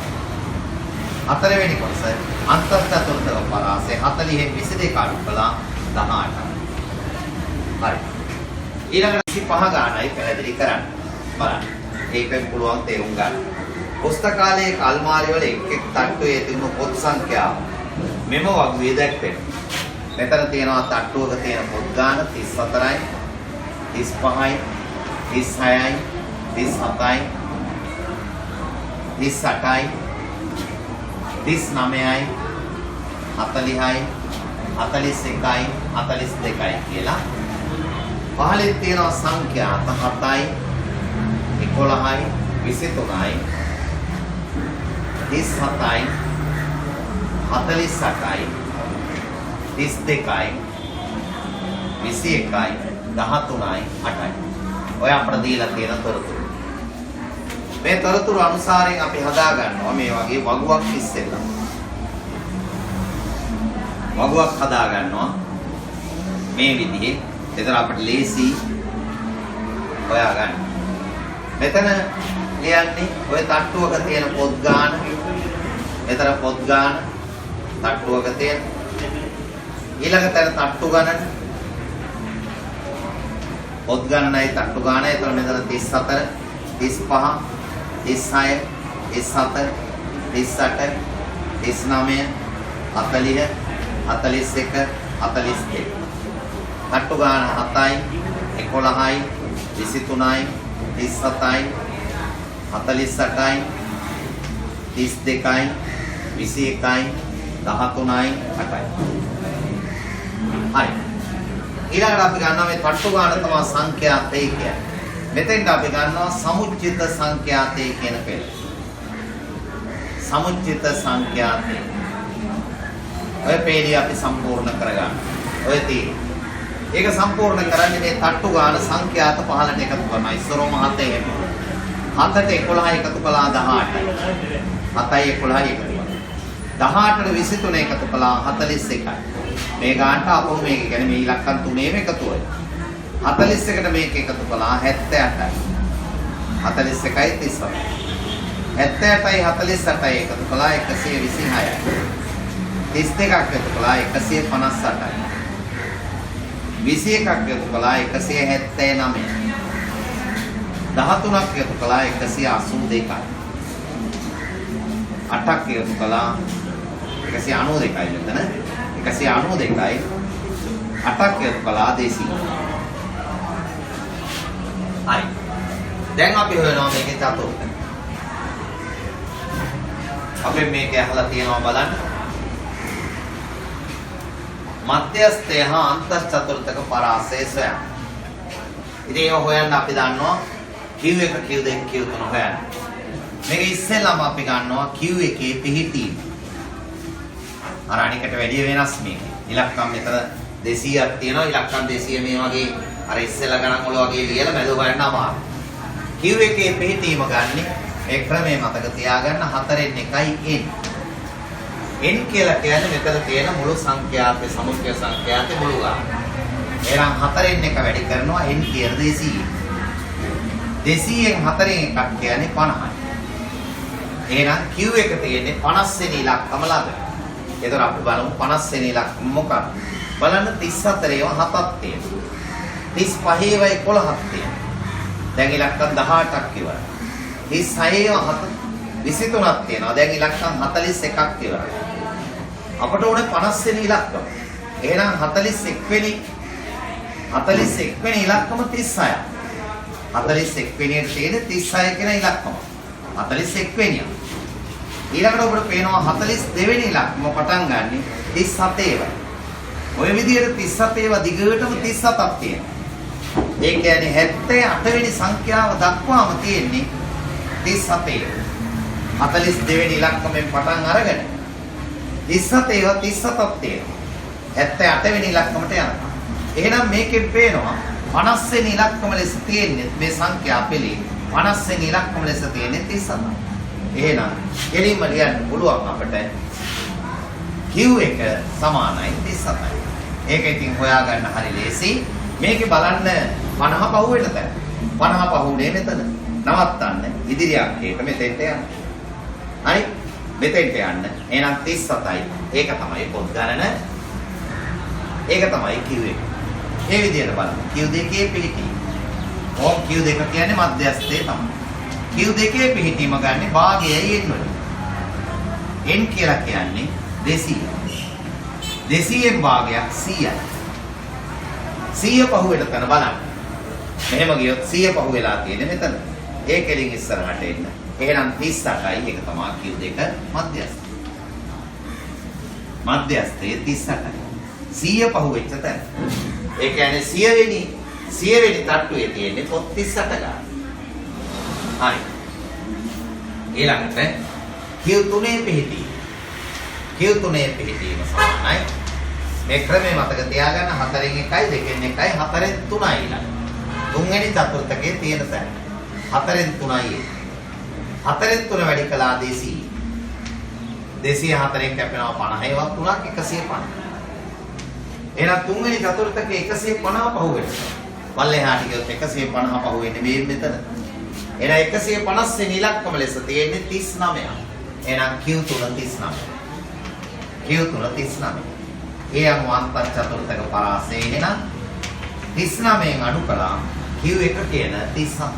හතරවෙනි කොටස අන්තර් චතුර්ථක පරාසය 40න් 22 අඩු කළා 18. හරි. ඊළඟට 25 ගානයි පැහැදිලි කරන්න. බලන්න. ඒකෙන් පුළුවන් තේරුම් ගන්න. පුස්තකාලයේ අල්මාරි වල එක් එක් තට්ටුවේ තිබුණු පොත් සංඛ්‍යාව මෙම වගුවේ දැක්වෙනවා. මෙතන තියෙනවා තට්ටුවක තියෙන පොත් ගාන 34යි 35යි 36යි 37යි 38යි 39යි 40යි 41යි 42යි කියලා. පහළේ තියෙන සංඛ්‍යා 7යි 11යි 23යි 37යි 48යි 32යි 21යි 13යි 8යි. ඔය අපිට දීලා තියෙන තොරතුරු. මේ තොරතුරු අනුසාරයෙන් අපි හදා ගන්නවා මේ වගේ වගුවක් ඉස්සෙල්ලා. වගුවක් හදා ගන්නවා මේ විදිහේ. එතන අපිට ලේසි හොයා ගන්න. මෙතන ලියන්නේ ඔය තට්ටුවක තියෙන පොත් ගාන. මෙතන පොත් ගාන තට්ටුවක තියෙන. ඊළඟ තැන තට්ටු ගණන. පොත් ගණනයි තට්ටු ගානයි. එතන මෙතන 34 35 36 37 38 39 40 41 42 තට්ටු ගාන 7යි 11යි 23යි 37යි 48යි 32යි 21යි 13යි 8යි. හරි. ඊළඟට අපි ගන්නවා මේ තට්ටු ගාන තමයි සංඛ්‍යාතේ කියන්නේ. මෙතෙන්ට අපි ගන්නවා සමුච්චිත සංඛ්‍යාතේ කියන පෙළ. සමුච්චිත සංඛ්‍යාතේ. ඔය පෙළේ අපි සම්පූර්ණ කරගන්න. ඔය තියෙන්නේ. ඒක සම්පූර්ණ කරන්නේ මේ තට්ටු ගාන සංඛ්‍යාත 15ට එකතු කරනවා. ඉස්සරෝම 7 එහෙම. 7ට 11 එකතු කළා 18යි. 7යි 11යි එකතු කළා. 18ට 23 එකතු කළා 41යි. මේ ගානට අපෝ මේක කියන්නේ මේ ඉලක්කම් තුනේම එකතුවයි. 41ට මේක එකතු කළා 78යි. 41යි 38යි. 78යි 48යි එකතු කළා 126යි. 32ක් එකතු කළා 158යි. 21ක් එකතු කළා 179යි. 13ක් එකතු කළා 182යි. 8ක් එකතු කළා 192යි මෙතන 192යි. 8ක් එකතු කළා 200යි. හරි. දැන් අපි හොයනවා මේකේ චතුර්ථක. අපි මේක අහලා තියෙනවා බලන්න. මධ්‍යස්ථය හා අන්තර් චතුර්ථක පරාසය සොයන්න. ඉතින් ඒක හොයන්න අපි දන්නවා Q1 Q2 Q3 හොයන්න. මේක ඉස්සෙල්ලාම අපි ගන්නවා Q1 පිහිටීම. අර අනිකට වැඩි වෙනස් මේක. ඉලක්කම් මෙතන 200ක් තියෙනවා. ඉලක්කම් 200 මේ වගේ අර ඉස්සෙල්ලා ගණන් වල වගේ ලියලා මැද හොයන්න අමාරුයි. Q1 පිහිටීම ගන්න මේ ක්‍රමය මතක තියාගන්න 4න් 1යි n. n කියලා කියන්නේ මෙතන තියෙන මුළු සංඛ්‍යාතේ සමුච්චය සංඛ්‍යාතේ මුළු ගාන. එහෙනම් 4න් 1 වැඩි කරනවා n කියන 200. 200න් 4න් 1ක් කියන්නේ 50යි. එහෙනම් Q1 තියෙන්නේ 50 වෙනි ඉලක්කම ළඟ. ඒතර අපි බලමු 50 වෙනි ඉලක්කම මොකක්ද? බලන්න 34 ඒවා 7ක් තියෙනවා. 35 ඒවා 11ක් තියෙනවා. දැන් ඉලක්කම් 18ක් ඉවරයි. 36 ඒවා 7 23ක් තියෙනවා. දැන් ඉලක්කම් 41ක් ඉවරයි. අපට ඕනේ 50 වෙනි ඉලක්කම. එහෙනම් 41 වෙනි ඉලක්කම 36. 41 වෙනියට තියෙන 36 කියන ඉලක්කම. 41 වෙනිය. ඊළඟට ඔබට පේනවා 42 වෙනි ඉලක්කම පටන් ගන්නෙ 37 ඒවා. ඔය විදිහට 37 ඒවා දිගටම 37ක් තියෙනවා. ඒ කියන්නේ 78 වෙනි සංඛ්‍යාව දක්වාම තියෙන්නේ 37. 42 වෙනි ඉලක්කමෙන් පටන් අරගෙන 37 ඒවා 37ක් තියෙනවා. 78 වෙනි ඉලක්කමට යනවා. එහෙනම් මේකෙන් පේනවා 50 වෙනි ඉලක්කම ලෙස තියෙන්නේ මේ සංඛ්‍යා පෙළේ 50 වෙනි ඉලක්කම ලෙස තියෙන්නේ 37ක්. එහෙනම් එළින්ම ලියන්න පුළුවන් අපිට Q එක සමානයි 37යි. ඒක ඉතින් හොයාගන්න හරි ලේසි. මේකේ බලන්න 50 පහුවෙන්න තැන. 50 පහුනේ මෙතන. නවත්තන්න. ඉදිරියක් ඒක මෙතෙන්ට යන්න. හරි? මෙතෙන්ට යන්න. එහෙනම් 37යි. ඒක තමයි පොත් ගණන. ඒක තමයි Q එක. මේ විදිහට බලන්න. Q2 පිළිටි. ඕම් Q2 කියන්නේ මධ්‍යස්ථයේ තමයි. Q2 පිළිටීම ගන්න භාගයයි n වල. n කියලා කියන්නේ 200. 200න් භාගයක් 100යි. 100 පහුවෙට තන බලන්න. මෙහෙම ගියොත් 100 පහුවෙලා තියෙන්නේ මෙතන. ඒ කෙලින් ඉස්සරහට එන්න. එහෙනම් 38යි ඒක තමයි Q2 මධ්‍යස්ථ. මධ්‍යස්ථයේ 38යි. 100 පහුවෙච්ච තැන. ඒ කියන්නේ 100 වෙනි තට්ටුවේ තියෙන්නේ පොත් 38 ගන්න. හරි. ඊළඟට Q3 පිහිටීම. Q3 පිහිටීම සමානයි. මේ ක්‍රමේ මතක තියාගන්න 4න් 1යි 2න් 1යි 4න් 3යි ඊළඟ. තුන්වෙනි චතුර්ථකයේ තියෙන තැන. 4න් 3යි. 4න් 3 වැඩි කළා 200. 204න් කැපෙනවා 50. ඒවත් 3ක් 150. එහෙනම් තුන්වෙනි චතුර්ථකයේ 150 පහුවෙන්න. පල්ලෙහාට ගියොත් 150 පහුවෙන්නේ මේ මෙතන. එහෙනම් 150 වෙනි ඉලක්කම ලෙස තියෙන්නේ 39. එහෙනම් Q3 39. Q3 39. ඒ අනුව අන්ත චතුර්ථක පරාසය එහෙනම් 39න් අඩු කළා Q1 කියන 37.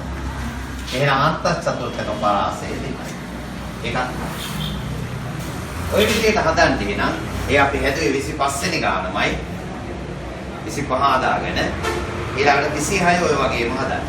එහෙනම් අන්ත චතුර්ථක පරාසය දෙකයි. ඒකත් ඔය විදිහට හදන්න එහෙනම් ඒ අපි හැදුවේ 25 වෙනි ගානමයි 25 හදාගෙන ඊළඟට 26 ඔය වගේම හදන්න.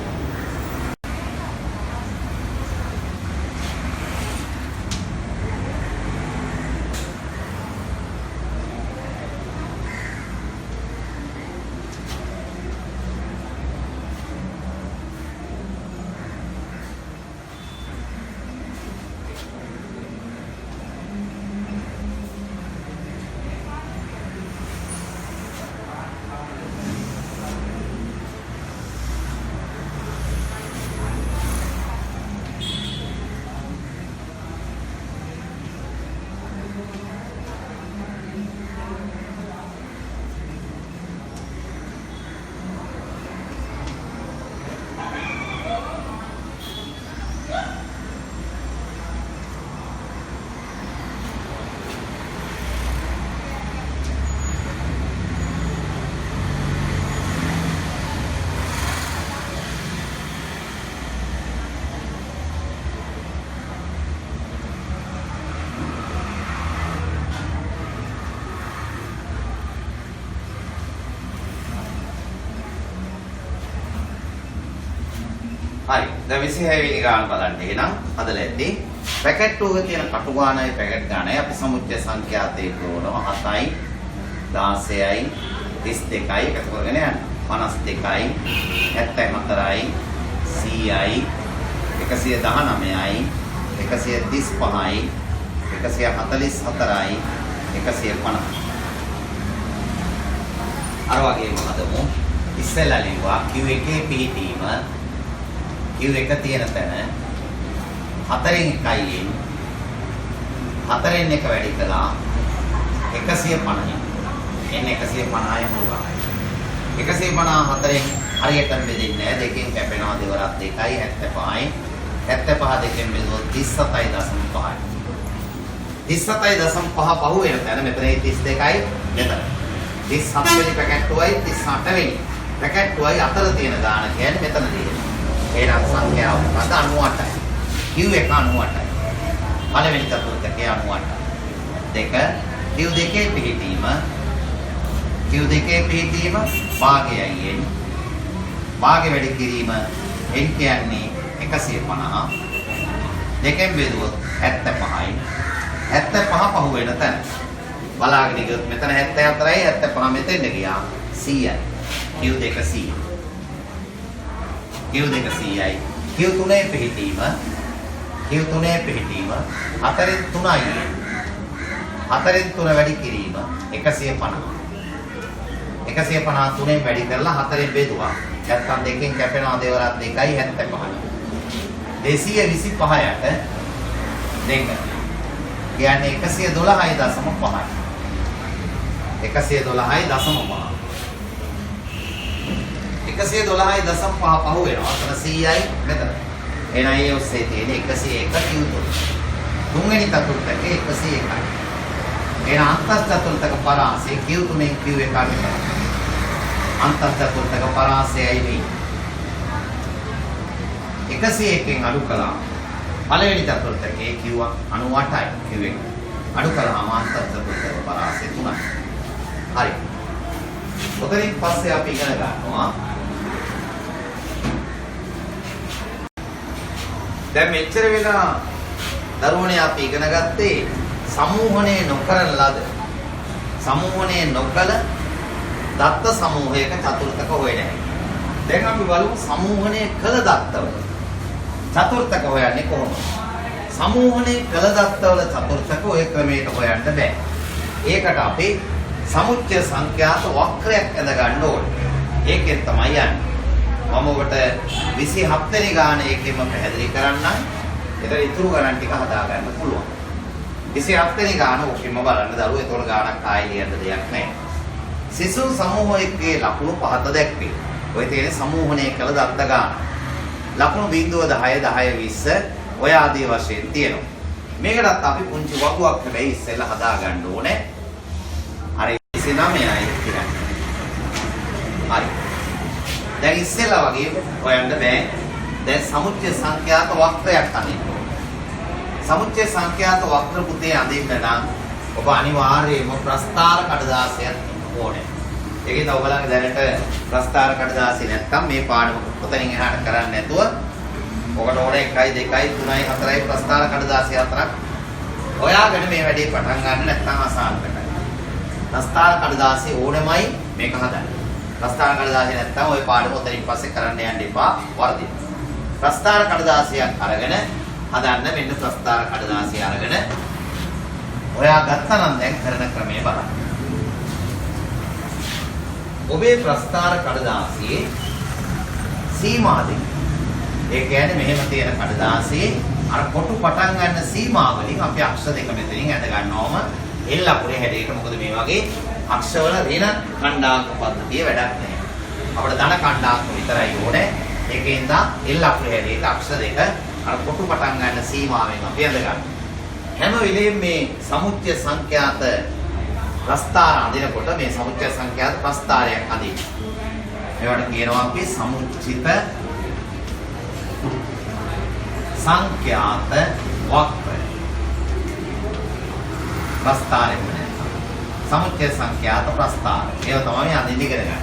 හරි. දැන් 26 වෙනි ගාන බලන්න. එහෙනම් හදලා ඇද්දි පැකට් එක තියෙන කටු ගානයි පැකට් ගානයි අපි සමුච්චය සංඛ්‍යා දෙක කරනවා 7යි 16යි 32යි එකතු කරගෙන යන්න. 52යි 74යි 100යි 119යි 135යි 144යි 150. අර වගේම හදමු. ඉස්සෙල්ලා ලිව්වා Q1 පිහිටීම Q1 තියෙන තැන 4න් 1යි 4න් 1 වැඩි කළා 150යි. එන්නේ 150යි මුලවා. 150 4න් හරියටම බෙදෙන්නේ නැහැ. දෙකෙන් කැපෙනවා දෙවරක් 2යි 75යි. 75 දෙකෙන් බෙදුවොත් 37.5යි. 37.5 පහු වෙන තැන මෙතන 32යි මෙතන. 37 වෙනි පැකට්ටුවයි 38 වෙනි පැකට්ටුවයි අතර තියෙන ගාන කියන්නේ මෙතන තියෙනවා. එහෙනම් සංඛ්‍යාව මොකද 98යි. Q1 98යි. පළවෙනි චතුර්ථකයේ 98. දෙක Q2 පිහිටීම භාගයයි n. භාගය වැඩි කිරීම n කියන්නේ 150. දෙකෙන් බෙදුවොත් 75යි. 75 පහු වෙන තැන. බලාගෙන ගියොත් මෙතන 74යි 75 මෙතෙන්ද ගියා 100යි. Q2 100. Q2 100යි. Q3 පිහිටීම 4න් 3යි. 4න් 3 වැඩි කිරීම 150. 150 3ෙන් වැඩි කරලා 4ෙන් බෙදුවා. නැත්නම් දෙකෙන් කැපෙනවා දෙවරක් 2යි 75. 225ට දෙක. කියන්නේ 112.5. 112.5. 112.5 පහු වෙනවා. අතන 100යි මෙතන. එහෙනම් ඒ ඔස්සේ තියෙන 101 Q3. තුන්වෙනි චතුර්ථකයේ 101යි. එහෙනම් අන්තර්චතුර්ථක පරාසය Q3 Q1 කාටද? අන්තර්චතුර්ථක පරාසයයි මේ. 101කින් අඩු කළා. පළවෙනි චතුර්ථකයේ Q 98යි Q1. අඩු කළාම අන්තර්චතුර්ථක පරාසය 3යි. හරි. ඔතනින් පස්සේ අපි ඉගෙන ගන්නවා දැන් මෙච්චර වෙලා දරුවනේ අපි ඉගෙන ගත්තේ සමූහණය නොකරන ලද සමූහණය නොකළ දත්ත සමූහයක චතුර්ථක හොයන හැටි. දැන් අපි බලමු සමූහණය කළ දත්තවල චතුර්ථක හොයන්නේ කොහොමද? සමූහණය කළ දත්තවල චතුර්ථක ඔය ක්‍රමයට හොයන්න බෑ. ඒකට අපි සමුච්චය සංඛ්‍යාත වක්‍රයක් ඇඳ ගන්න ඕනේ. ඒකෙන් තමයි යන්නේ. මම ඔබට 27 වෙනි ගාන එකෙන්ම පැහැදිලි කරන්නම්. ඒතර ඉතුරු ගණන් ටික හදා ගන්න පුළුවන්. 27 වෙනි ගාන ඔකෙම බලන්න දරුවෝ. ඒතකොට ගානක් ආයෙ ලියන්න දෙයක් නැහැ. සිසු සමූහයකගේ ලකුණු පහත දැක්වේ. ඔය තියෙන සමූහණය කළ දත්ත ගාන. ලකුණු 0 10 10 20 ඔය ආදී වශයෙන් තියෙනවා. මේකටත් අපි පුංචි වගුවක් හැබැයි ඉස්සෙල්ලා හදා ගන්න ඕනේ. අර 29යි කියන්නේ. හරි. දැන් ඉස්සෙල්ලා වගේ හොයන්න බෑ. දැන් සමුච්චය සංඛ්‍යාත වක්‍රයක් අඳින්න ඕනේ. සමුච්චය සංඛ්‍යාත වක්‍ර පුතේ අඳින්න නම් ඔබ අනිවාර්යයෙන්ම ප්‍රස්ථාර කඩදාසියක් ඕනේ. ඒකෙන් ඔයගලගේ දැනට ප්‍රස්ථාර කඩදාසි නැත්තම් මේ පාඩම පොතෙන් එහාට කරන්නේ නැතුව ඔකට ඕනේ 1 2 3 4 ප්‍රස්ථාර කඩදාසි 4ක් ඔයාගෙන මේ වැඩේ පටන් ගන්න නැත්තම් අසාර්ථකයි. ප්‍රස්ථාර කඩදාසි ඕනෙමයි මේක හදන්න. ප්‍රස්ථාර කඩදාසි නැත්තම් ওই පාඩම උතරින් පස්සේ කරන්න යන්න එපා වර්ධිත. ප්‍රස්ථාර කඩදාසියක් අරගෙන හදන්න මෙන්න ප්‍රස්ථාර කඩදාසිය අරගෙන ඔයා ගත්තා නම් දැන් කරන ක්‍රමය බලන්න. ඔබේ ප්‍රස්ථාර කඩදාසියේ සීමා දෙක. ඒ කියන්නේ මෙහෙම තියෙන කඩදාසියේ අර කොටු පටන් ගන්න සීමා වලින් අපි අක්ෂර දෙක මෙතනින් ඇද ගන්නවම එල් අකුරේ හැඩයට. මොකද මේ වගේ අක්ෂරවල ඍණ ඛණ්ඩාංක පද්ධතිය වැඩක් නැහැ. අපිට ධන ඛණ්ඩාංක විතරයි ඕනේ. ඒකෙන්ද එල් අකුරේ හැඩයට අක්ෂර දෙක අර කොටු පටන් ගන්න සීමාවෙන් අපි ඇද ගන්න. හැම වෙලෙම මේ සමුච්චය සංඛ්‍යාත ප්‍රස්ථාර අඳිනකොට මේ සමුච්චය සංඛ්‍යාත ප්‍රස්ථාරයක් අඳින්න. මේවට කියනවා අපි සමුච්චිත සංඛ්‍යාත වක්‍ර. ප්‍රස්ථාරය වෙනවා. සමුච්චය සංඛ්‍යාත ප්‍රස්ථාර. ඒව තමයි අඳින්න ඉගෙන ගන්න.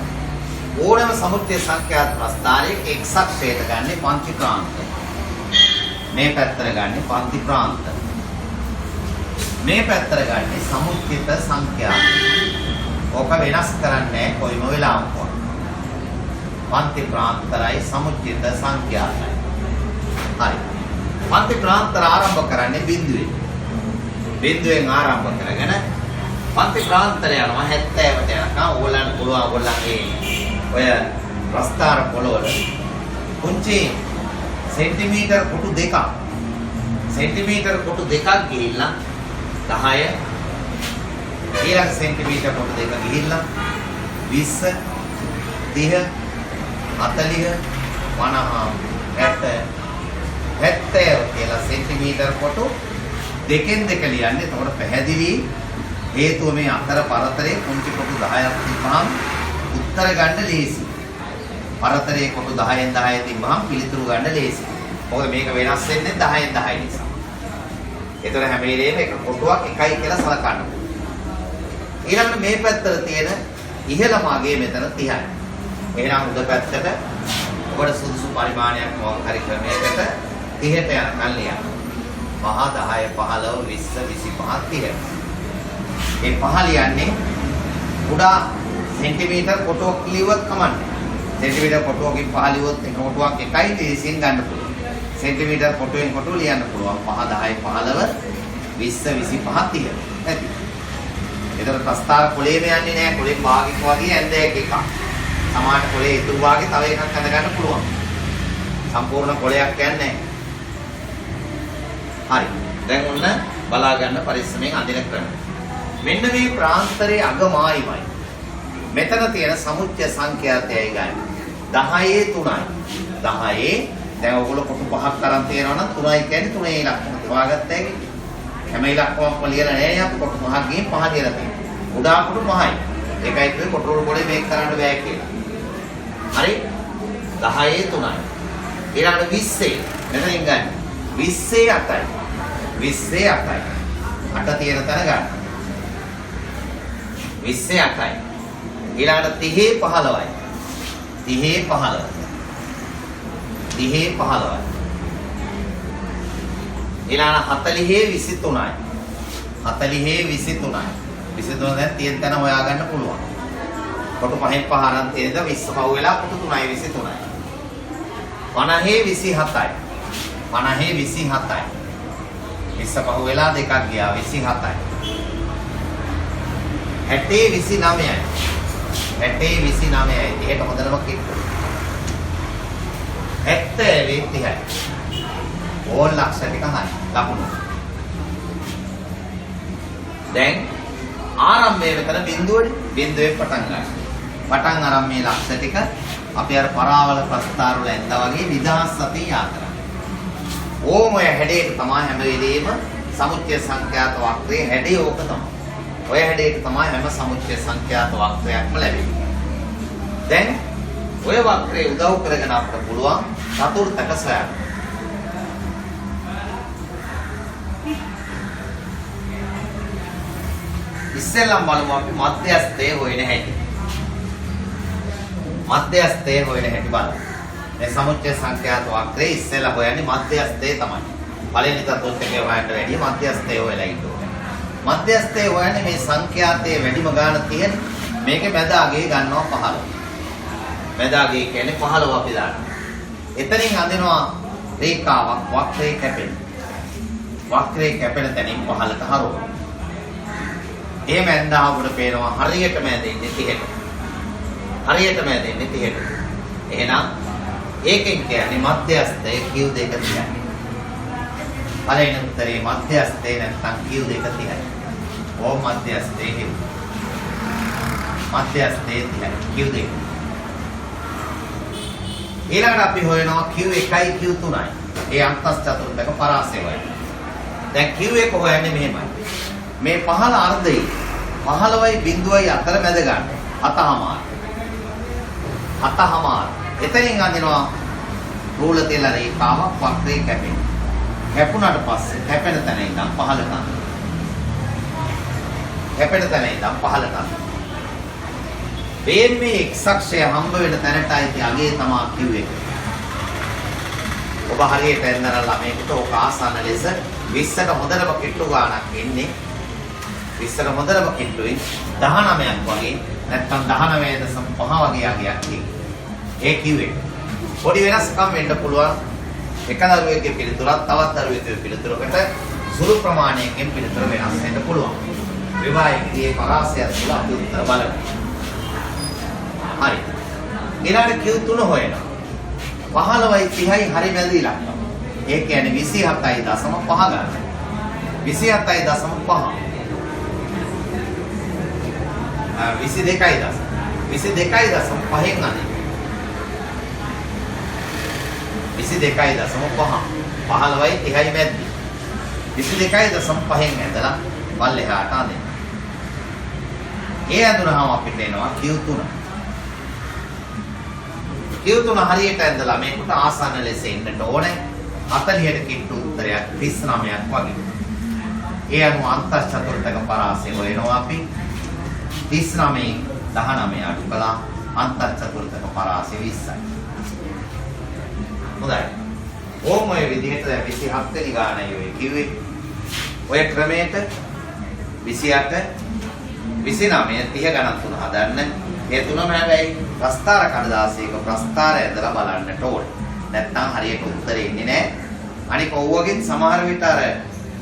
ඕනම සමුච්චය සංඛ්‍යාත ප්‍රස්ථාරයක එක්සත් ඡේද ගන්නේ පන්ති ප්‍රාන්ත. මේ පැත්තට ගන්නේ පන්ති ප්‍රාන්ත. මේ පැත්තට ගන්නේ සමුච්චිත සංඛ්‍යාත. ඕක වෙනස් කරන්නේ කොයිම වෙලාවක. පන්ති ප්‍රාන්තරයි සමුච්චිත සංඛ්‍යාතයි. හරි. පන්ති ප්‍රාන්තර ආරම්භ කරන්නේ බිඳුවෙන්. බිඳුවෙන් ආරම්භ කරගෙන පන්ති ප්‍රාන්තරය යනවා 70ට යනකම් ඕගොල්ලන්ට පුළුවන් ඕගොල්ලන්ගේ ඔය ප්‍රස්ථාර පොළවල පුංචි සෙන්ටිමීටර් කොටු දෙකක් ගිහිල්ලා 10 ඊළඟ සෙන්ටිමීටර් කොටු දෙක ගිහිල්ලා 20 30 40 50 70 කියලා සෙන්ටිමීටර් කොටු දෙකෙන් දෙක ලියන්නේ. එතකොට පැහැදිලි හේතුව මේ අතර පරතරේ පුංචි කොටු 10ක් තිබ්බහම උත්තර ගන්න ලේසි. පරතරේ කොටු 10න් 10 තිබ්බහම පිළිතුරු ගන්න ලේසි. මොකද මේක වෙනස් වෙන්නේ 10න් 10 නිසා. ඒතර හැම වෙලේම එක කොටුවක් එකයි කියලා සලකන්න. ඊළඟට මේ පැත්තට තියෙන ඉහළම අගය මෙතන 30යි. එහෙනම් උඩ පැත්තට ඔබට සුදුසු පරිමාණයක් මොකක් හරි ක්‍රමයකට 30ට යනකම් ලියන්න. මහා 10 15 20 25 30. මේ පහ ලියන්නේ කුඩා සෙන්ටිමීටර් කොටුවක් ලියුවත් කමන්නේ. සෙන්ටිමීටර් කොටුවකින් පහ ලියුවොත් එක කොටුවක් එකයි තීසියෙන් ගන්න පුළුවන්. සෙන්ටිමීටර් කොටුවෙන් කොටුව ලියන්න පුළුවන්. 5 10 15 20 25 30. නැති. ඒතර ප්‍රස්තාර කොලේම යන්නේ නැහැ. කොලේ භාගික වගේ ඇඳයක් එකක්. සමාන කොලේ ඉතුරු භාගේ තව එකක් අඳ ගන්න පුළුවන්. සම්පූර්ණ කොලයක් යන්නේ නැහැ. හරි. දැන් ඔන්න බලා ගන්න පරිස්සමෙන් අඳින ක්‍රම. මෙන්න මේ ප්‍රාන්තරයේ අගමායිමයි. මෙතන තියෙන සමුච්චය සංඛ්‍යාතයයි ගන්න. 10 3යි. 10 දැන් ඔයගොල්ලෝ කොටු පහක් තරම් තියෙනවා නම් 3යි කියන්නේ 3 ඉලක්කම. හොයාගත්තා ඒක. හැම ඉලක්කමක්ම ලියලා නැහැ අපි කොටු පහක් ගිහින් පහ ලියලා තියෙනවා. උඩා කොටු 5යි. ඒකයි කිව්වේ කොටු වල පොලේ මේක කරන්න බෑ කියලා. හරි? 10 3යි. ඊළඟට 20. මෙතනින් ගන්න. 20 8යි. 20 8යි. 8 තියෙන තැන ගන්න. 20 8යි. ඊළඟට 30 15යි. 30 15. 30 15යි. ඊළඟ 40 23යි. 40 23යි. 23 දැන් තියෙන තැන හොයාගන්න පුළුවන්. කොටු පහෙන් පහ අරන් තියෙනද 20 පහ වෙලා කොටු 3යි 23යි. 50 27යි. 50 27යි. 20 පහ වෙලා දෙකක් ගියා 27යි. 60 29යි. 60 29යි. ඒකට හොඳටම කිව්වා. 70 30යි. ඕල් ලක්ෂ ටික හරි. ලකුණු. දැන් ආරම්භයේ මෙතන බිඳුවනේ. බිඳුවෙන් පටන් ගන්න. පටන් අරන් මේ ලක්ෂ ටික අපි අර පරාවල ප්‍රස්තාර වල ඇත්තා වගේ නිදහස් සතිය යාත්‍රා. ඕම ඔය හැඩයට තමයි හැම වෙලෙම සමුච්චය සංඛ්‍යාත වක්‍රයේ හැඩය ඕක තමයි. ඔය හැඩයට තමයි හැම සමුච්චය සංඛ්‍යාත වක්‍රයක්ම ලැබෙන්නේ. දැන් ඔය වක්‍රේ උදව් කරගෙන අපිට පුළුවන් චතුර්ථක සොයන්න. ඉස්සෙල්ලම බලමු අපි මධ්‍යස්ථය හොයන හැටි. මධ්‍යස්ථය හොයන හැටි බලමු. මේ සමුච්චය සංඛ්‍යාත වක්‍රේ ඉස්සෙල්ලා හොයන්නේ මධ්‍යස්ථය තමයි. පළවෙනි චතුර්ථකය හොයන්න වැඩිය මධ්‍යස්ථය හොයලා ඉන්න ඕනේ. මධ්‍යස්ථය හොයන්නේ මේ සංඛ්‍යාතයේ වැඩිම ගාන තියෙන මේකේ මැද අගේ ගන්නවා 15. මැද අගේ කියන්නේ 15 අපි දානවා. එතනින් අඳිනවා රේඛාවක් වක්‍රේ කැපෙන. වක්‍රේ කැපෙන තැනින් 15ට හරවනවා. එහෙම ඇඳා අපිට පේනවා හරියටම ඇදෙන්නේ 30ට. හරියටම ඇදෙන්නේ 30ට. එහෙනම් ඒකෙන් කියන්නේ මධ්‍යස්ථය Q2 30යි. පළවෙනි උත්තරේ මධ්‍යස්ථය නැත්නම් Q2 30යි. ඕ මධ්‍යස්ථය හිමි. මධ්‍යස්ථය 30යි Q2. ඊළඟට අපි හොයනවා Q1යි Q3යි. ඒ අන්තස් චතුර්ථක පරාසය හොයන්න. දැන් Q1 හොයන්නේ මෙහෙමයි. මේ පහළ අර්ධයේ 15යි බිඳුවයි අතර මැද ගන්න. 7මාර. 7මාර. එතනින් අඳිනවා රූල තියලා රේඛාවක් වක්‍රේ කැපෙන. කැපුණාට පස්සේ කැපෙන තැන ඉඳන් පහළට අඳිනවා. කැපෙන තැන ඉඳන් පහළට අඳිනවා. මේ x අක්ෂය හම්බ වෙන තැනටයි අගේ තමයි Q1. ඔබ හරියට එන්නර ළමයෙකුට ඔක ආසන්න ලෙස 20ට හොඳටම කිට්ටු ගාණක් එන්නේ 20ට හොඳටම කිට්ටුයි 19ක් වගේ නැත්නම් 19.5 වගේ අගයක් තියෙනවා. ඒ Q1. පොඩි වෙනස්කම් වෙන්න පුළුවන්. එක දරුවෙකුගේ පිළිතුරක් තවත් දරුවෙකුගේ පිළිතුරකට සුළු ප්‍රමාණයකින් පිළිතුර වෙනස් වෙන්න පුළුවන්. විවාහයේ පරාසය තුළ අපි උත්තර බලමු. හරි. ඊළඟ Q3 හොයනවා. 15යි 30යි හරි මැද ඉලක්කම. ඒ කියන්නේ 27.5 ගන්න. 27.5. 22.5 ගන්න. 22.5. 15යි 30යි මැද්දේ. 22.5න් ඇදලා පල්ලෙහාට අදින්න. ඒ අඳුනහම අපිට එනවා Q3. Q3 හරියට ඇඳලා මේකට ආසන්න ලෙස ඉන්නට ඕනේ. 40ට කිට්ටු උත්තරයක් 39ක් වගේ. ඒ අනුව අන්ත චතුර්ථක පරාසය හොයනවා අපි 39 19 අඩු කළා අන්ත චතුර්ථක පරාසය 20යි. හොඳයි. ඕම ඔය විදිහට 27 වෙනි ගානයි ඔය කිව්වේ. ඔය ක්‍රමයට 28 29 30 ගණන් තුන හදන්න. ඒ තුනම හැබැයි ප්‍රස්ථාර කඩදාසියක ප්‍රස්ථාරය ඇදලා බලන්නට ඕනේ. නැත්නම් හරියට උත්තරේ එන්නේ නැහැ. අනික ඔව්වගෙන් සමහර විට අර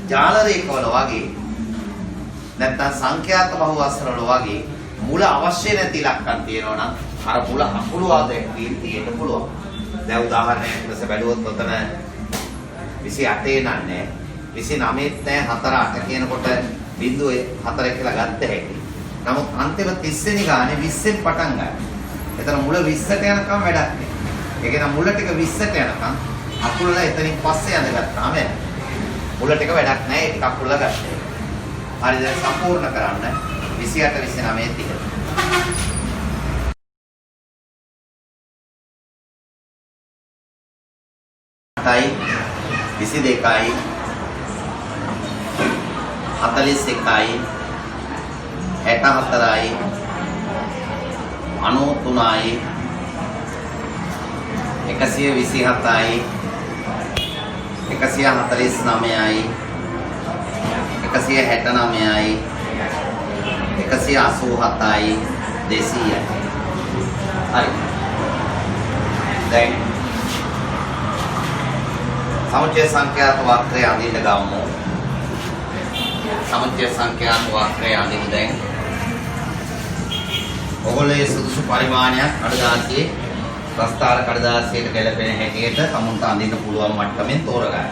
ජාල රේඛවල වගේ නැත්නම් සංඛ්‍යාත බහුවස්තර වල වගේ මුල අවශ්‍ය නැති ඉලක්කම් තියෙනවා නම් අර මුල අකුළුවාදයෙන් තියෙන්න පුළුවන්. දැන් උදාහරණයක් ලෙස බැලුවොත් ඔතන 28 නන්නේ 29ත් නැහැ 4 8 කියනකොට බිඳුවේ 4 කියලා ගත්ත හැකි. නමුත් අන්තිම 30 වෙනි ගානේ 20න් පටන් ගන්නවා. එතන මුල 20ට යනකම් වැඩක් නෑ. ඒක නම් මුල ටික 20ට යනකම් අකුලලා එතනින් පස්සේ යඳගත්තාම මුල ටික වැඩක් නෑ. ඒ ටික අකුලලා ගන්න. හරි දැන් සම්පූර්ණ කරන්න 28 29 30යි 22යි 41යි 64යි 93යි 127යි 149යි 169යි 187යි 200යි. හරි. දැන් සමුච්චය සංඛ්‍යාත වක්‍රය අඳින්න ගමු. සමුච්චය සංඛ්‍යාත වක්‍රය අඳින්න දැන් ඔයගොල්ලෝ සුදුසු පරිමාණයක් කඩදාසියේ ප්‍රස්ථාර කඩදාසියට ගැලපෙන හැටියට සමුන්ට අඳින්න පුළුවන් මට්ටමින් තෝරගන්න.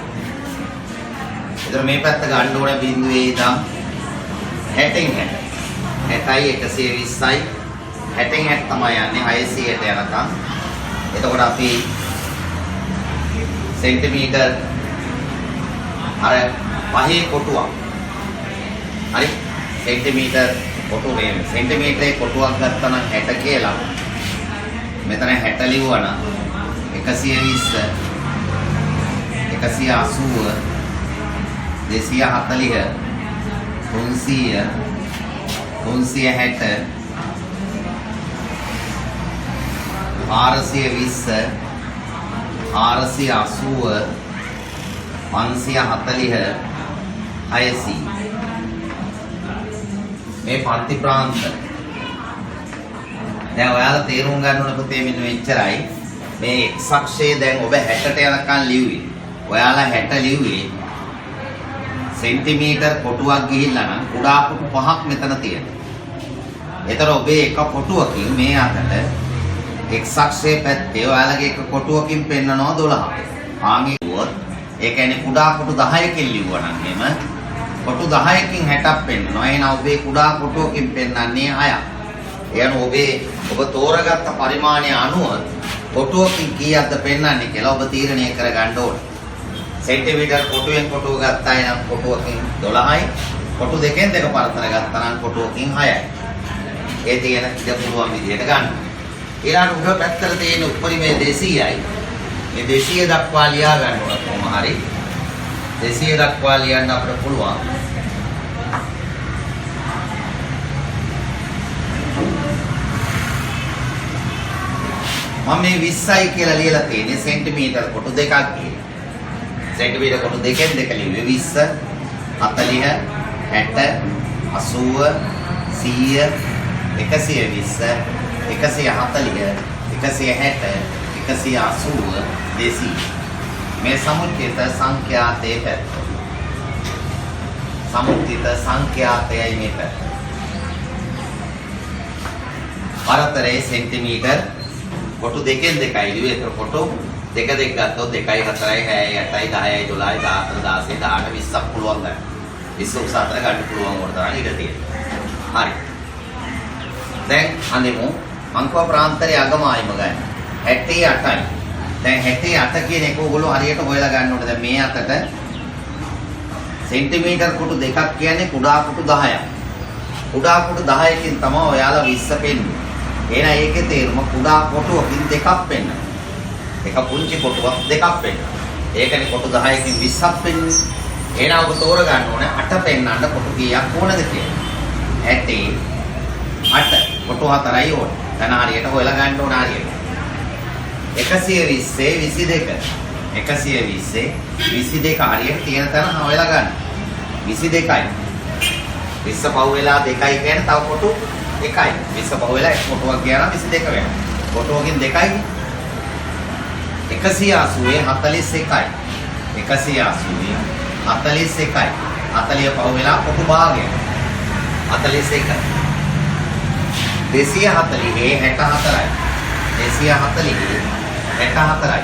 ඒතර මේ පැත්ත ගන්න ඕනේ බිඳුවේ ඉඳන් 60න් 60යි 120යි 60න් 60 තමයි යන්නේ 600ට යනකම්. එතකොට අපි සෙන්ටිමීටර් අර පහේ කොටුවක් හරි සෙන්ටිමීටර් කොටු මේ සෙන්ටිමීටරේ කොටුවක් ගත්තා නම් 60 කියලා මෙතන 60 ලිව්වා නම් 120 180 240 300 360 420 480 540 600 මේ පන්ති ප්‍රාන්ත දැන් ඔයාලා තේරුම් ගන්න ඕන පුතේ මෙන්න මෙච්චරයි මේ x අක්ෂයේ දැන් ඔබ 60ට යනකම් ලිව්වේ ඔයාලා 60 ලිව්වේ සෙන්ටිමීටර් කොටුවක් ගිහිල්ලා නම් කුඩා කොටු පහක් මෙතන තියෙනවා. ඒතර ඔබේ එක කොටුවකින් මේ අතට x අක්ෂයේ පැත්තේ ඔයාලගේ එක කොටුවකින් පෙන්නනවා 12. ආන්ගේ වුවොත් ඒ කියන්නේ කුඩා කොටු 10කින් ලිව්වා නම් එම කොටු 10කින් 60ක් පෙන්නනවා. එහෙනම් ඔබේ කුඩා කොටුවකින් පෙන්නන්නේ 6ක්. එයන ඔබ තෝරගත්ත පරිමාණය අනුව කොටුවකින් කීයක්ද පෙන්නන්නේ කියලා ඔබ තීරණය කරගන්න ඕනේ. සෙන්ටිමීටර් කොටුවෙන් කොටුව ගත්තා නම් කොටුවකින් 12යි. කොටු දෙකෙන් දෙක පරතර ගත්තා නම් කොටුවකින් 6යි. ඒ තියෙන ඉඳ පුළුවන් විදිහට ගන්න. ඊළඟ උඩ පැත්තට තියෙන උපරිමයේ 200යි. මේ 200 දක්වා ලියා ගන්න ඕන කොහොම හරි. 200 දක්වා ලියන්න අපිට පුළුවන්. මම මේ 20යි කියලා ලියලා තියෙන්නේ සෙන්ටිමීටර් කොටු දෙකක් කියලා. සෙන්ටිමීටර් කොටු දෙකෙන් දෙක ලිව්වේ 20 40 60 80 100 120 140 160 200 මේ සමුච්චිත සංඛ්‍යාතයේ පැත්ත. සමුච්චිත සංඛ්‍යාතයයි මේ පැත්ත. පරතරේ සෙන්ටිමීටර් කොටු දෙකෙන් දෙකයි ලිව්වේ. ඒක කොටු දෙක දෙක ගත්තොත් 2 4 6 8 10 12 14 16 18 20ක් පුළුවන් ගන්න. 20 උස අතර ගන්න පුළුවන් වුණ තරම් ඉඩ තියෙනවා. හරි. දැන් අනිමු අංක ප්‍රාන්තරයේ අගමායිම ගන්න. 68යි. දැන් 68 කියන එක ඕගොල්ලෝ හරියට හොයලා ගන්න ඕනේ. දැන් මේ අතට සෙන්ටිමීටර් කොටු දෙකක් කියන්නේ කුඩා කොටු 10ක්. කුඩා කොටු 10කින් තමයි ඔයාලා 20 පෙන්නේ. එහෙනම් ඒකේ තේරුම කුඩා කොටුවකින් දෙකක් පෙන්නන. එක පුංචි කොටුවක් දෙකක් පෙන්නන. ඒකනේ කොටු 10කින් 20ක් පෙන්නේ. එහෙනම් ඔබ තෝරගන්න ඕනේ 8 පෙන්නන්න කොටු කීයක් ඕනද කියලා. 8 කොටු 4යි ඕනේ. දැන් හරියට හොයලා ගන්න ඕන හරියට. 120 120 120 හරියට තියෙන තැන හොයලා ගන්න. 22යි. 20 පහු වෙලා 2යි කියන්නේ තව කොටු 1යි. 20 පහු වෙලා එක කොටුවක් ගියා නම් 22 වෙනවා. කොටුවකින් 2යි. 180 41යි. 180 41යි. 40 පහු වෙලා කොටු භාගය. 41. 240 64යි. 240 64යි.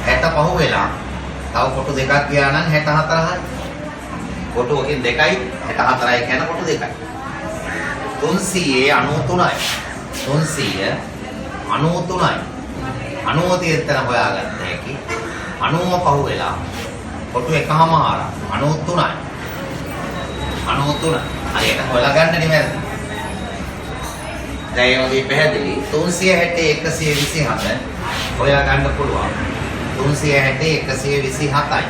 60 පහු වෙලා තව කොටු දෙකක් ගියා නම් 64යි. කොටුවකින් 2යි 64යි කියන කොටු 2යි. 393යි. 393යි. 90 තියෙන හොයාගන්න හැකි. 90 පහු වෙලා කොටු එකමාර 93යි. 93. හරියට හොයලා ගන්න නෙමෙයි. දැන් ඒ වගේ පැහැදිලි 360 127 හොයා ගන්න පුළුවන්. 360 127යි. 360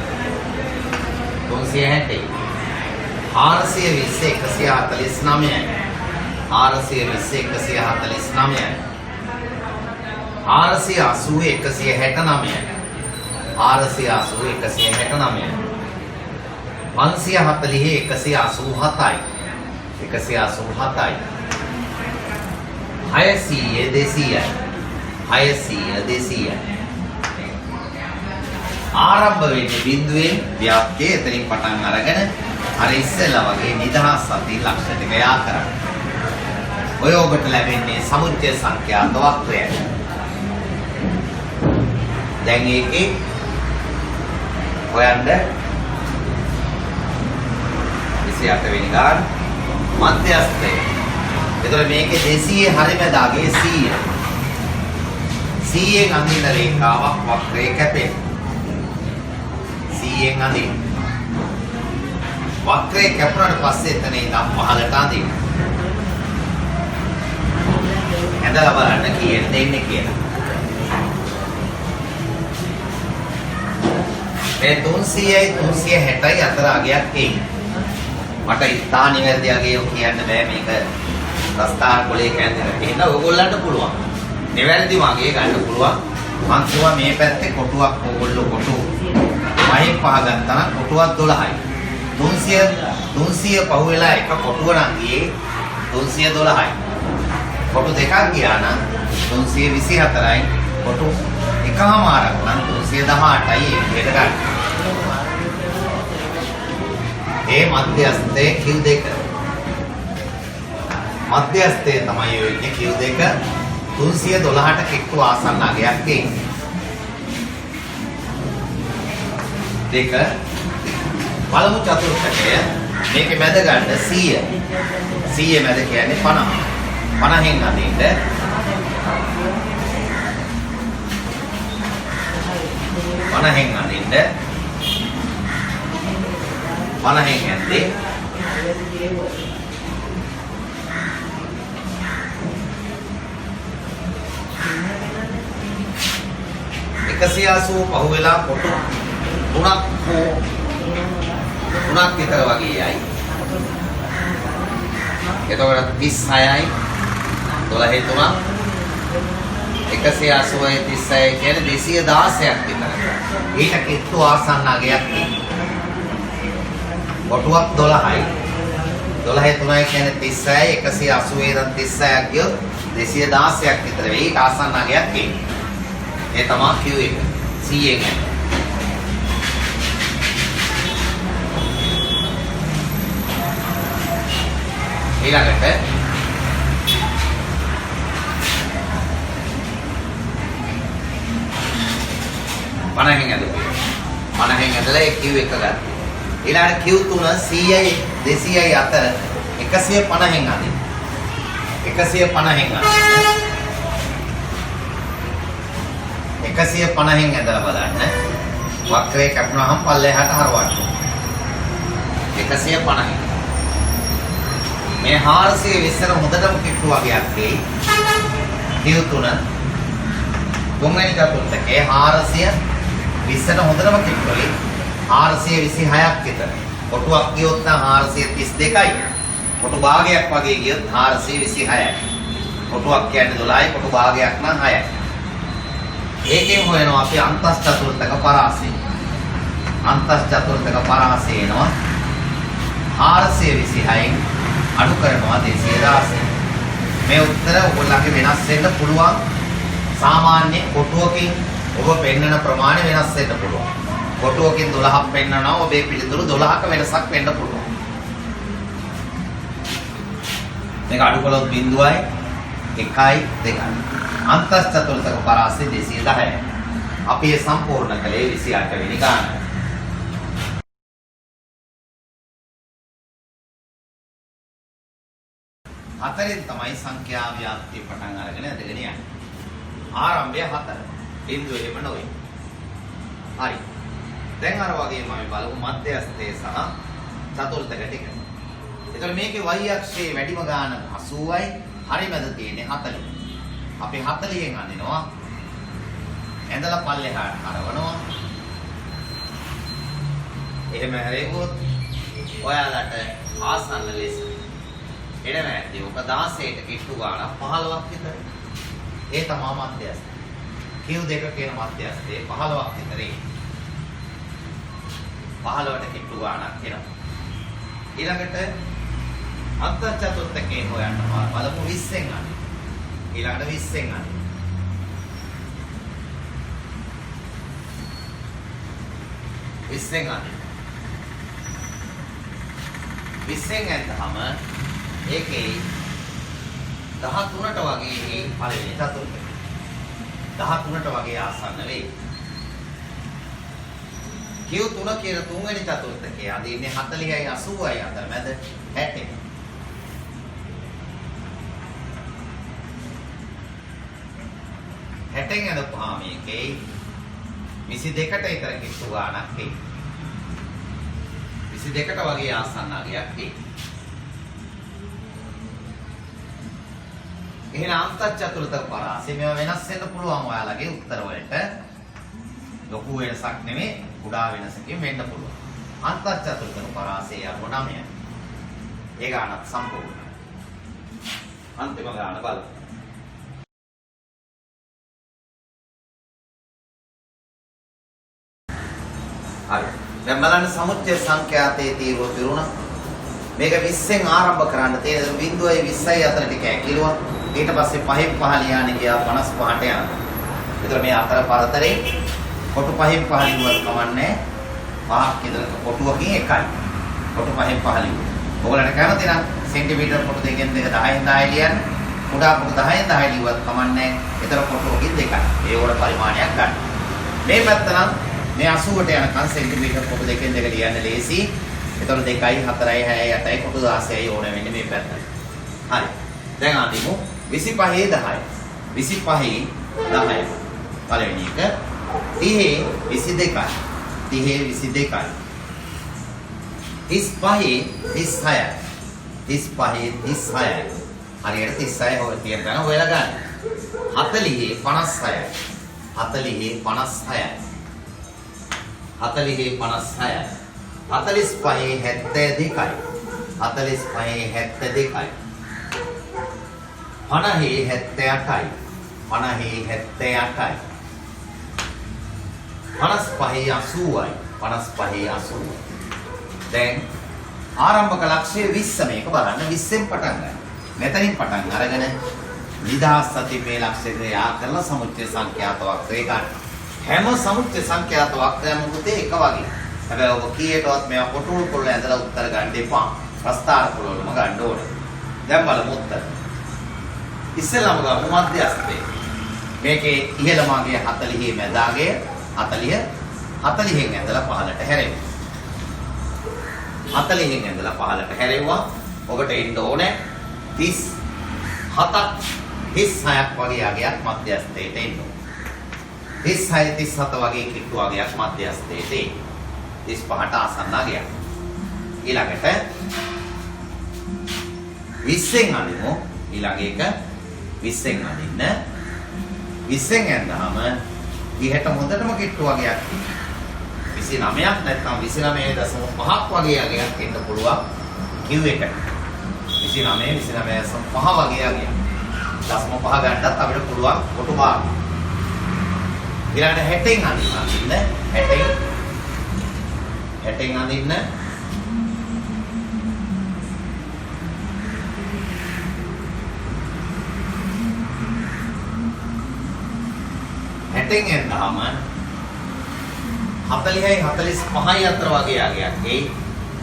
420 149යි. 420 149යි. 480 169යි. 480 169යි. 540 187යි. 187යි. 600 200යි. 600 200යි. ආරම්භ වෙන්නේ බිඳුවෙන් ව්‍යාප්තිය එතනින් පටන් අරගෙන අර ඉස්සෙල්ලා වගේ නිදහස් සති ලක්ෂණ ටික යා කරන්න. ඔය ඔබට ලැබෙන්නේ සමුච්චය සංඛ්‍යාත වක්‍රයයි. දැන් ඒකේ හොයන්න 28 වෙනි ගාන මධ්‍යස්ථය. එතකොට මේකේ 200 හරිමදාගේ 100. 100න් අඳින රේඛාවක් වක්‍රයේ කැපේ. 100න් අඳින. වක්‍රයේ කැපුණාට පස්සේ එතන ඉඳන් පහළට අඳින්න. ඇදලා බලන්න කීයට දෙන්නේ කියලා. මේ 300යි 360යි අතර අගයක් එයි. මට ඉතා නිවැරදි අගයක් කියන්න බෑ මේක රස්තාර කොලේ කියන්නේ. එහෙනම් ඕගොල්ලන්ට පුළුවන්. නිවැරදිම අගය ගන්න පුළුවන්. මං කියවා මේ පැත්තේ කොටුවක් ඕගොල්ලෝ කොටු 5න් 5 ගත්තා නම් කොටුවක් 12යි. 300 පහු වෙලා එක කොටුව නම් ගියේ 312යි. කොටු දෙකක් ගියා නම් 324යි. කොටු එකමාරක් නම් 318යි ඒකට ගන්න. ඒ මධ්‍යස්ථයේ Q2. මධ්‍යස්ථයේ තමයි ඔය ඉන්නේ Q2 312ට කිට්ටු ආසන්න අගයක් තියෙනවා. දෙක පළමු චතුර්ථකය මේකේ මැද ගන්න 100. 100 මැද කියන්නේ 50. 50න් අදින්න 50න් අදින්න 50න් ඇද්දේ 180 පහු වෙලා කොටු 3ක් විතර වගේ යයි. එතකොට 36යි 12 3 180යි 36යි කියන්නේ 216ක් විතර. ඊට කිට්ටු ආසන්න අගයක් තියෙනවා. කොටුවක් 12යි. 12 3යි කියන්නේ 36යි 180 ඉඳන් 36ක් ගියොත් 216ක් විතර වෙයි. ඊට ආසන්න අගයක් තියෙනවා. ඒ තමයි Q එක 100 එක. ඊළඟට 50න් ඇදුවා. 50න් ඇදලා ඒ Q එක ගත්තා. ඊළඟට Q3 100යි 200යි අතර 150න් අදින්න. 150න් අදින්න. 150න් ඇදලා බලන්න. වක්‍රේ කැපුණාම පල්ලෙහාට හරවන්න. 150න්. මේ 420 හොඳටම කිට්ටු වගේක් දෙයි. Q3 තුන්වෙනි චතුර්ථකයේ 420ට හොඳටම කිට්ටුයි. 426ක් විතර. කොටුවක් ගියොත් නම් 432යි. කොටු භාගයක් වගේ ගියොත් 426යි. කොටුවක් කියන්නේ 12යි, කොටු භාගයක් නම් 6යි. ඒකෙන් හොයනවා අපි අන්තස් චතුර්ථක පරාසය. අන්තස් චතුර්ථක පරාසය එනවා 426න් අඩු කරනවා 216. මේ උත්තර ඔයගොල්ලන්ගේ වෙනස් වෙන්න පුළුවන්. සාමාන්‍ය කොටුවකින් ඔබ පෙන්නන ප්‍රමාණය වෙනස් වෙන්න පුළුවන්. කොටුවකින් 12ක් පෙන්නනවා ඔබේ පිළිතුරු 12ක වෙනසක් වෙන්න පුළුවන්. මේක අඩු කළොත් 0යි 1යි 2යි. අන්තස් චතුර්ථක පරාසය 210යි. අපි ඒ සම්පූර්ණ කළේ 28 වෙනි ගාන. හතරෙන් තමයි සංඛ්‍යා ව්‍යාප්තිය පටන් අරගෙන ඇදගෙන යන්නේ. ආරම්භය 4. බිඳුව එහෙම නොවේ. හරි. දැන් අර වගේම අපි බලමු මධ්‍යස්ථය සහ චතුර්ථක ටික. ඒතර මේකේ y අක්ෂයේ වැඩිම ගාන 80යි, හරිමැද තියෙන්නේ 40. අපි 40න් අඳිනවා. ඇඳලා පල්ලෙහාට හරවනවා. එහෙම හැරෙවොත් ඔයාලට ආසන්න ලෙස එනවා ඇති. ඔක 16ට කිට්ටු ගාන 15ක් විතර. ඒ තමයි මධ්‍යස්ථය. Q2 කියන මධ්‍යස්ථයේ 15ක් විතරයි. 15ට කිට්ටු ගානක් එනවා. ඊළඟට අන්තස් චතුර්ථකේ හොයන්න බලමු 20න් අන්න. ඊළඟට 20න් අන්න. 20න් අන්න. 20න් ඇද්දාම ඒකේ 13ට වගේ පළවෙනි චතුර්ථකය. 13ට වගේ ආසන්න වෙයි. Q3 කියන තුන්වෙනි චතුර්ථකයේ අදින්නේ 40යි 80යි අතර මැද 60. හැටෙන් අදපුවාම මේකේ 22ට විතර කිට්ටු ගානක් එයි. 22ට වගේ ආසන්න අගයක් එයි. එහෙනම් අන්තස් චතුර්ථක පරාසය මේවා වෙනස් වෙන්න පුළුවන් ඔයාලගේ උත්තර වලට. ලොකු වෙනසක් නෙමෙයි, කුඩා වෙනසකින් වෙන්න පුළුවන්. අන්තස් චතුර්ථක පරාසය 9යි. ඒ ගානත් සම්පූර්ණයි. අන්තිම ගාන බලමු. හරි. දැන් බලන්න සමුච්චය සංඛ්‍යාතයේ තීරුව පිරුණා. මේක 20න් ආරම්භ කරන්න තියෙන 0යි 20යි අතර ටික ඇකිලුවා. ඊට පස්සේ 5න් 5 ලියන්න ගියා 55ට යනවා. ඒතර මේ අතර පරතරේ කොටු 5න් 5 ලියුවත් කමන්නේ. 5ක් ඉදලක කොටුවකින් එකයි. කොටු 5න් 5 ලියුවා. ඔයගලට කැමති නම් සෙන්ටිමීටර කොටු දෙකෙන් දෙක 10න් 10 ලියන්න. කුඩා කොටු 10න් 10 ලියුවත් කමන්නේ. ඒතර කොටුවකින් දෙකයි. ඒ වල පරිමාණයක් ගන්න. මේ පැත්ත නම් මේ 80ට යනකන් සෙන්ටිමීටර කොටු දෙකෙන් දෙක ලියන්න ලේසි. ඒතර 2යි 4යි 6යි 8යි කොටු 16යි ඕන වෙන්නේ මේ පැත්තට. හරි. දැන් අදිමු 25 10. 25 10. පළවෙනි එක 30 22යි. 30 22යි. 35 36යි. 35 36යි. හරියට 36 හොය තියෙන ගාන හොයලා ගන්න. 40 56යි. 40 56යි. 40 56යි. 45 72යි. 45 72යි. 50 78යි. 50 78යි. 55 80යි. 55 80යි. දැන් ආරම්භක ලක්ෂය 20 මේක බලන්න 20න් පටන් ගන්න. මෙතනින් පටන් අරගෙන නිදහස් සති මේ ලක්ෂයට යා කරලා සමුච්චය සංඛ්‍යාත වක්‍රය ගන්න. හැම සමුච්චය සංඛ්‍යාත වක්‍රයම පුතේ එක වගේ. හැබැයි ඔබ කීයටවත් මේවා කොටුල් කොල්ල ඇදලා උත්තර ගන්න එපා. ප්‍රස්තාර කොල්ලම ගන්න ඕනේ. දැන් බලමු උත්තර. ඉස්සෙල්ලාම ගමු මධ්‍යස්ථය. මේකේ ඉහළ මාගේ 40 මැදාගේ 40 40න් ඇදලා පහළට හැරෙමු. 40න් ඇදලා පහළට හැරෙවුවා. ඔබට එන්න ඕනේ 37ක් 36ක් වගේ අගයක් මධ්‍යස්ථයට එන්න ඕනේ. 36 37 වගේ කිට්ටු අගයක් මධ්‍යස්ථයට එන්න. 35ට ආසන්න අගයක්. ඊළඟට 20න් අදිමු. ඊළඟ එක 20න් අදින්න. 20න් ඇඳාම 30ට හොඳටම කිට්ටු වගයක්. 20 29ක් නැත්නම් 29.5ක් වගේ අගයක් එන්න පුළුවන් Q එකට. 29.5 වගේ අගයක්. 0.5 ගන්නත් අපිට පුළුවන් කොටු භාග. ඊළඟට 60න් අඳින්න. 60න් අඳින්න. හැටෙන් එන්නාම 40යි 45යි අතර වගේ අගයක් එයි.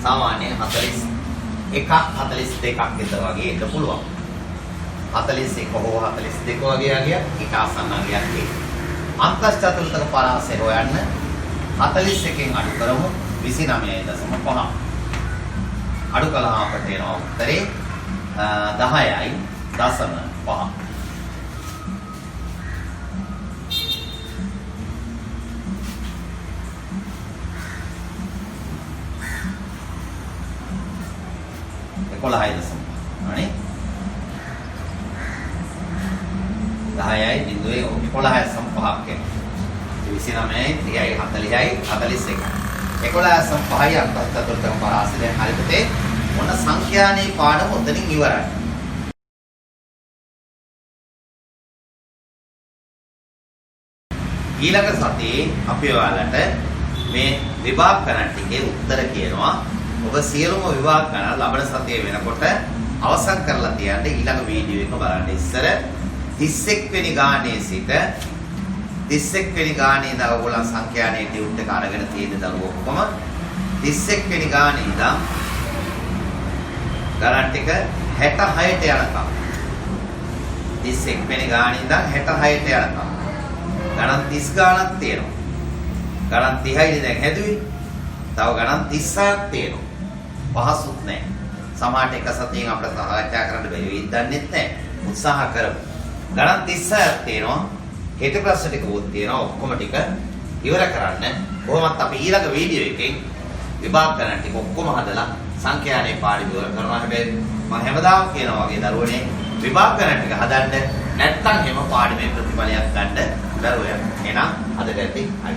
සාමාන්‍ය 41ක් 42ක් විතර වගේ එන්න පුළුවන්. 41 හෝ 42 වගේ අගයක් ඊට ආසන්න අගයක් එයි. අන්තශ්චතුර්ථක පරාසය හොයන්න 41කින් අඩු කරමු 29.5. අඩු කළාම අපට එනවා උත්තරේ 10.5. කොළහයි දසම අනේ 10යි බිඳුවේ 11.5ක් එනවා 29යි 30යි 40යි 41යි 11.5යි අන්තර්ගතව පරාසය දැන් හරි පුතේ මොන සංඛ්‍යානේ පාඩම උතනින් ඉවරයි ඊළඟ සතියේ අපි ඔයාලට මේ විභාග ගණන් ටිකේ උත්තර කියනවා ඔබ සියලුම විභාග ගණන් ලබන සතියේ වෙනකොට අවසන් කරලා තියන්න ඊළඟ වීඩියෝ එක බලන්න. ඉස්සර 31 වෙනි ගානේ සිට 31 වෙනි ගානේ ඉඳන් ඔයගොල්ලන් සංඛ්‍යානේ ටියුට් එක අරගෙන තියෙන දරුවෝ ඔක්කොම 31 වෙනි ගානේ ඉඳන් ගණන් ටික 66ට යනකම් 31 වෙනි ගානේ ඉඳන් 66ට යනකම් ගණන් 30 ගානක් තියෙනවා. ගණන් 30යි දැන් හැදුවේ. තව ගණන් 36ක් තියෙනවා. පහසුත් නැහැ. සමහරට එක සතියෙන් අපිට සාකච්ඡා කරන්න බැරි වෙයිද දන්නෙත් නැහැ. උත්සාහ කරමු. ගණන් 36ක් තියෙනවා. හෙට ප්‍රශ්න ටික උත් තියෙනවා. ඔක්කොම ටික ඉවර කරන්න. කොහොමත් අපි ඊළඟ වීඩියෝ එකෙන් විභාග ගණන් ටික ඔක්කොම හදලා සංඛ්‍යානේ පාඩි ඉවර කරනවා. හැබැයි මම හැමදාම කියනවා වගේ දරුවනේ විභාග ගණන් ටික හදන්න නැත්තම් හැම පාඩමේ ප්‍රතිඵලයක් ගන්න බැරුව යනවා. එහෙනම් අදට ඇති හරි.